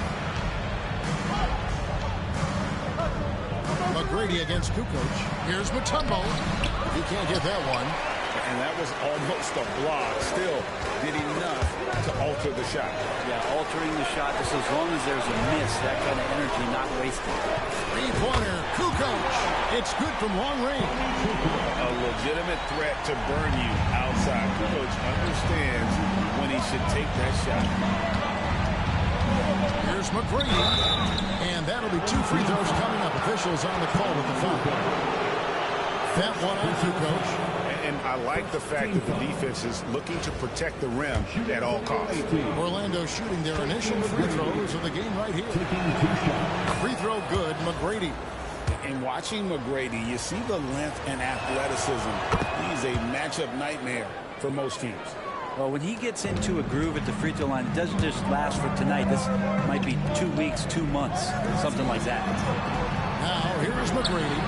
McGrady against Kukoc. Here's Mutombo. He can't get that one. And that was almost a block. Still did enough to alter the shot. Yeah, altering the shot just as long as there's a miss. That kind of energy not wasted. 3-pointer, Kukoc. It's good from long range. A legitimate threat to burn you outside. Kukoc understands when he should take that shot. Here's McGrady. And that'll be 2 free throws coming up. Officials on the call with the foul. That one on Kukoc. And I like the fact that the defense is looking to protect the rim at all costs. Orlando shooting their initial free throws of the game right here. Free throw good, McGrady. And watching McGrady, you see the length and athleticism. He's a matchup nightmare for most teams. Well, when he gets into a groove at the free throw line, it doesn't just last for tonight. This might be 2 weeks, 2 months, something like that. Now, here's McGrady.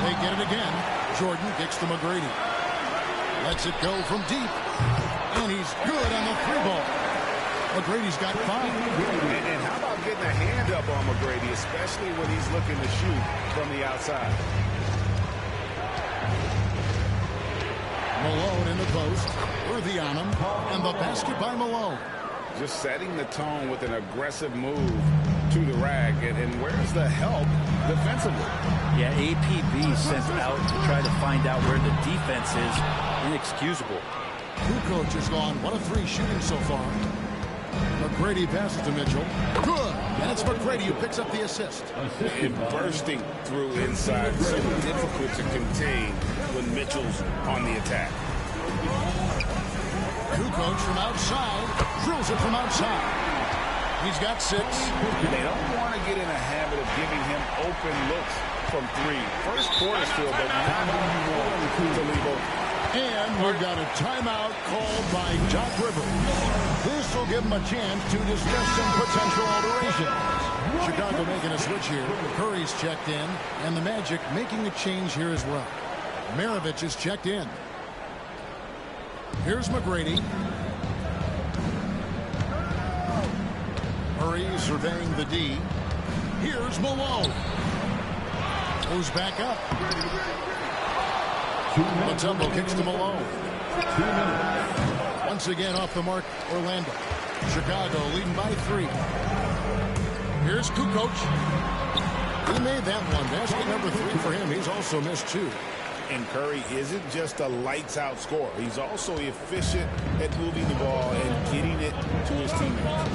They get it again. Jordan kicks to McGrady. Lets it go from deep. And he's good on the 3 ball. McGrady's got 5. And how about getting a hand up on McGrady, especially when he's looking to shoot from the outside. Malone in the post. Worthy on him. And the basket by Malone. Just setting the tone with an aggressive move to the rack. And where's the help defensively? Yeah, APB sent out to try to find out where the defense is. Inexcusable. Kukoc has gone 1 of 3 shooting so far. McGrady passes to Mitchell. Good. And it's McGrady who picks up the assist. And bursting through inside. So difficult to contain when Mitchell's on the attack. Kukoc from outside. Drills it from outside. He's got 6. They don't want to get in a habit of giving him open looks from 3. First quarter still, but now to leave open. And we've got a timeout called by Doc Rivers. This will give him a chance to discuss some potential alterations. Chicago making a switch here. Curry's checked in, and the Magic making a change here as well. Maravich is checked in. Here's McGrady. Murray surveying the D. Here's Malone. Goes back up. Mutombo kicks to Malone. Once again off the mark, Orlando. Chicago leading by 3. Here's Kukoc. He made that one. Basket number 3 for him. He's also missed 2. And Curry isn't just a lights-out scorer. He's also efficient at moving the ball and getting it to his teammates.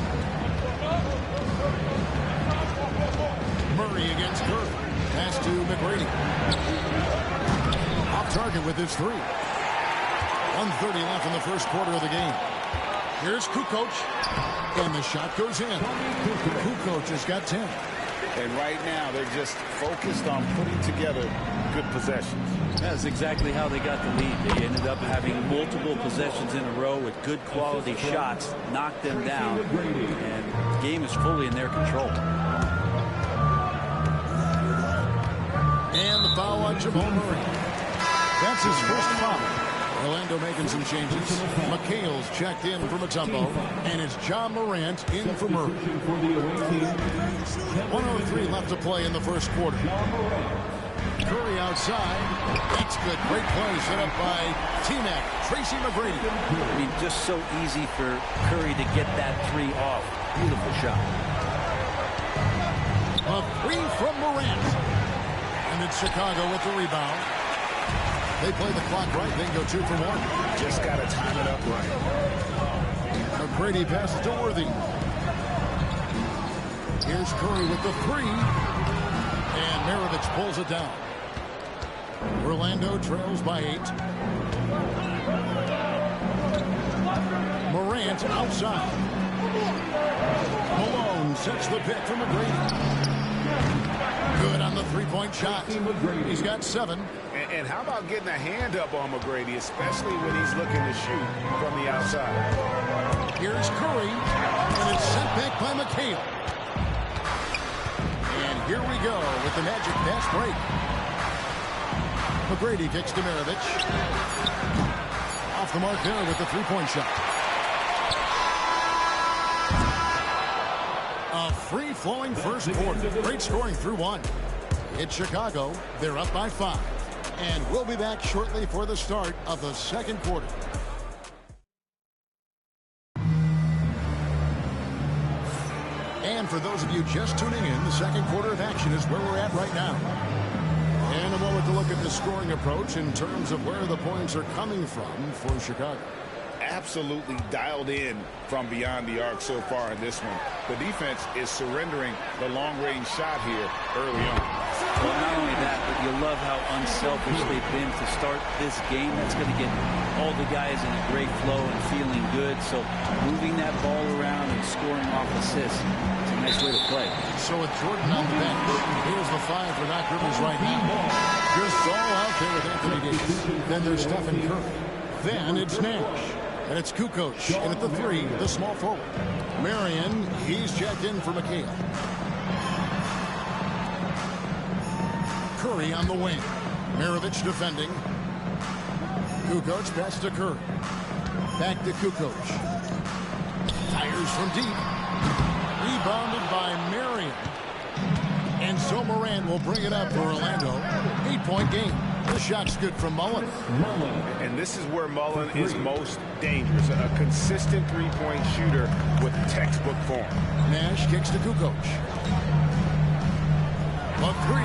Murray against Curry. Pass to McGrady. target with his three. 1:30 left in the first quarter of the game. Here's Kukoc, and the shot goes in. Kukoc has got 10. And right now, they're just focused on putting together good possessions. That's exactly how they got the lead. They ended up having multiple possessions in a row with good quality shots, knocked them down, and the game is fully in their control. And the foul on Jamal Murray. That's his first foul. Orlando making some changes. McHale's checked in for Mutombo, and it's John Morant in for Murray. 1:03 left to play in the first quarter. Curry outside. That's good. Great play set up by T-Mac, Tracy McGrady. I mean, just so easy for Curry to get that three off. Beautiful shot. A three from Morant. And it's Chicago with the rebound. They play the clock right, then go 2 for 1. Just got to time it up right. McGrady passes to Worthy. Here's Curry with the three. And Maravich pulls it down. Orlando trails by 8. Morant outside. Malone sets the pick for McGrady. Good on the three-point shot. He's got 7. And how about getting a hand up on McGrady, especially when he's looking to shoot from the outside. Here's Curry, and it's sent back by McHale. And here we go with the Magic fast break. McGrady kicks to Maravich. Off the mark there with the three-point shot. A free-flowing first quarter. Great scoring through 1. It's Chicago. They're up by 5. And we'll be back shortly for the start of the second quarter. And for those of you just tuning in, the second quarter of action is where we're at right now. And a moment to look at the scoring approach in terms of where the points are coming from for Chicago. Absolutely dialed in from beyond the arc so far in this one. The defense is surrendering the long-range shot here early on. Well, not only that, but you love how unselfish they've been to start this game. That's going to get all the guys in a great flow and feeling good. So moving that ball around and scoring off assists, it's a nice way to play. So with Jordan on the bench, here's the 5 for Doc Rivers right now. Just all out there with Anthony Davis. Then there's Stephen Curry. Then it's Nash. And it's Kukoc. And at the 3, the small forward. Marion, he's checked in for McHale. Curry on the wing. Maravich defending. Kukoc pass to Curry. Back to Kukoc. Fires from deep. Rebounded by Marion. And so Morant will bring it up for Orlando. 8-point game. The shot's good from Mullen. And this is where Mullen is most dangerous. A consistent three-point shooter with textbook form. Nash kicks to Kukoc. A 3.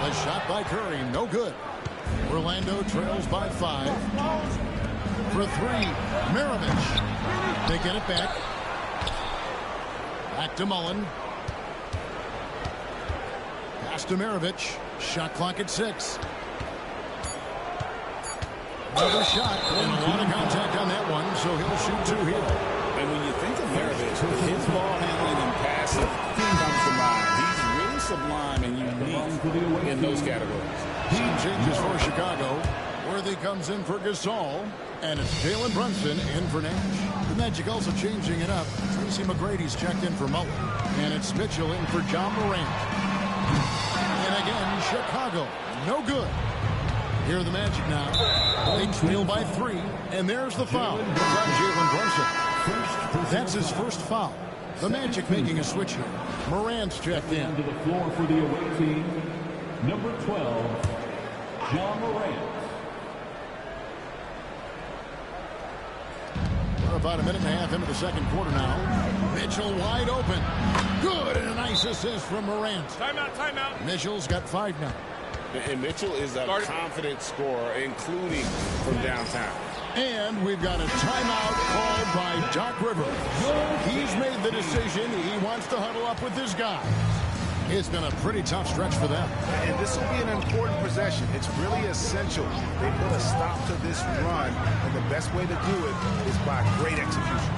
A shot by Curry, no good. Orlando trails by 5. For 3, Maravich. They get it back. Back to Mullen. Pass to Maravich. Shot clock at 6. Another shot, and a lot of contact on that one, so he'll shoot 2 here. And when you think of Maravich, his ball handling and passing comes to mind. He's really sublime and unique in those categories. Team changes for Chicago. Worthy comes in for Gasol, and it's Jalen Brunson in for Nash. The Magic also changing it up. Tracy McGrady's checked in for Mullen, and it's Mitchell in for John Morant. And again, Chicago, no good. Here are the Magic now. They trail by 3, and there's the foul. It's on Jalen Brunson. That's his first foul. The Magic making a switch here. Morant's checked in. To the floor for the away team, number 12, John Morant. We're about a minute and a half into the second quarter now. Mitchell wide open. Good, and a nice assist from Morant. Timeout, timeout. Mitchell's got 5 now. And Mitchell is a confident scorer, including from downtown. And we've got a timeout called by Doc Rivers. He's made the decision. He wants to huddle up with his guys. It's been a pretty tough stretch for them. And this will be an important possession. It's really essential. They put a stop to this run, and the best way to do it is by great execution.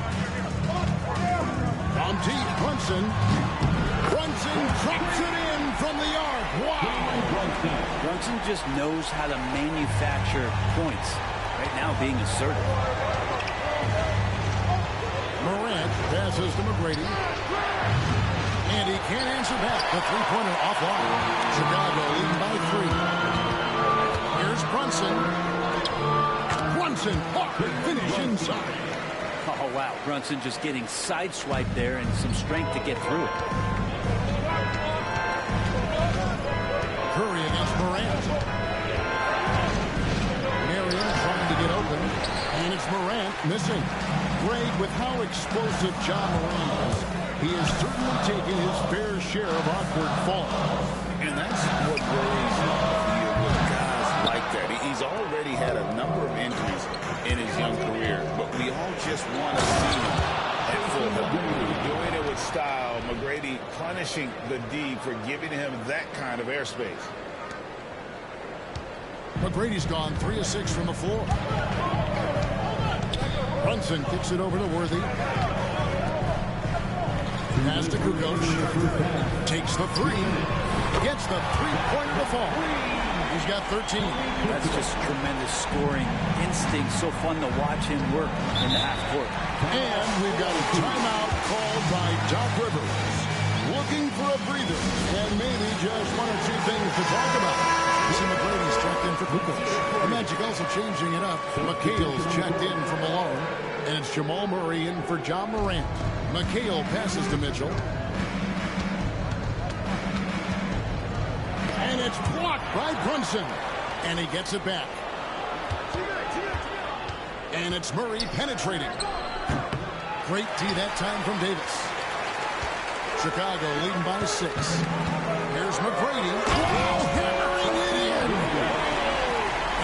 On deep, Brunson. Brunson drops it in from the arc. Wow! Brunson just knows how to manufacture points. Right now being assertive. Morant passes to McGrady. And he can't answer back. The three-pointer offline. Chicago leading by 3. Here's Brunson. Brunson, finish inside. Oh, wow. Brunson just getting sideswiped there and some strength to get through it. Curry against Morant. Marion trying to get open. And it's Morant missing. Greg, with how explosive John Morant is, he has certainly taken his fair share of awkward falls. And that's what worries me with guys like that. He's already had a number of injuries in his young career, but we all just want to see him at full health. Doing it with style, McGrady punishing the D for giving him that kind of airspace. McGrady's gone 3 of 6 from the floor. Brunson kicks it over to Worthy. Pass to Kukoc. Takes the 3. Gets the three-pointer to fall. He's got 13. That's just tremendous scoring instinct. So fun to watch him work in the half court. And we've got a timeout called by Doc Rivers. Looking for a breather and maybe just 1 or 2 things to talk about. You see McGrady's checked in for Kukoc. The Magic also changing it up. McHale's checked in from Malone. And it's Jamal Murray in for John Morant. McHale passes to Mitchell. And it's blocked by Brunson. And he gets it back. And it's Murray penetrating. Great D that time from Davis. Chicago leading by 6. Here's McGrady. Oh, hammering it in.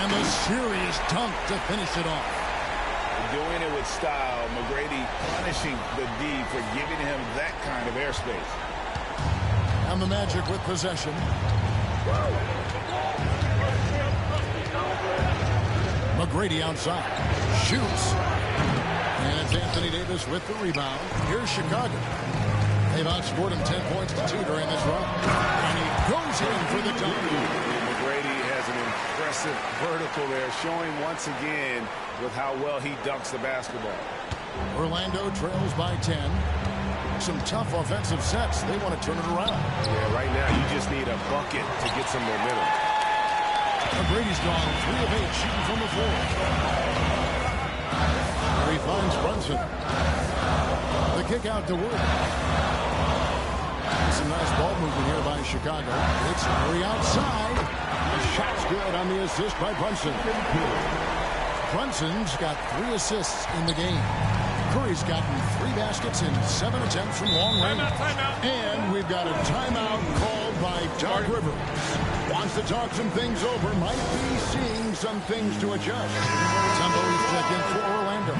And the serious dunk to finish it off. Doing it with style, McGrady punishing the D for giving him that kind of airspace. And the Magic with possession. McGrady outside. Shoots. And it's Anthony Davis with the rebound. Here's Chicago. They've outscored him 10 points to 2 during this run. And he goes in for the dunk. McGrady has an impressive vertical there, showing once again with how well he dunks the basketball. Orlando trails by 10. Some tough offensive sets. They want to turn it around. Yeah, right now you just need a bucket to get some momentum. McGrady's gone 3 of 8 shooting from the floor. There he finds Brunson. The kick out to Wood. Some nice ball movement here by Chicago. It's Murray outside. The shot's good on the assist by Brunson. Brunson's got 3 assists in the game. Curry's gotten 3 baskets in 7 attempts from long range. And we've got a timeout called by Doc Rivers. Wants to talk some things over. Might be seeing some things to adjust. Tempo's checked in for Orlando.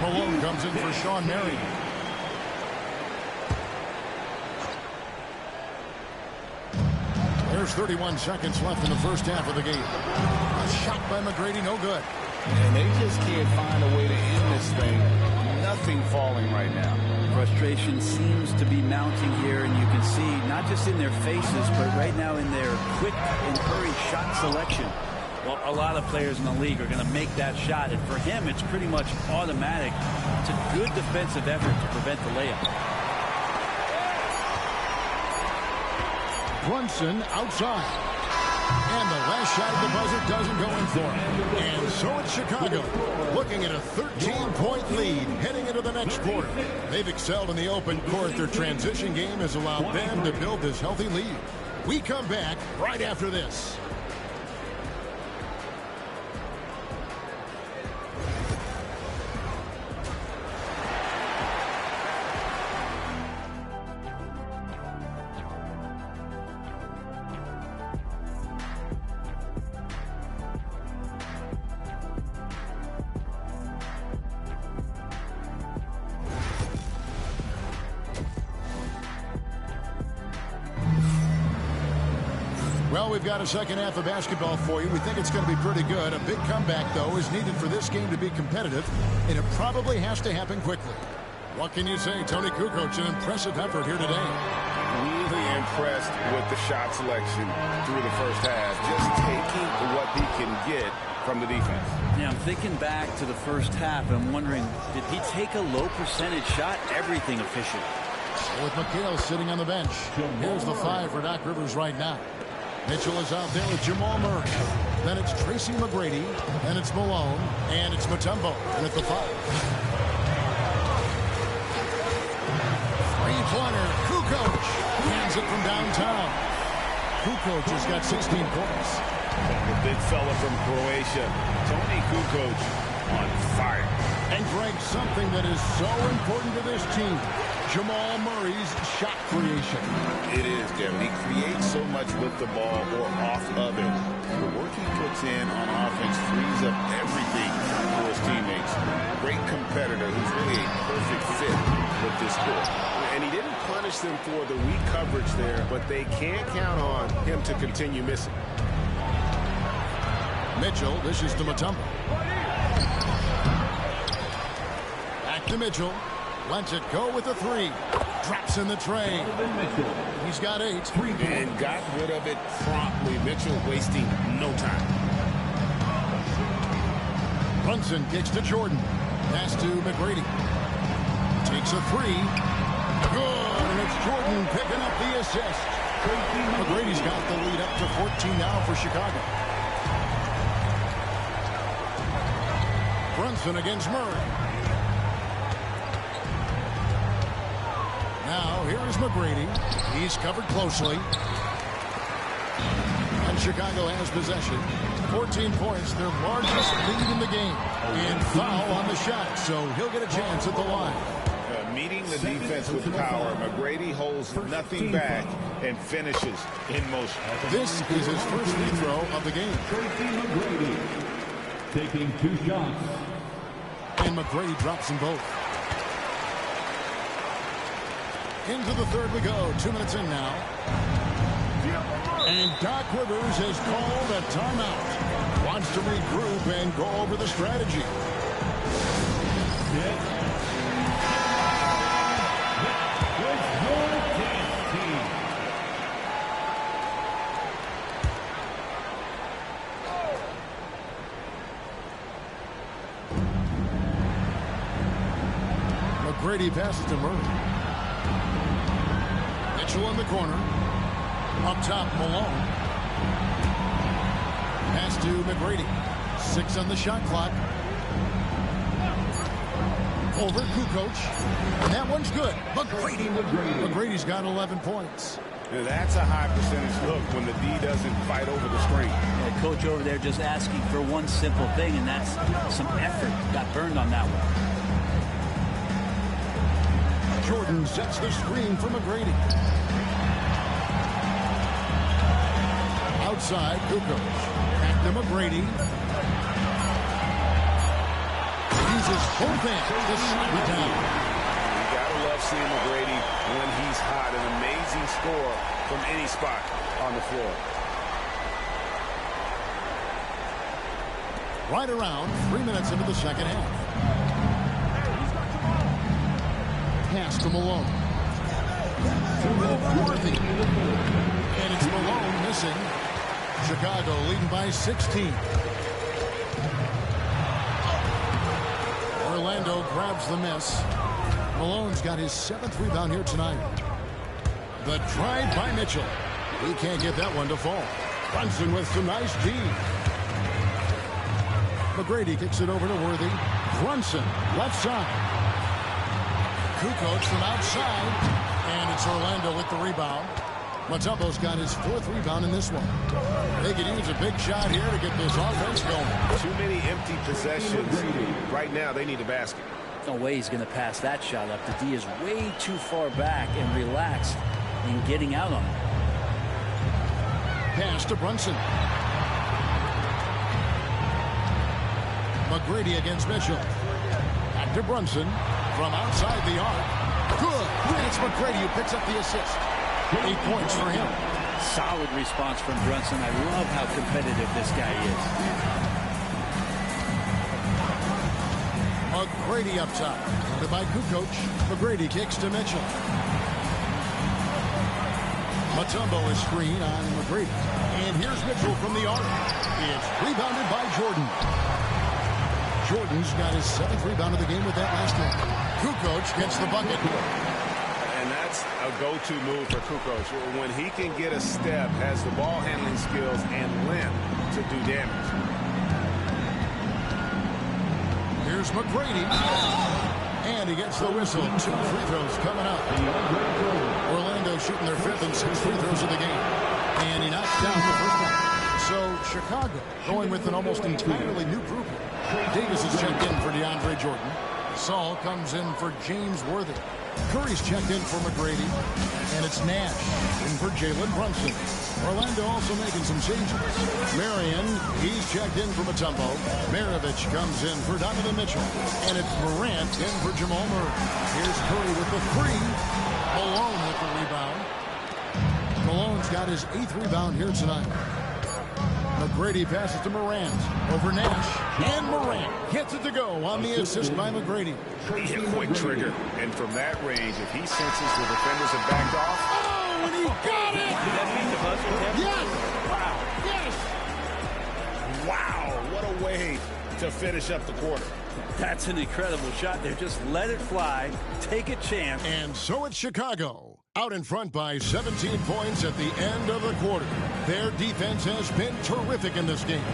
Malone comes in for Sean Marion. There's 31 seconds left in the first half of the game. A shot by McGrady, no good. And they just can't find a way to end this thing. Nothing falling right now. Frustration seems to be mounting here, and you can see not just in their faces, but right now in their quick and hurried shot selection. Well, a lot of players in the league are going to make that shot, and for him, it's pretty much automatic. It's a good defensive effort to prevent the layup. Brunson outside. And the last shot at the buzzer doesn't go in for him. And so it's Chicago looking at a 13-point lead heading into the next quarter. They've excelled in the open court. Their transition game has allowed them to build this healthy lead. We come back right after this. Well, we've got a second half of basketball for you. We think it's going to be pretty good. A big comeback, though, is needed for this game to be competitive, and it probably has to happen quickly. What can you say? Tony Kukoc, an impressive effort here today. Really impressed with the shot selection through the first half. Just taking what he can get from the defense. Yeah, I'm thinking back to the first half. I'm wondering, did he take a low percentage shot? Everything efficient. With McHale sitting on the bench. Here's the 5 for Doc Rivers right now. Mitchell is out there with Jamal Murray. Then it's Tracy McGrady. Then it's Malone. And it's Mutombo with the 5. Three-pointer. Kukoc hands it from downtown. Kukoc has got 16 points. The big fella from Croatia, Tony Kukoc, on fire. And Greg, something that is so important to this team, Jamal Murray's shot creation. It is, Kevin. He creates so much with the ball or off of it. The work he puts in on offense frees up everything for his teammates. Great competitor who's really a perfect fit with this sport. And he didn't punish them for the weak coverage there, but they can't count on him to continue missing. Mitchell dishes to Mutombo. Back to Mitchell. Lets it go with a 3. Drops in the tray. He's got 8. And got rid of it promptly. Mitchell wasting no time. Brunson kicks to Jordan. Pass to McGrady. Takes a 3. Good. And it's Jordan picking up the assist. McGrady's got the lead up to 14 now for Chicago. Brunson against Murray. Now, here is McGrady. He's covered closely. And Chicago has possession. 14 points, their largest lead in the game. And foul on the shot, so he'll get a chance at the line. Meeting the defense with power, McGrady holds nothing back and finishes in motion. This is his first free throw of the game. Tracy McGrady taking 2 shots. And McGrady drops them both. Into the third we go. 2 minutes in now. And Doc Rivers has called a timeout. Wants to regroup and go over the strategy. McGrady passes to Murray. Mitchell in the corner. Up top, Malone. Pass to McGrady. 6 on the shot clock. Over Kukoc. And that one's good. McGrady's got 11 points. Now that's a high percentage look when the D doesn't fight over the screen. Yeah, coach over there just asking for one simple thing, and that's some effort. Got burned on that one. Jordan sets the screen for McGrady. Outside, Kukoc. Back to McGrady. Uses both hands to slap it down. You gotta love seeing McGrady when he's hot. An amazing score from any spot on the floor. Right around 3 minutes into the second half. Pass to Malone. Worthy. And it's Malone missing. Chicago leading by 16. Orlando grabs the miss. Malone's got his 7th rebound here tonight. The drive by Mitchell. He can't get that one to fall. Brunson with some nice D. McGrady kicks it over to Worthy. Brunson, left side. Kukoc from outside. And it's Orlando with the rebound. Mutombo's got his 4th rebound in this one. They could use a big shot here to get this offense going. Too many empty possessions. Right now, they need a basket. No way he's going to pass that shot up. The D is way too far back and relaxed in getting out on it. Pass to Brunson. McGrady against Mitchell. Back to Brunson from outside the arc. Good. And it's McGrady who picks up the assist. 8 points for him. Solid response from Brunson. I love how competitive this guy is. McGrady up top. Guarded by Kukoc. McGrady kicks to Mitchell. Mutombo is screen on McGrady. And here's Mitchell from the arc. It's rebounded by Jordan. Jordan's got his 7th rebound of the game with that last one. Kukoc gets the bucket. And that's a go-to move for Kukoc. When he can get a step, has the ball handling skills and length to do damage. Here's McGrady. And he gets the whistle. 2 free throws coming up. Orlando shooting their 5th and 6th free throws of the game. And he knocks down the first one. So Chicago going with an almost entirely new group. Davis is checked in for DeAndre Jordan. Saul comes in for James Worthy. Curry's checked in for McGrady. And it's Nash in for Jalen Brunson. Orlando also making some changes. Marion, he's checked in for Mutombo. Maravich comes in for Donovan Mitchell. And it's Morant in for Jamal Murray. Here's Curry with the 3. Malone with the rebound. Malone's got his 8th rebound here tonight. McGrady passes to Morant over Nash. And Morant gets it to go on the assist by McGrady. A quick trigger. And from that range, if he senses the defenders have backed off. Oh, and he got it! Did that beat the buzzer? Yes! Wow. Yes! Wow. What a way to finish up the quarter. That's an incredible shot there. Just let it fly. Take a chance. And so it's Chicago. Out in front by 17 points at the end of the quarter. Their defense has been terrific in this game.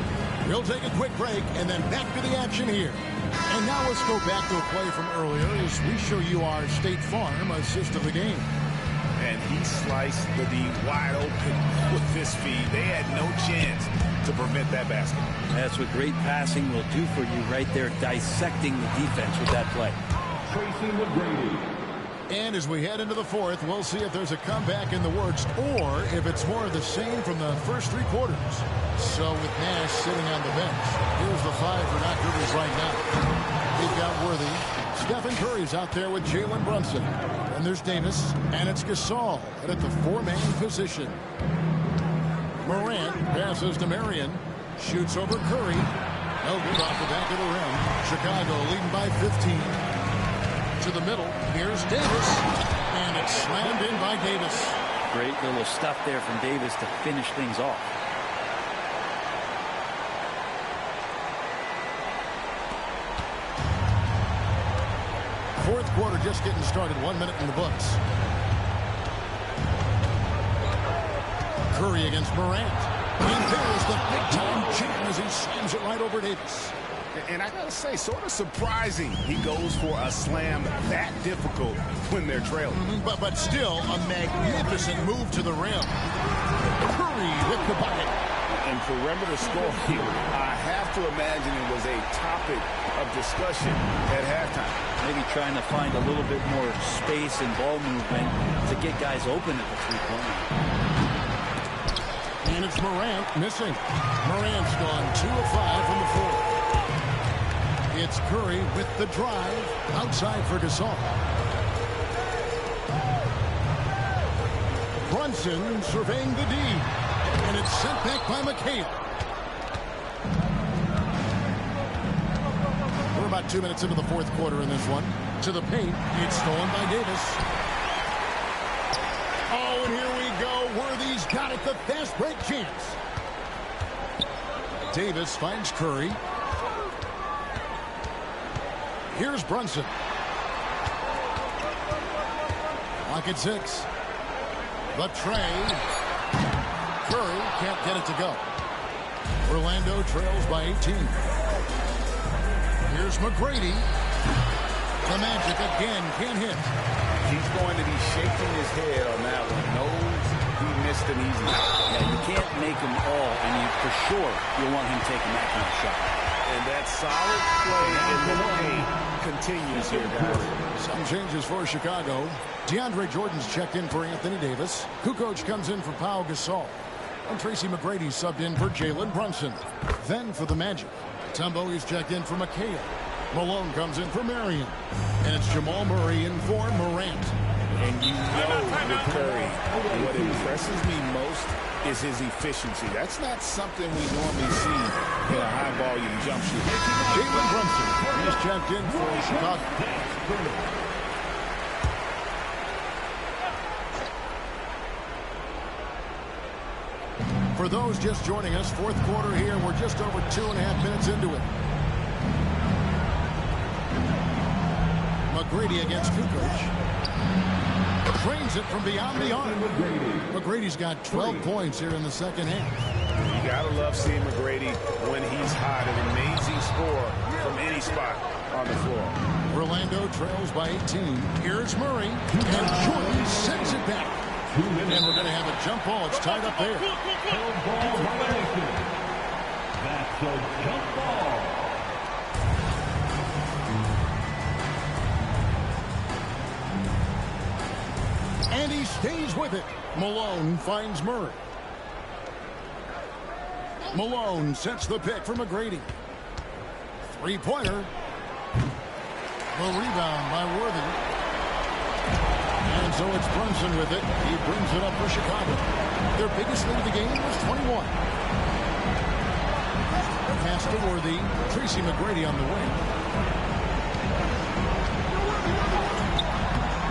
We'll take a quick break and then back to the action here. And now let's go back to a play from earlier as we show you our State Farm assist of the game. And he sliced the D wide open with his feet. They had no chance to prevent that basket. That's what great passing will do for you right there, dissecting the defense with that play. Tracy McGrady. And as we head into the 4th, we'll see if there's a comeback in the works or if it's more of the same from the first 3 quarters. So with Nash sitting on the bench, here's the 5 for Doc Rivers right now. We've got Worthy. Stephen Curry's out there with Jalen Brunson. And there's Davis. And it's Gasol at the 4-man position. Morant passes to Marion. Shoots over Curry. No good off the back of the rim. Chicago leading by 15. To the middle. Here's Davis. And it's slammed in by Davis. Great little stuff there from Davis to finish things off. Fourth quarter just getting started. 1 minute in the books. Curry against Morant. And there's the big-time jam as he slams it right over Davis. And I gotta say, sort of surprising he goes for a slam that difficult when they're trailing. But still a magnificent move to the rim. Curry with the bucket. And perimeter scoring, I have to imagine it was a topic of discussion at halftime. Maybe trying to find a little bit more space and ball movement to get guys open at the 3-point line. And it's Morant missing. Morant's gone 2 of 5 from the floor. It's Curry with the drive outside for Gasol. Brunson surveying the D. And it's sent back by McHale. We're about 2 minutes into the 4th quarter in this one. To the paint. It's stolen by Davis. Oh, and here we go. Worthy's got it. The fast break chance. Davis finds Curry. Here's Brunson. Lock at 6. The trade. Curry can't get it to go. Orlando trails by 18. Here's McGrady. The Magic again can't hit. He's going to be shaking his head on that one. Knows he missed an easy shot. Yeah, you can't make them all, and for sure you want him taking that kind of shot. And that solid play in the paint continues here, guys. Some changes for Chicago. DeAndre Jordan's checked in for Anthony Davis. Kukoc comes in for Pau Gasol. And Tracy McGrady subbed in for Jalen Brunson. Then for the Magic, Mutombo is checked in for McHale. Malone comes in for Marion. And it's Jamal Murray in for Morant. And you know with Curry, what impresses me most is his efficiency. That's not something we normally see in a high-volume jump shooter. Jalen Brunson is checked in for Chicago. For those just joining us, fourth quarter here. We're just over 2.5 minutes into it. McGrady against Kukoc. Trains it from beyond the arc. McGrady's got 12 points here in the second half. You gotta love seeing McGrady when he's hot. An amazing score from any spot on the floor. Orlando trails by 18. Here's Murray. And Jordan sends it back. And we're going to have a jump ball. It's tied up there. That's a jump ball. And he stays with it. Malone finds Murray. Malone sets the pick for McGrady. Three-pointer. The rebound by Worthy. And so it's Brunson with it. He brings it up for Chicago. Their biggest lead of the game was 21. Pass to Worthy. Tracy McGrady on the wing.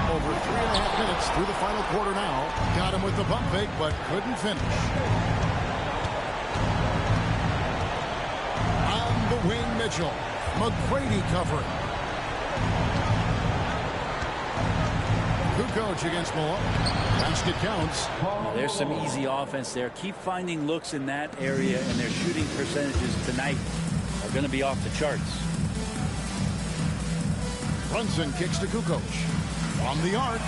Over 3.5 minutes through the final quarter now. Got him with the pump fake, but couldn't finish. On the wing, Mitchell. McGrady covering. Kukoc against Malone. Basket counts. There's some easy offense there. Keep finding looks in that area, and their shooting percentages tonight are going to be off the charts. Brunson kicks to Kukoc. On the arc.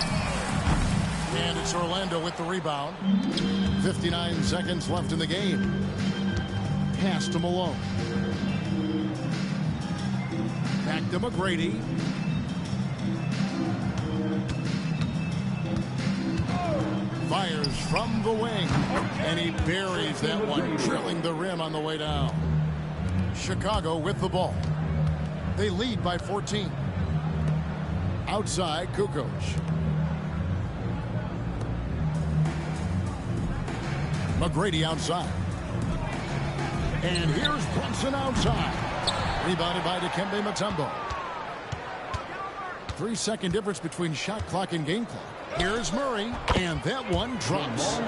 And it's Orlando with the rebound. 59 seconds left in the game. Pass to Malone. Back to McGrady. Fires from the wing. And he buries that one, drilling the rim on the way down. Chicago with the ball. They lead by 14. Outside, Kukoc. McGrady outside. And here's Brunson outside. Rebounded by Dikembe Mutombo. 3-second difference between shot clock and game clock. Here's Murray, and that one drops.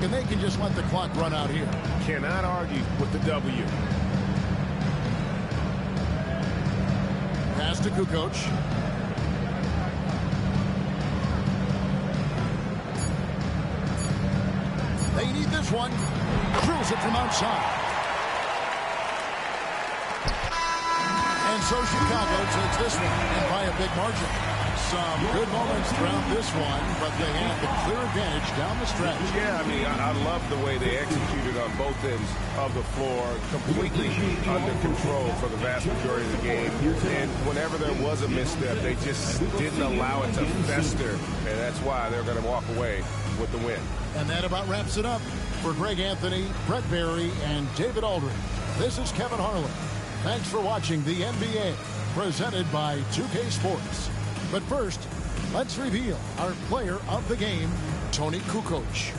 And they can just let the clock run out here. Cannot argue with the W. Pass to Kukoc. They need this one. Drills it from outside. And so Chicago takes this one, and by a big margin. Some good moments throughout this one, but they have the clear advantage down the stretch. Yeah, I mean, I love the way they executed on both ends of the floor, completely under control for the vast majority of the game. And whenever there was a misstep, they just didn't allow it to fester, and that's why they're going to walk away with the win. And that about wraps it up. For Greg Anthony, Brett Barry, and David Aldridge, this is Kevin Harlan. Thanks for watching the NBA, presented by 2K Sports. But first, let's reveal our player of the game, Toni Kukoc.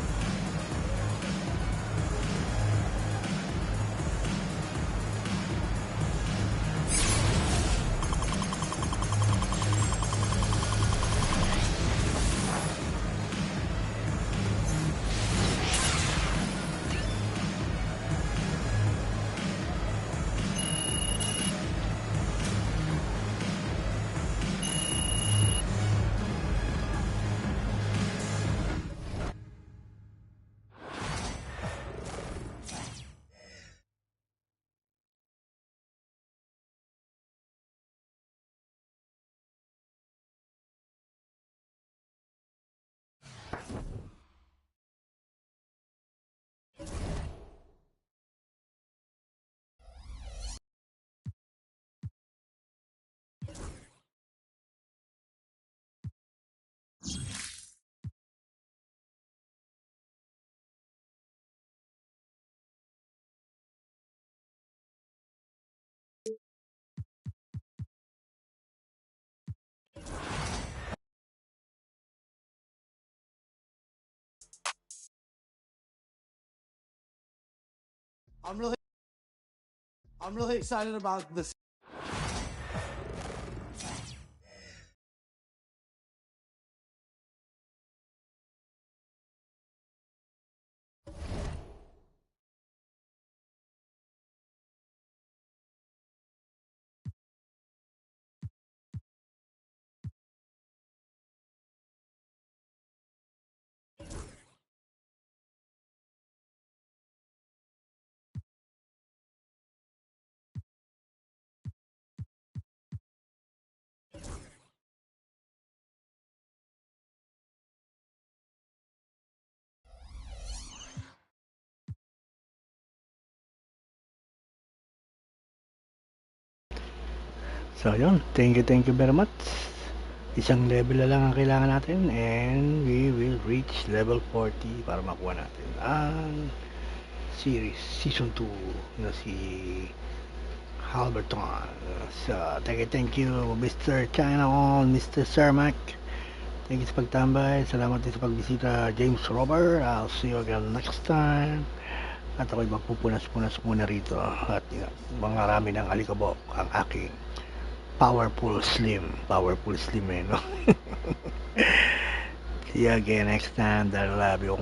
I'm really excited about this. So yun, thank you very much. Isang level na lang ang kailangan natin and we will reach level 40 para makuha natin ang series season 2 na si Halberton. So thank you Mr. China on Mr. Cermac. Thank you sa pagtambay. Salamat din sa pagbisita James Robert. I'll see you again next time. At ako'y magpupunas-punas muna rito at mga rami ng alikabok ang aking powerful slim no. See you again next time. I love you.